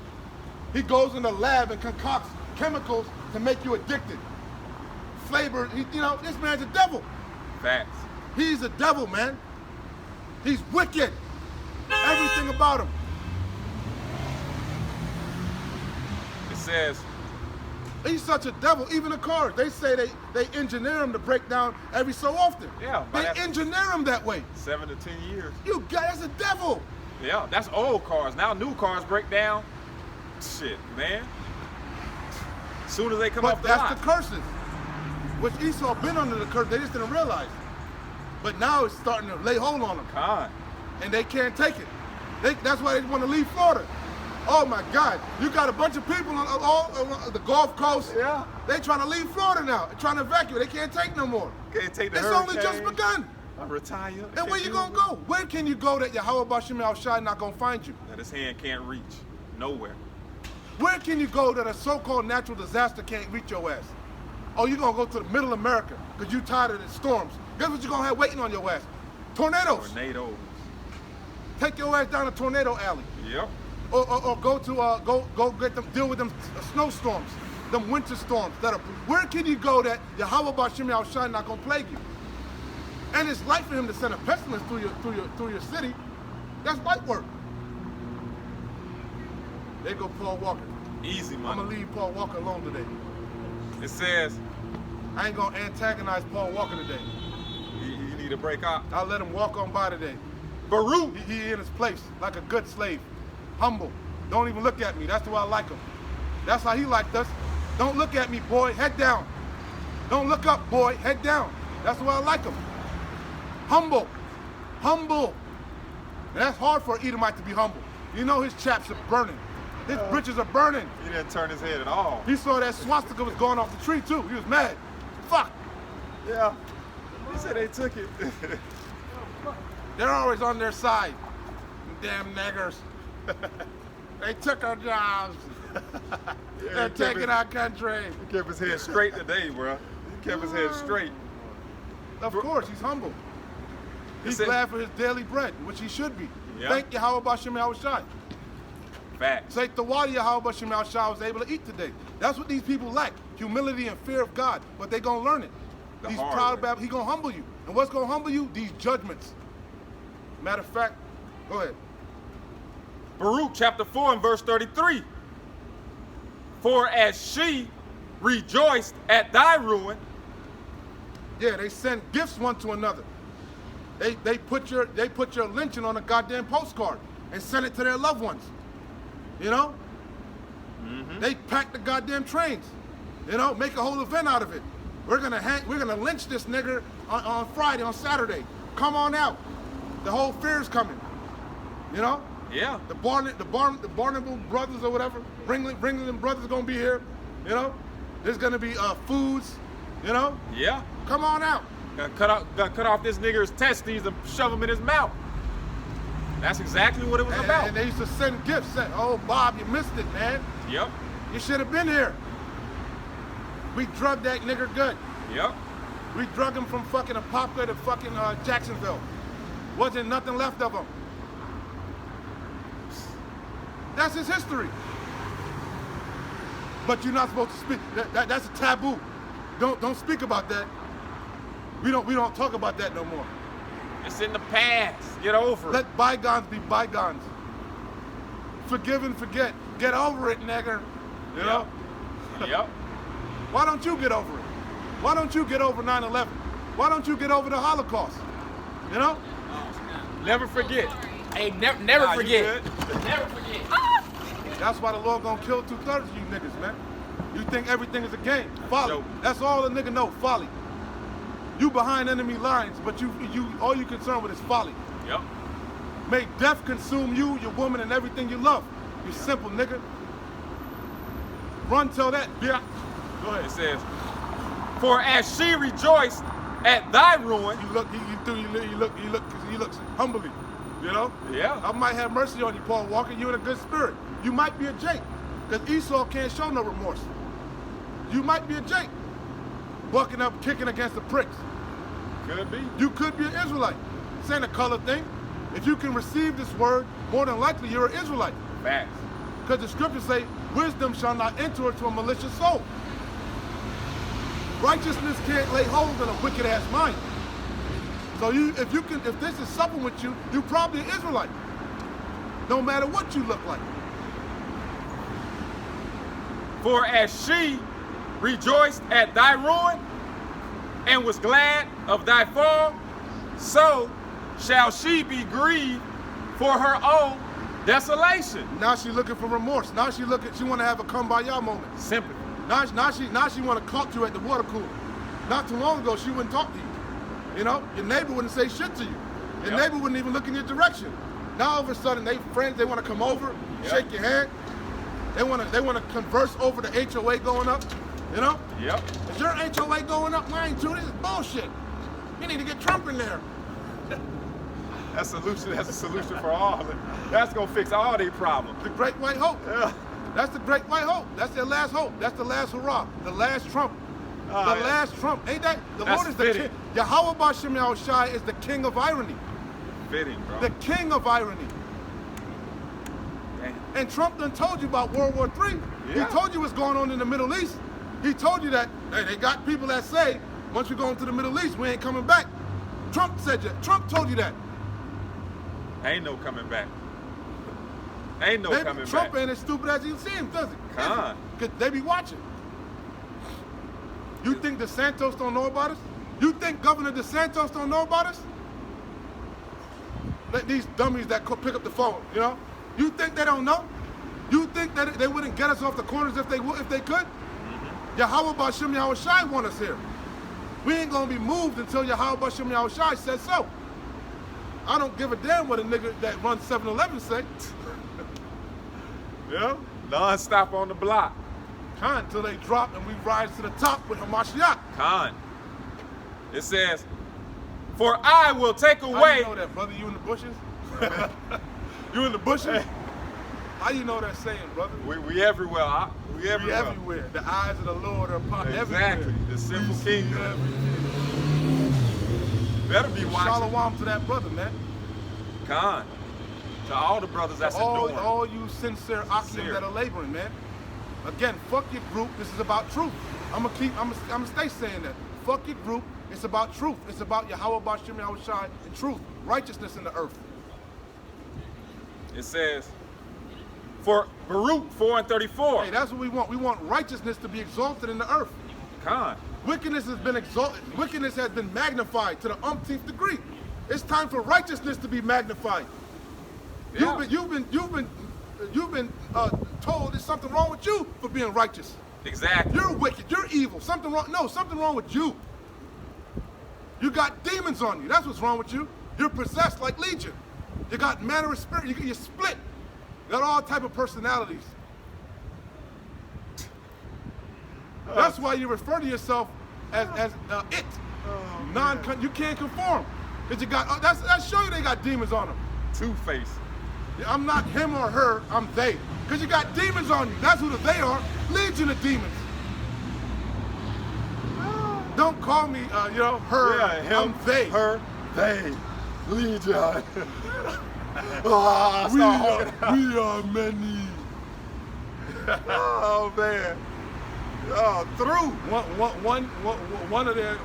[SPEAKER 2] He goes in the lab and concocts chemicals to make you addicted. Flavor, this man's a devil.
[SPEAKER 1] Facts.
[SPEAKER 2] He's a devil, man. He's wicked. Everything about him.
[SPEAKER 1] It says.
[SPEAKER 2] He's such a devil. Even the cars, they say they engineer them to break down every so often.
[SPEAKER 1] Yeah.
[SPEAKER 2] They engineer them that way. 7
[SPEAKER 1] to 10 years.
[SPEAKER 2] That's a devil.
[SPEAKER 1] Yeah, that's old cars. Now new cars break down. Shit, man. As soon as they come off the lot.
[SPEAKER 2] That's the curses. Which Esau been under the curse. They just didn't realize. But now it's starting to lay hold on them. And they can't take it. That's why they want to leave Florida. Oh my God, you got a bunch of people on all the Gulf Coast.
[SPEAKER 1] Yeah.
[SPEAKER 2] They trying to leave Florida now. They're trying to evacuate. They can't take no more.
[SPEAKER 1] Can't take the
[SPEAKER 2] It's
[SPEAKER 1] hurricane.
[SPEAKER 2] only just begun.
[SPEAKER 1] Retire.
[SPEAKER 2] And where you gonna go? Where can you go that Yahweh Bashim Al-Shai not gonna find you?
[SPEAKER 1] That his hand can't reach. Nowhere.
[SPEAKER 2] Where can you go that a so-called natural disaster can't reach your ass? Oh, you're gonna go to the middle America because you tired of the storms. Guess what you're gonna have waiting on your ass? Tornadoes.
[SPEAKER 1] Tornadoes.
[SPEAKER 2] Take your ass down to Tornado Alley.
[SPEAKER 1] Yep.
[SPEAKER 2] Or go get them, deal with them snowstorms, them winter storms. Where can you go that Yahweh Bashim Al-Shai not gonna plague you? And it's light for him to send a pestilence through your city. That's light work. There go Paul Walker.
[SPEAKER 1] Easy money.
[SPEAKER 2] I'm gonna leave Paul Walker alone today.
[SPEAKER 1] It says.
[SPEAKER 2] I ain't gonna antagonize Paul Walker today.
[SPEAKER 1] You need to break out.
[SPEAKER 2] I'll let him walk on by today.
[SPEAKER 1] Baruch.
[SPEAKER 2] He in his place like a good slave. Humble. Don't even look at me. That's the way I like him. That's how he liked us. Don't look at me, boy. Head down. Don't look up, boy. Head down. That's the way I like him. Humble. Humble. And that's hard for an Edomite to be humble. You know his chaps are burning. His britches are burning.
[SPEAKER 1] He didn't turn his head at all.
[SPEAKER 2] He saw that swastika was going off the tree too. He was mad. Fuck.
[SPEAKER 1] Yeah. He said they took it.
[SPEAKER 2] They're always on their side. Damn niggers. They took our jobs. They're taking our country.
[SPEAKER 1] He kept his head straight today, bro. He kept his head straight.
[SPEAKER 2] Of course, he's humble. He's glad for his daily bread, which he should be. Yeah. Thank Yahweh Bashim Al-Shai.
[SPEAKER 1] Facts.
[SPEAKER 2] Say Tawadi Yahweh Bashim Al-Shai was able to eat today. That's what these people lack. Humility and fear of God. But they gonna learn it. These proud Babylon, he gonna humble you. And what's gonna humble you? These judgments. Matter of fact, go ahead.
[SPEAKER 1] Baruch chapter 4 and verse 33. For as she rejoiced at thy ruin.
[SPEAKER 2] Yeah, they send gifts one to another. They put your lynching on a goddamn postcard and send it to their loved ones. You know? Mm-hmm. They pack the goddamn trains. You know, make a whole event out of it. We're gonna lynch this nigger on Friday, on Saturday. Come on out. The whole fair's coming. You know?
[SPEAKER 1] Yeah.
[SPEAKER 2] The Barnable brothers or whatever, Ringling brothers gonna be here. You know? There's gonna be foods. You know?
[SPEAKER 1] Yeah.
[SPEAKER 2] Come on out.
[SPEAKER 1] Gonna cut off this nigger's testes and shove them in his mouth. That's exactly what it was about.
[SPEAKER 2] And they used to send gifts. Say, oh, Bob, you missed it, man.
[SPEAKER 1] Yep.
[SPEAKER 2] You should have been here. We drugged that nigger good.
[SPEAKER 1] Yep.
[SPEAKER 2] We drug him from fucking Apopka to fucking Jacksonville. Wasn't nothing left of him. That's his history. But you're not supposed to speak. That's a taboo. Don't speak about that. We don't talk about that no more.
[SPEAKER 1] It's in the past. Get over it.
[SPEAKER 2] Let bygones be bygones. Forgive and forget. Get over it, nigger. You know?
[SPEAKER 1] Yep.
[SPEAKER 2] Why don't you get over it? Why don't you get over 9/11? Why don't you get over the Holocaust? You know?
[SPEAKER 1] Never forget.
[SPEAKER 5] Hey, never
[SPEAKER 1] Nah, you
[SPEAKER 5] forget.
[SPEAKER 1] good.
[SPEAKER 5] Never forget.
[SPEAKER 2] That's why the Lord gonna kill 2/3 of you niggas, man. You think everything is a game. Folly.
[SPEAKER 1] Joke.
[SPEAKER 2] That's all the nigga know, folly. You behind enemy lines, but you all you concerned with is folly.
[SPEAKER 1] Yep.
[SPEAKER 2] May death consume you, your woman, and everything you love. You simple nigga. Run till that, yeah. Go
[SPEAKER 1] It
[SPEAKER 2] ahead.
[SPEAKER 1] says, for as she rejoiced at thy ruin.
[SPEAKER 2] You look humbly, you know?
[SPEAKER 1] Yeah.
[SPEAKER 2] I might have mercy on you, Paul Walker. You in a good spirit. You might be a Jake, because Esau can't show no remorse. You might be a Jake, bucking up, kicking against the pricks.
[SPEAKER 1] Could be.
[SPEAKER 2] You could be an Israelite. This ain't a color thing. If you can receive this word, more than likely you're an Israelite.
[SPEAKER 1] Facts.
[SPEAKER 2] Because the scriptures say, wisdom shall not enter into a malicious soul. Righteousness can't lay hold on a wicked ass mind. So if this is something with you, you're probably an Israelite. No matter what you look like.
[SPEAKER 1] For as she rejoiced at thy ruin and was glad of thy fall, so shall she be grieved for her own desolation.
[SPEAKER 2] Now she looking for remorse. Now she want to have a kumbaya moment.
[SPEAKER 1] Sympathy.
[SPEAKER 2] Now she want to talk to you at the water cooler. Not too long ago, she wouldn't talk to you. You know, your neighbor wouldn't say shit to you. Your neighbor wouldn't even look in your direction. Now all of a sudden, they friends, they want to come over, shake your hand. They want to converse over the HOA going up. You know?
[SPEAKER 1] Yep.
[SPEAKER 2] Is your HOA going up? Mine too. This is bullshit. You need to get Trump in there.
[SPEAKER 1] That's a solution for all. That's gonna fix all their problems.
[SPEAKER 2] The Great White Hope.
[SPEAKER 1] Yeah.
[SPEAKER 2] That's the Great White Hope. That's their last hope. That's the last hurrah. The last Trump. The last Trump. Ain't that? The
[SPEAKER 1] That's
[SPEAKER 2] Lord is the
[SPEAKER 1] fitting.
[SPEAKER 2] king. Yahweh Bashem Yahushai is the king of irony.
[SPEAKER 1] Fitting, bro.
[SPEAKER 2] The king of irony.
[SPEAKER 1] Damn.
[SPEAKER 2] And Trump done told you about World War III.
[SPEAKER 1] Yeah.
[SPEAKER 2] He told you what's going on in the Middle East. He told you that, hey, they got people that say, once we go into the Middle East, we ain't coming back. Trump told you that.
[SPEAKER 1] Ain't no coming back. Ain't no coming
[SPEAKER 2] Trump
[SPEAKER 1] back.
[SPEAKER 2] ain't as stupid as you seem, does he?
[SPEAKER 1] Con.
[SPEAKER 2] Because they be watching. You think DeSantis don't know about us? You think Governor DeSantis don't know about us? Let these dummies that pick up the phone, you know? You think they don't know? You think that they wouldn't get us off the corners if they could? Yahweh Bashem Yahushai want us here. We ain't gonna be moved until Yahweh Bashem Yahushai says so. I don't give a damn what a nigga that runs 7-Eleven say. Yeah?
[SPEAKER 1] Non-stop on the block.
[SPEAKER 2] Con, until they drop and we rise to the top with Hamashiach.
[SPEAKER 1] Con. It says, for I will take
[SPEAKER 2] How
[SPEAKER 1] away.
[SPEAKER 2] you know that, brother? You in the bushes? You in the bushes? How you know that saying, brother?
[SPEAKER 1] We everywhere. We
[SPEAKER 2] We
[SPEAKER 1] everywhere.
[SPEAKER 2] everywhere. The eyes of the Lord are upon
[SPEAKER 1] Exactly.
[SPEAKER 2] everywhere.
[SPEAKER 1] The simple
[SPEAKER 2] We see
[SPEAKER 1] king.
[SPEAKER 2] everything.
[SPEAKER 1] Better be watching.
[SPEAKER 2] Shalom to that brother, man.
[SPEAKER 1] Con. To all the brothers that's enduring.
[SPEAKER 2] All you sincere Akim
[SPEAKER 1] Sincere.
[SPEAKER 2] that are laboring, man. Again, fuck your group. This is about truth. I'm gonna stay saying that. Fuck your group. It's about truth. It's about Yahweh Bashem Yahushai and truth, righteousness in the earth.
[SPEAKER 1] It says, for Baruch 4:34.
[SPEAKER 2] Hey, that's what we want. We want righteousness to be exalted in the earth.
[SPEAKER 1] Con.
[SPEAKER 2] Wickedness has been exalted. Wickedness has been magnified to the umpteenth degree. It's time for righteousness to be magnified.
[SPEAKER 1] Yeah.
[SPEAKER 2] You've been told there's something wrong with you for being righteous.
[SPEAKER 1] Exactly.
[SPEAKER 2] You're wicked. You're evil. Something wrong. No, something wrong with you. You got demons on you. That's what's wrong with you. You're possessed like Legion. You got manner of spirit. You're split. You got all type of personalities. That's why you refer to yourself as it. You can't conform. Cause you got that show you they got demons on them.
[SPEAKER 1] Two-Face.
[SPEAKER 2] I'm not him or her. I'm they. Cause you got demons on you. That's who the they are. Legion of demons. Don't call me, her.
[SPEAKER 1] Yeah, him,
[SPEAKER 2] I'm they.
[SPEAKER 1] her, they, Legion.
[SPEAKER 2] We are many.
[SPEAKER 1] Oh man. Oh, through.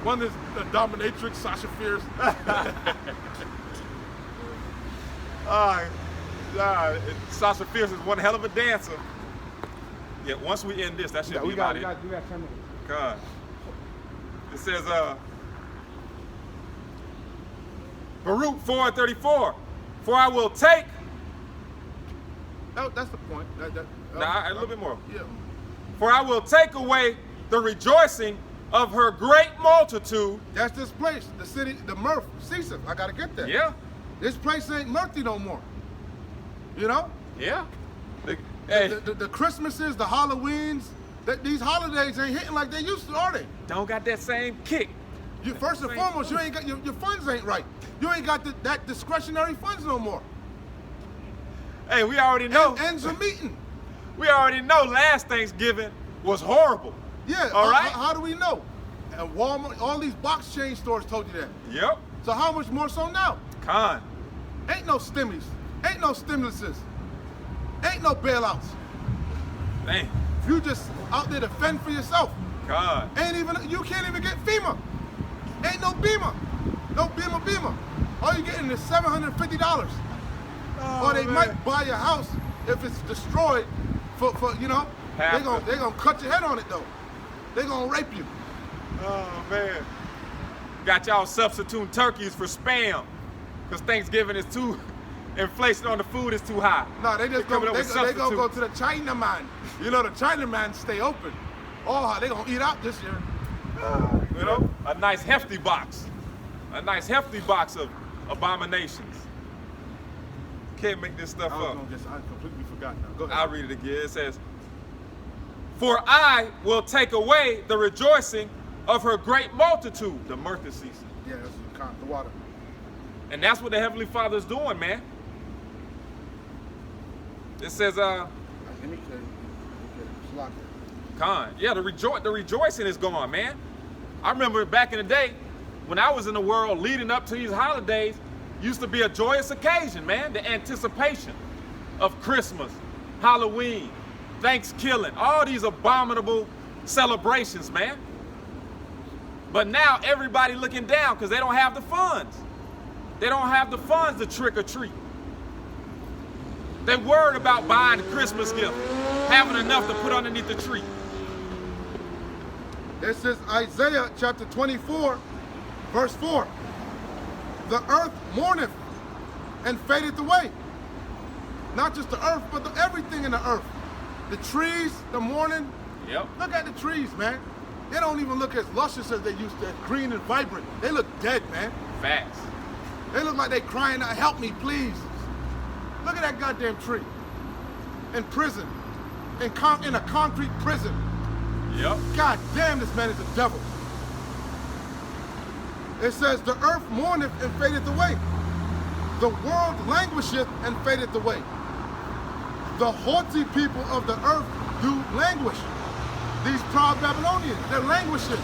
[SPEAKER 2] One is the dominatrix, Sasha Fierce.
[SPEAKER 1] Sasha Fierce is one hell of a dancer. Yeah, once we end this, that should be about it.
[SPEAKER 3] We got 10 minutes.
[SPEAKER 1] God. It says, Baruch 4:34, for I will take.
[SPEAKER 2] That's the point.
[SPEAKER 1] Nah, a little bit more.
[SPEAKER 2] Yeah.
[SPEAKER 1] For I will take away the rejoicing of her great multitude.
[SPEAKER 2] That's this place, the city, the mirth ceaseth. I gotta get there.
[SPEAKER 1] Yeah,
[SPEAKER 2] This place ain't mirthy no more. You know?
[SPEAKER 1] yeah. Hey,
[SPEAKER 2] The Christmases, the Halloweens, these holidays ain't hitting like they used to, are they?
[SPEAKER 1] don't got that same kick.
[SPEAKER 2] First and foremost, you ain't got your funds ain't right. You ain't got that discretionary funds no more.
[SPEAKER 1] Hey, we already know.
[SPEAKER 2] Ends are meeting.
[SPEAKER 1] We already know last Thanksgiving was horrible.
[SPEAKER 2] Yeah.
[SPEAKER 1] All right.
[SPEAKER 2] How do we know? And Walmart, all these box chain stores told you that.
[SPEAKER 1] Yep.
[SPEAKER 2] So how much more so now?
[SPEAKER 1] Con.
[SPEAKER 2] Ain't no stimmies. Ain't no stimuluses. Ain't no bailouts.
[SPEAKER 1] Dang.
[SPEAKER 2] You just out there to fend for yourself.
[SPEAKER 1] Con.
[SPEAKER 2] You can't even get FEMA. Ain't no BEMA. No BEMA. All you getting is $750.
[SPEAKER 1] Oh,
[SPEAKER 2] Or they
[SPEAKER 1] man.
[SPEAKER 2] might buy your house if it's destroyed for
[SPEAKER 1] Half
[SPEAKER 2] they gonna cut your head on it though. They gonna rape you.
[SPEAKER 1] Oh man. Got y'all substituting turkeys for Spam. Because Thanksgiving is too, inflation on the food is too high.
[SPEAKER 2] No, they just
[SPEAKER 1] coming
[SPEAKER 2] gonna
[SPEAKER 1] up with
[SPEAKER 2] go to the Chinaman. You know the Chinaman stay open. Oh, they gonna eat out this year.
[SPEAKER 1] You know? A nice hefty box. A nice hefty box of abominations. Can't make this stuff up.
[SPEAKER 2] I completely forgot now. Go ahead.
[SPEAKER 1] I'll read it again. It says, for I will take away the rejoicing of her great multitude, the mirth season.
[SPEAKER 2] Yeah, that's the water.
[SPEAKER 1] And that's what the Heavenly Father is doing, man. It says,
[SPEAKER 2] Let me lock it.
[SPEAKER 1] yeah, the rejoicing is gone, man. I remember back in the day, when I was in the world leading up to these holidays, used to be a joyous occasion, man. The anticipation of Christmas, Halloween, Thanksgiving, all these abominable celebrations, man. But now everybody looking down because they don't have the funds. They don't have the funds to trick or treat. They worried about buying a Christmas gift, having enough to put underneath the tree.
[SPEAKER 2] This is Isaiah chapter 24, verse 4. The earth mourneth and fadeth away. Not just the earth, but everything in the earth. The trees, the mourning.
[SPEAKER 1] Yep.
[SPEAKER 2] Look at the trees, man. They don't even look as luscious as they used to, green and vibrant. They look dead, man.
[SPEAKER 1] Facts.
[SPEAKER 2] They look like they crying out, help me, please. Look at that goddamn tree. In prison. In a concrete prison.
[SPEAKER 1] Yep.
[SPEAKER 2] God damn, this man is the devil. It says, the earth mourneth and fadeth away. The world languisheth and fadeth away. The haughty people of the earth do languish. These proud Babylonians, they're languishing.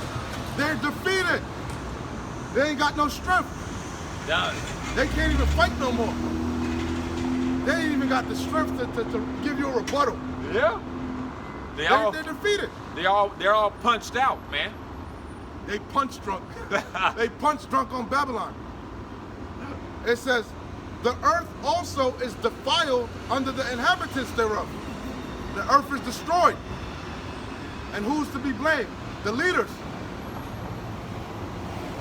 [SPEAKER 2] They're defeated. They ain't got no strength.
[SPEAKER 1] Done.
[SPEAKER 2] They can't even fight no more. They ain't even got the strength to give you a rebuttal.
[SPEAKER 1] Yeah.
[SPEAKER 2] They're defeated.
[SPEAKER 1] They're all punched out, man.
[SPEAKER 2] They punch drunk. They punch drunk on Babylon. It says, the earth also is defiled under the inhabitants thereof. The earth is destroyed. And who's to be blamed? The leaders.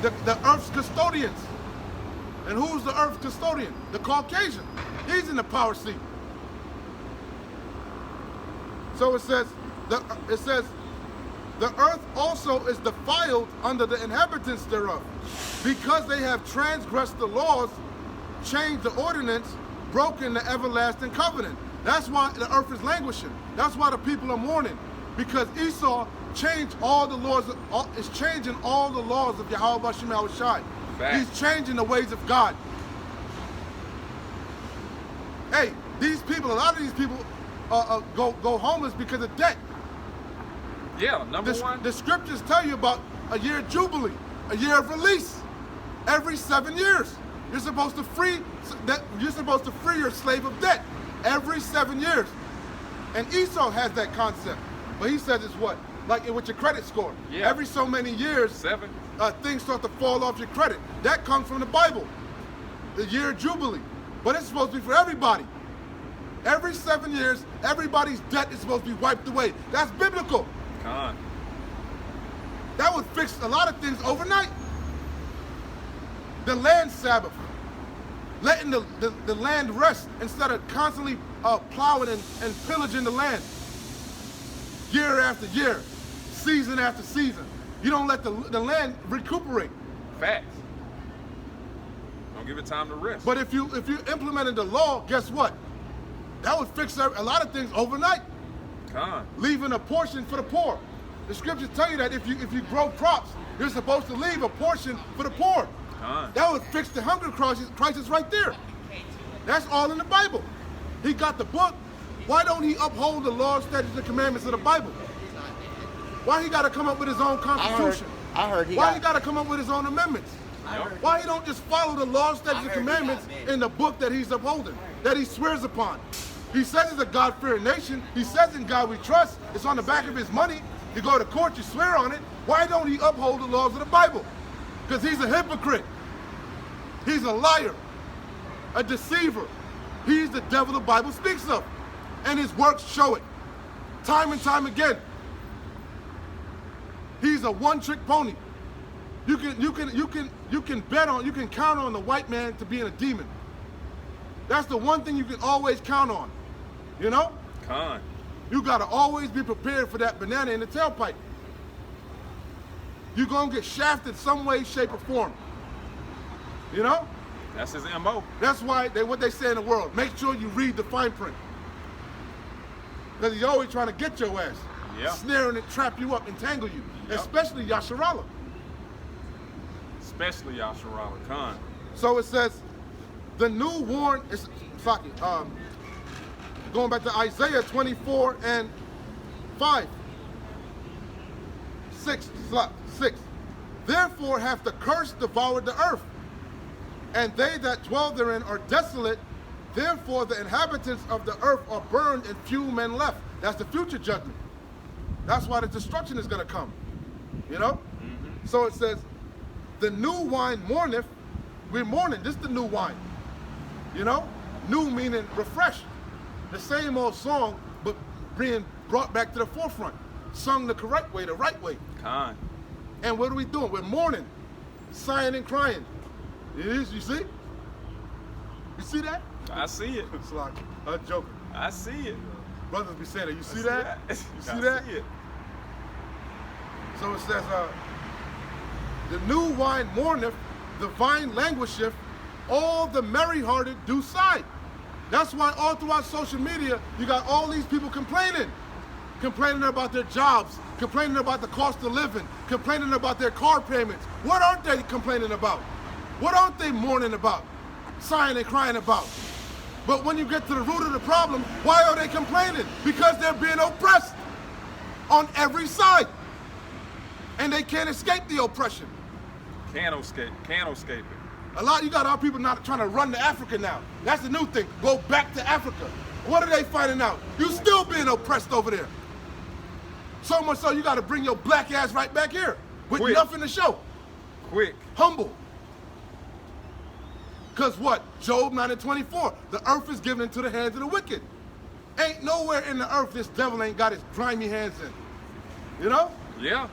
[SPEAKER 2] The earth's custodians. And who's the earth's custodian? The Caucasian. He's in the power seat. So it says, The earth also is defiled under the inhabitants thereof, because they have transgressed the laws, changed the ordinance, broken the everlasting covenant. That's why the earth is languishing. That's why the people are mourning, because Esau changed all the laws. Is changing all the laws of Yahweh Bashim Yahushai. He's changing the ways of God. Hey, these people, a lot of these people go homeless because of debt.
[SPEAKER 1] Yeah, number one.
[SPEAKER 2] The scriptures tell you about a year of jubilee, a year of release. Every 7 years, you're supposed to free your slave of debt. Every 7 years, and Esau has that concept, but he says it's what, like with your credit score.
[SPEAKER 1] Yeah.
[SPEAKER 2] Every so many years,
[SPEAKER 1] 7.
[SPEAKER 2] Things start to fall off your credit. That comes from the Bible, the year of jubilee. But it's supposed to be for everybody. Every 7 years, everybody's debt is supposed to be wiped away. That's biblical.
[SPEAKER 1] Con.
[SPEAKER 2] That would fix a lot of things overnight. The land Sabbath, letting the land rest instead of constantly plowing and pillaging the land. Year after year, season after season. You don't let the land recuperate.
[SPEAKER 1] Facts. Don't give it time to rest.
[SPEAKER 2] But if you implemented the law, guess what? That would fix a lot of things overnight.
[SPEAKER 1] Con.
[SPEAKER 2] Leaving a portion for the poor. The scriptures tell you that if you grow crops, you're supposed to leave a portion for the poor.
[SPEAKER 1] Con.
[SPEAKER 2] That would fix the hunger crisis right there. That's all in the Bible. He got the book. Why don't he uphold the laws, statutes, and commandments of the Bible? Why he got to come up with his own constitution?
[SPEAKER 5] I heard
[SPEAKER 2] Why he got to come up with his own amendments?
[SPEAKER 1] Yep.
[SPEAKER 2] Why he don't just follow the laws, statutes, and commandments in the book that he's upholding, that he swears upon? He says it's a God-fearing nation. He says in God we trust. It's on the back of his money. You go to court, you swear on it. Why don't he uphold the laws of the Bible? Because he's a hypocrite. He's a liar, a deceiver. He's the devil the Bible speaks of. And his works show it. Time and time again. He's a one-trick pony. You can count on the white man to being a demon. That's the one thing you can always count on. You know?
[SPEAKER 1] Con.
[SPEAKER 2] You gotta always be prepared for that banana in the tailpipe. You're gonna get shafted some way, shape, or form. You know?
[SPEAKER 1] That's his MO.
[SPEAKER 2] That's why what they say in the world, make sure you read the fine print. Because he's always trying to get your ass.
[SPEAKER 1] Yeah.
[SPEAKER 2] Snare and trap you up, entangle you.
[SPEAKER 1] Yep.
[SPEAKER 2] Especially Yasharallah.
[SPEAKER 1] Especially Yasharallah. Con.
[SPEAKER 2] So it says, the new warn is going back to Isaiah 24 and 5. 6. Therefore hath the curse devoured the earth, and they that dwell therein are desolate. Therefore the inhabitants of the earth are burned, and few men left. That's the future judgment. That's why the destruction is going to come. You know? Mm-hmm. So it says, the new wine mourneth. We're mourning. This is the new wine. You know? New meaning refreshed. The same old song, but being brought back to the forefront. Sung the correct way, the right way.
[SPEAKER 1] Con.
[SPEAKER 2] And what are we doing? We're mourning, sighing and crying. It is, you see? You see that?
[SPEAKER 1] I see it.
[SPEAKER 2] It's like a joke.
[SPEAKER 1] I see it.
[SPEAKER 2] Brothers be saying that. You see
[SPEAKER 1] I
[SPEAKER 2] that? You see
[SPEAKER 1] I
[SPEAKER 2] that?
[SPEAKER 1] See it.
[SPEAKER 2] So it says, the new wine mourneth, the vine languisheth, all the merry-hearted do sigh. That's why all throughout social media, you got all these people complaining about their jobs, complaining about the cost of living, complaining about their car payments. What aren't they complaining about? What aren't they mourning about, sighing and crying about? But when you get to the root of the problem, why are they complaining? Because they're being oppressed on every side. And they can't escape the oppression.
[SPEAKER 1] Can't escape it.
[SPEAKER 2] You got our people not trying to run to Africa now. That's the new thing. Go back to Africa. What are they finding out? You still being oppressed over there. So much so you got to bring your black ass right back here with
[SPEAKER 1] Quick.
[SPEAKER 2] nothing to show.
[SPEAKER 1] Quick.
[SPEAKER 2] Humble. Because what? Job 9:24. The earth is given into the hands of the wicked. Ain't nowhere in the earth this devil ain't got his grimy hands in. You know?
[SPEAKER 1] Yeah.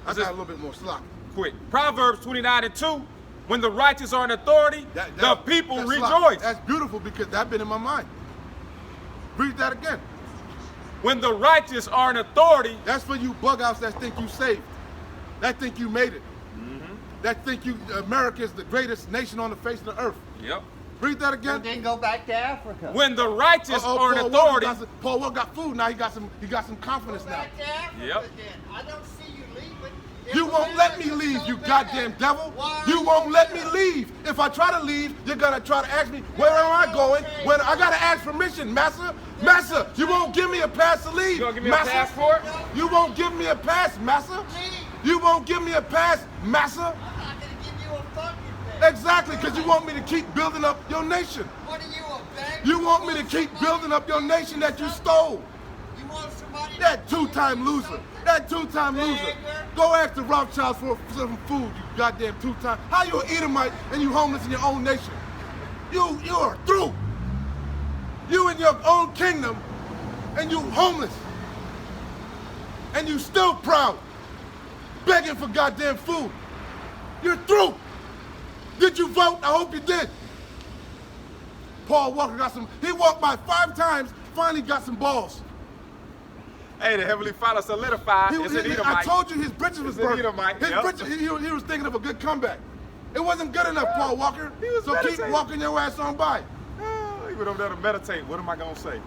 [SPEAKER 2] I got a little bit more sloppy.
[SPEAKER 1] Quick. Proverbs 29:2. When the righteous are in authority, the people
[SPEAKER 2] that's
[SPEAKER 1] rejoice.
[SPEAKER 2] sloppy. That's beautiful because that's been in my mind. Read that again.
[SPEAKER 1] when the righteous are in authority.
[SPEAKER 2] That's for you bug outs that think you saved, that think you made it, that think America is the greatest nation on the face of the earth.
[SPEAKER 1] Yep.
[SPEAKER 2] Read that again.
[SPEAKER 5] And then go back to Africa.
[SPEAKER 1] When the righteous are in
[SPEAKER 2] Paul
[SPEAKER 1] authority.
[SPEAKER 2] Paul Walker got food now. He got some confidence
[SPEAKER 5] Go
[SPEAKER 2] now.
[SPEAKER 5] back to Africa
[SPEAKER 1] Yep.
[SPEAKER 5] then. I don't see you leaving.
[SPEAKER 2] You won't let me leave, you goddamn devil. You won't let me leave. If I try to leave, you're gonna try to ask me, where am I going? When I gotta ask permission, Massa. Massa, you won't give me a pass to leave.
[SPEAKER 1] You gonna give me
[SPEAKER 2] Massa.
[SPEAKER 1] a passport?
[SPEAKER 2] You won't give me a pass, Massa. You won't give me a pass, Massa.
[SPEAKER 5] I'm not going to give you a fucking thing.
[SPEAKER 2] Exactly, because you want me to keep building up your nation.
[SPEAKER 5] What are you, a beggar?
[SPEAKER 2] You want me to keep building up your nation that you stole.
[SPEAKER 5] You want somebody
[SPEAKER 2] That two-time loser. That two-time loser. Go ask the Rothschilds for some food, you goddamn two-time. How you an Edomite and you homeless in your own nation? You are through. You in your own kingdom and you homeless. And you still proud. Begging for goddamn food. You're through. Did you vote? I hope you did. Paul Walker got some, he walked by 5 times, finally got some balls.
[SPEAKER 1] Hey, the Heavenly Father solidified. It's an Edomite.
[SPEAKER 2] I told you his britches was
[SPEAKER 1] It's an
[SPEAKER 2] burning.
[SPEAKER 1] Edomite,
[SPEAKER 2] His
[SPEAKER 1] yep.
[SPEAKER 2] britches, he was thinking of a good comeback. It wasn't good enough, Paul Walker.
[SPEAKER 1] He was
[SPEAKER 2] So keep
[SPEAKER 1] meditating.
[SPEAKER 2] walking your ass on by.
[SPEAKER 1] Oh, he went over there to meditate. What am I gonna say?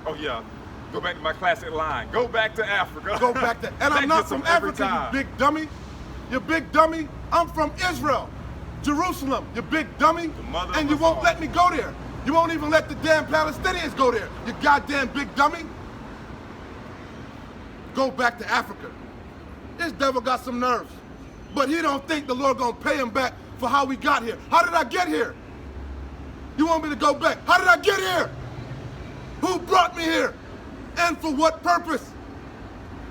[SPEAKER 1] Oh yeah, go back to my classic line. Go back to Africa.
[SPEAKER 2] Go back to, and
[SPEAKER 1] That
[SPEAKER 2] I'm not
[SPEAKER 1] gets
[SPEAKER 2] from
[SPEAKER 1] him every
[SPEAKER 2] Africa,
[SPEAKER 1] time.
[SPEAKER 2] you big dummy. You big dummy. I'm from Israel, Jerusalem, you big dummy.
[SPEAKER 1] mother
[SPEAKER 2] And
[SPEAKER 1] of
[SPEAKER 2] you
[SPEAKER 1] us
[SPEAKER 2] won't
[SPEAKER 1] all.
[SPEAKER 2] let me go there. You won't even let the damn Palestinians go there, you goddamn big dummy. Go back to Africa. This devil got some nerves, but he don't think the Lord gonna pay him back for how we got here. How did I get here? You want me to go back? How did I get here? Who brought me here? And for what purpose?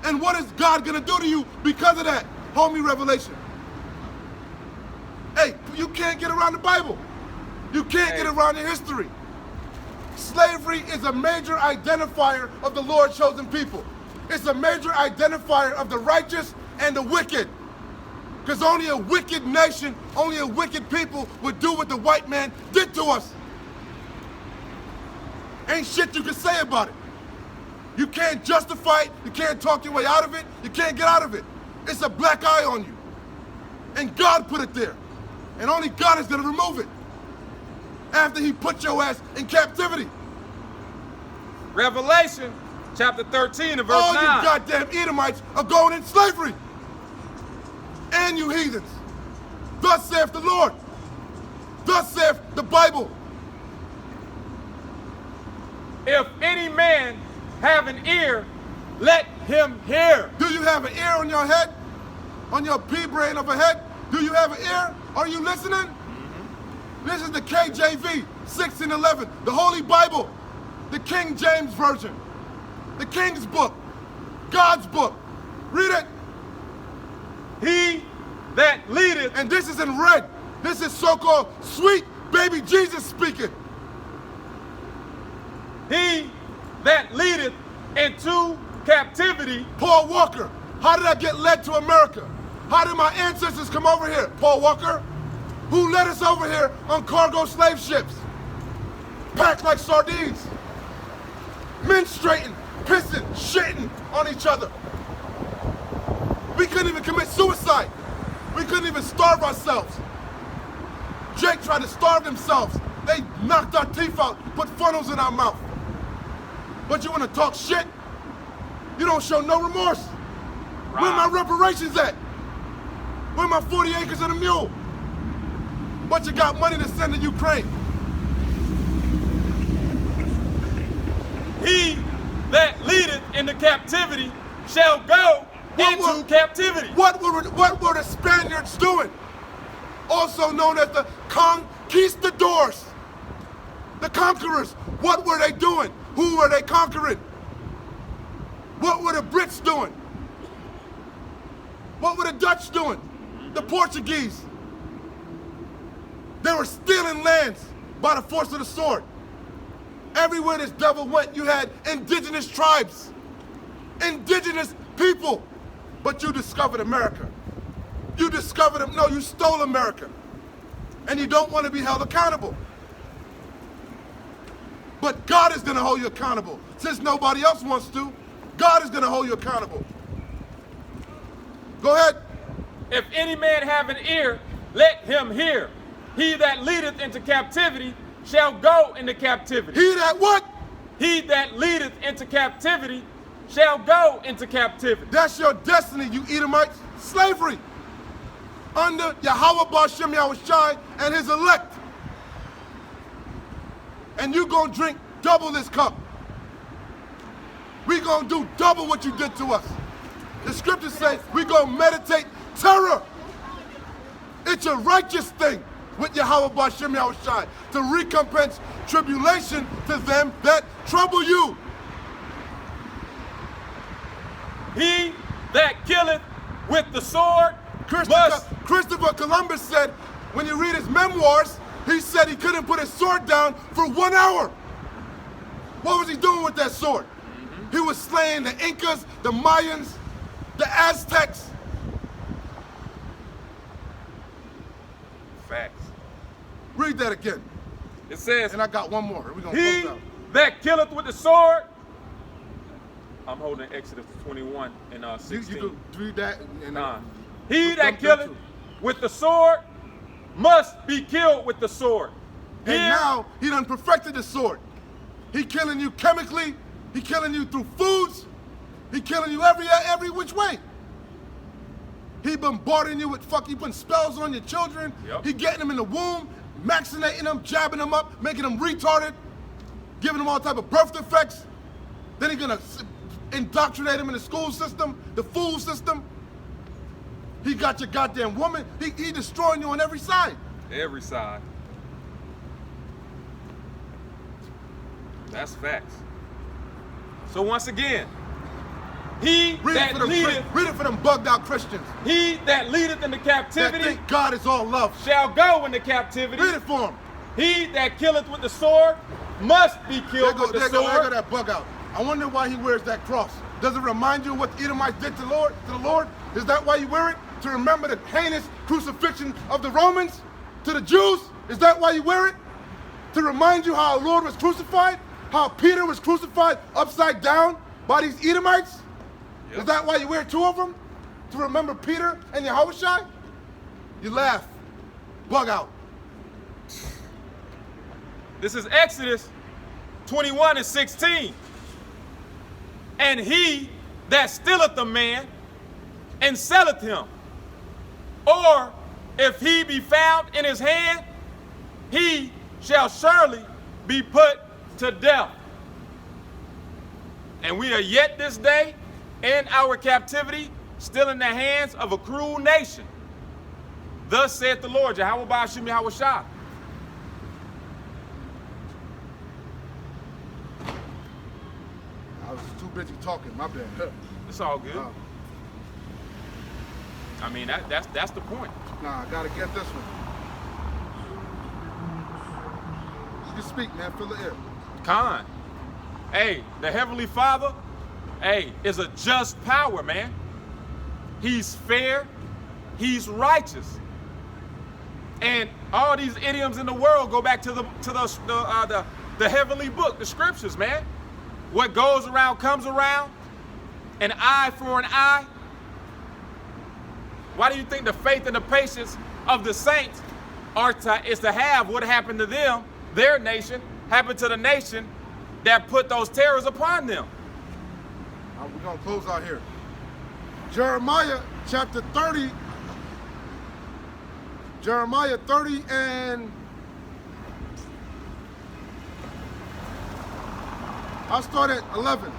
[SPEAKER 2] And what is God gonna do to you because of that? Homie revelation. Hey, you can't get around the Bible. You can't get around the history. Slavery is a major identifier of the Lord's chosen people. It's a major identifier of the righteous and the wicked. Because only a wicked nation, only a wicked people would do what the white man did to us. Ain't shit you can say about it. You can't justify it, you can't talk your way out of it, you can't get out of it. It's a black eye on you. And God put it there. And only God is gonna remove it. After he put your ass in captivity.
[SPEAKER 1] Revelation chapter 13 and verse
[SPEAKER 2] All
[SPEAKER 1] 9.
[SPEAKER 2] you goddamn Edomites are going in slavery. And you heathens. Thus saith the Lord. Thus saith the Bible.
[SPEAKER 1] If any man have an ear, let him hear.
[SPEAKER 2] Do you have an ear on your head? On your pea brain of a head? Do you have an ear? Are you listening? This is the KJV 1611, the Holy Bible, the King James Version, the King's Book, God's book. Read it.
[SPEAKER 1] He that leadeth,
[SPEAKER 2] And this is in red. This is so-called sweet baby Jesus speaking.
[SPEAKER 1] he that leadeth into captivity,
[SPEAKER 2] Paul Walker, how did I get led to America? How did my ancestors come over here, Paul Walker? Who led us over here on cargo slave ships? Packed like sardines. Menstruating, pissing, shitting on each other. We couldn't even commit suicide. We couldn't even starve ourselves. Jake tried to starve themselves. They knocked our teeth out, put funnels in our mouth. But you want to talk shit? You don't show no remorse. Where my reparations at? Where my 40 acres and a mule? But you got money to send to Ukraine.
[SPEAKER 1] he that leadeth into captivity shall go into captivity.
[SPEAKER 2] What were the Spaniards doing? Also known as the conquistadors. The conquerors. What were they doing? Who were they conquering? What were the Brits doing? What were the Dutch doing? The Portuguese. They were stealing lands by the force of the sword. Everywhere this devil went, you had indigenous tribes, indigenous people. But you discovered America. You discovered them. No, you stole America. And you don't want to be held accountable. But God is going to hold you accountable since nobody else wants to. God is going to hold you accountable. Go ahead.
[SPEAKER 1] If any man have an ear, let him hear. He that leadeth into captivity shall go into captivity.
[SPEAKER 2] He that what?
[SPEAKER 1] He that leadeth into captivity shall go into captivity.
[SPEAKER 2] That's your destiny, you Edomites. Slavery. Under Yahweh Bashem Yahushai and his elect. And you gonna drink double this cup. We gonna do double what you did to us. The scriptures say we gonna meditate terror. It's a righteous thing with Yahweh Bashem Yahushai to recompense tribulation to them that trouble you.
[SPEAKER 1] He that killeth with the sword must.
[SPEAKER 2] Christopher Columbus said, when you read his memoirs, he said he couldn't put his sword down for 1 hour. What was he doing with that sword? He was slaying the Incas, the Mayans, the Aztecs.
[SPEAKER 1] Facts.
[SPEAKER 2] Read that again.
[SPEAKER 1] It says,
[SPEAKER 2] And I got one more. We're gonna
[SPEAKER 1] he
[SPEAKER 2] close out.
[SPEAKER 1] that killeth with the sword. I'm holding Exodus 21 and 16.
[SPEAKER 2] You can read that. And,
[SPEAKER 1] He that killeth with the sword must be killed with the sword.
[SPEAKER 2] And
[SPEAKER 1] Here-
[SPEAKER 2] now he done perfected the sword. He killing you chemically. He killing you through foods. He killing you every which way. He bombarding you with he putting spells on your children.
[SPEAKER 1] Yep.
[SPEAKER 2] He getting them in the womb, vaccinating them, jabbing them up, making them retarded, giving them all type of birth defects. Then he's gonna indoctrinate them in the school system, the food system. He got your goddamn woman. He destroying you on every side.
[SPEAKER 1] Every side. That's facts. So once again, he
[SPEAKER 2] Read
[SPEAKER 1] that leadeth,
[SPEAKER 2] it for them bugged out Christians
[SPEAKER 1] he that leadeth into
[SPEAKER 2] that
[SPEAKER 1] captivity
[SPEAKER 2] think God is all love.
[SPEAKER 1] shall go into captivity.
[SPEAKER 2] Read it for them.
[SPEAKER 1] He that killeth with the sword must be killed with the
[SPEAKER 2] There go
[SPEAKER 1] sword.
[SPEAKER 2] that bug out. I wonder why he wears that cross. Does it remind you of what the Edomites did to the Lord? Is that why you wear it? To remember the heinous crucifixion of the Romans to the Jews? Is that why you wear it? To remind you how our Lord was crucified? How Peter was crucified upside down by these Edomites?
[SPEAKER 1] Yep.
[SPEAKER 2] Is that why you wear two of them? To remember Peter and Yahushua? You laugh. Bug out.
[SPEAKER 1] This is Exodus 21 and 16. And he that stealeth a man and selleth him, or if he be found in his hand, he shall surely be put to death. And we are yet this day in our captivity, still in the hands of a cruel nation. Thus saith the Lord, Yahweh Ba'ashim Yahweh Shah.
[SPEAKER 2] I was too busy talking, my bad.
[SPEAKER 1] It's all good. I mean, that's the point.
[SPEAKER 2] Nah, I gotta get this one. You can speak, man, fill the air.
[SPEAKER 1] Khan. Hey, the Heavenly Father, hey, is a just power, man. He's fair. He's righteous. And all these idioms in the world go back to the heavenly book, the scriptures, man. What goes around comes around. An eye for an eye. Why do you think the faith and the patience of the saints is to have what happened to them, their nation, happened to the nation that put those terrors upon them?
[SPEAKER 2] We're gonna close out here. Jeremiah chapter 30. Jeremiah 30 and I'll start at 11.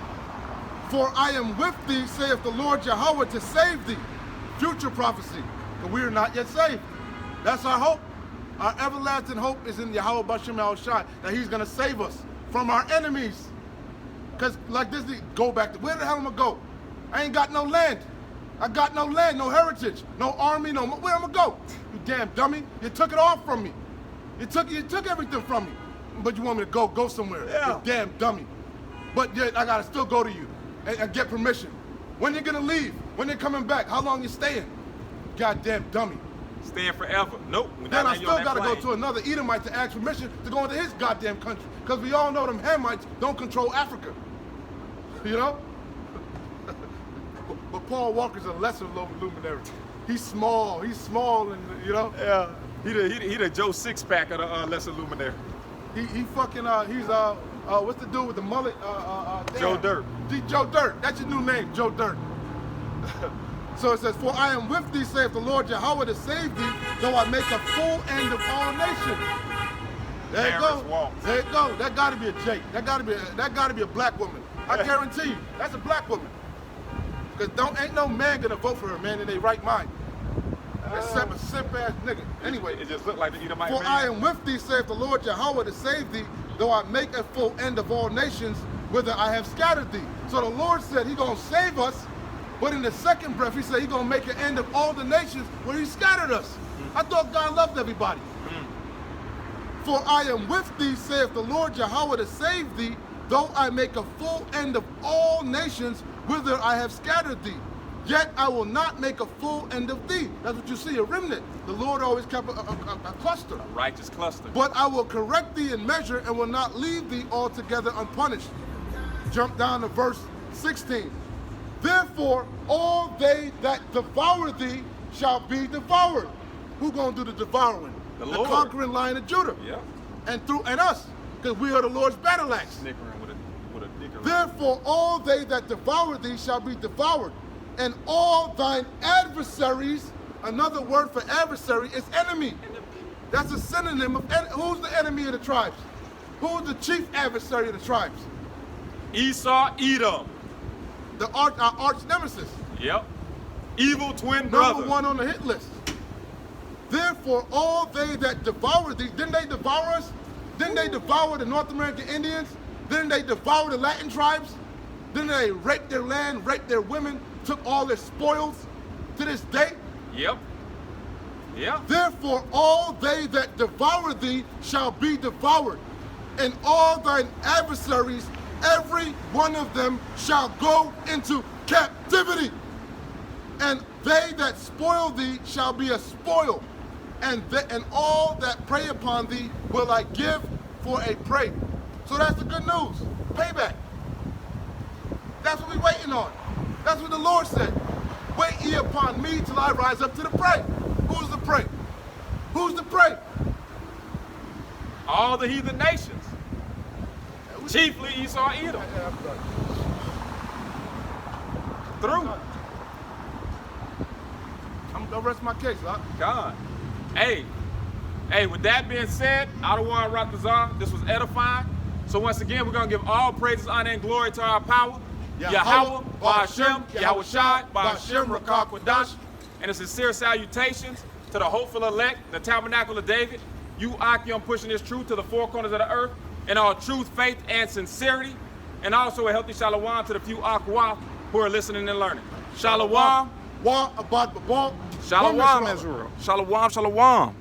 [SPEAKER 2] For I am with thee, saith the Lord Jehovah, to save thee. Future prophecy, but we are not yet saved. That's our hope. Our everlasting hope is in Yahweh Bashem Yahushai, that he's going to save us from our enemies. Because like this, go back to, where the hell am I go? I ain't got no land. I got no land, no heritage, no army, no, where am I go? You damn dummy. You took it all from me. You took everything from me. But you want me to go somewhere.
[SPEAKER 1] Yeah.
[SPEAKER 2] You damn dummy. But yet I got to still go to you and get permission. When you gonna leave? When you coming back? How long you staying? Goddamn dummy.
[SPEAKER 1] Staying forever. Nope.
[SPEAKER 2] Then I still gotta go to another Edomite to ask permission to go into his goddamn country. Because we all know them Hamites don't control Africa. You know? Paul Walker's a lesser luminary. He's small, and you know.
[SPEAKER 1] Yeah. He the Joe Six-Pack of the Lesser Luminary.
[SPEAKER 2] He fucking he's what's the dude with the mullet? Damn.
[SPEAKER 1] Joe Dirt.
[SPEAKER 2] Joe Dirt. That's your new name, Joe Dirt. So it says, "For I am with thee, saith the Lord Yahweh, to save thee, though I make a full end of all nations." There you
[SPEAKER 1] Paris
[SPEAKER 2] go.
[SPEAKER 1] Walks.
[SPEAKER 2] There you go. That gotta be a Jake. That gotta be a black woman. I guarantee you, that's a black woman. Cause ain't no man gonna vote for her, man, in their right mind. Except a simp ass nigga. Anyway,
[SPEAKER 1] It just looked like the Edomite
[SPEAKER 2] for
[SPEAKER 1] man.
[SPEAKER 2] I am with thee, saith the Lord Yahweh, to save thee, though I make a full end of all nations, whither I have scattered thee. So the Lord said he gonna save us, but in the second breath, he said he gonna make an end of all the nations where he scattered us. I thought God loved everybody. For I am with thee, saith the Lord Yahweh, to save thee, though I make a full end of all nations, whither I have scattered thee. Yet I will not make a full end of thee. That's what you see, a remnant. The Lord always kept a cluster.
[SPEAKER 1] Righteous cluster.
[SPEAKER 2] But I will correct thee in measure and will not leave thee altogether unpunished. Jump down to verse 16. Therefore, all they that devour thee shall be devoured. Who gonna do the devouring?
[SPEAKER 1] The
[SPEAKER 2] The
[SPEAKER 1] Lord.
[SPEAKER 2] conquering Lion of Judah.
[SPEAKER 1] Yeah.
[SPEAKER 2] And us, because we are the Lord's battle axe.
[SPEAKER 1] Snickering with a dicker.
[SPEAKER 2] Therefore, all they that devour thee shall be devoured, and all thine adversaries, another word for adversary is enemy. That's a synonym of, who's the enemy of the tribes? Who's the chief adversary of the tribes?
[SPEAKER 1] Esau, Edom.
[SPEAKER 2] Our arch nemesis.
[SPEAKER 1] Yep. Evil twin brother.
[SPEAKER 2] Number one on the hit list. Therefore, all they that devour thee, didn't they devour us? Didn't they devour the North American Indians? Didn't they devour the Latin tribes? Didn't they rape their land, rape their women, took all their spoils to this day?
[SPEAKER 1] Yep. Yeah.
[SPEAKER 2] Therefore, all they that devour thee shall be devoured, and all thine adversaries, every one of them shall go into captivity. And they that spoil thee shall be a spoil, and all that prey upon thee will I give for a prey. So that's the good news. Payback. That's what we're waiting on. That's what the Lord said. Wait ye upon me till I rise up to the prey. Who's the prey? Who's the prey?
[SPEAKER 1] All the heathen nations. Chiefly Esau, Edom. Through.
[SPEAKER 2] I'm gonna rest my case, huh?
[SPEAKER 1] God. Hey, with that being said, Adawan Ratazar, this was edifying. So once again, we're going to give all praises, honor, and glory to our power. Yahweh, Ba'ashem, Yahweh Shai, Ba'ashem, Rakah Quadash. And a sincere salutations to the hopeful elect, the tabernacle of David. You, Akim, pushing this truth to the four corners of the earth in all truth, faith, and sincerity. And also a healthy shalom to the few Akwa who are listening and learning. Shalom.
[SPEAKER 2] Wa abad babal.
[SPEAKER 1] Shalom, Israel. Shalom, shalom.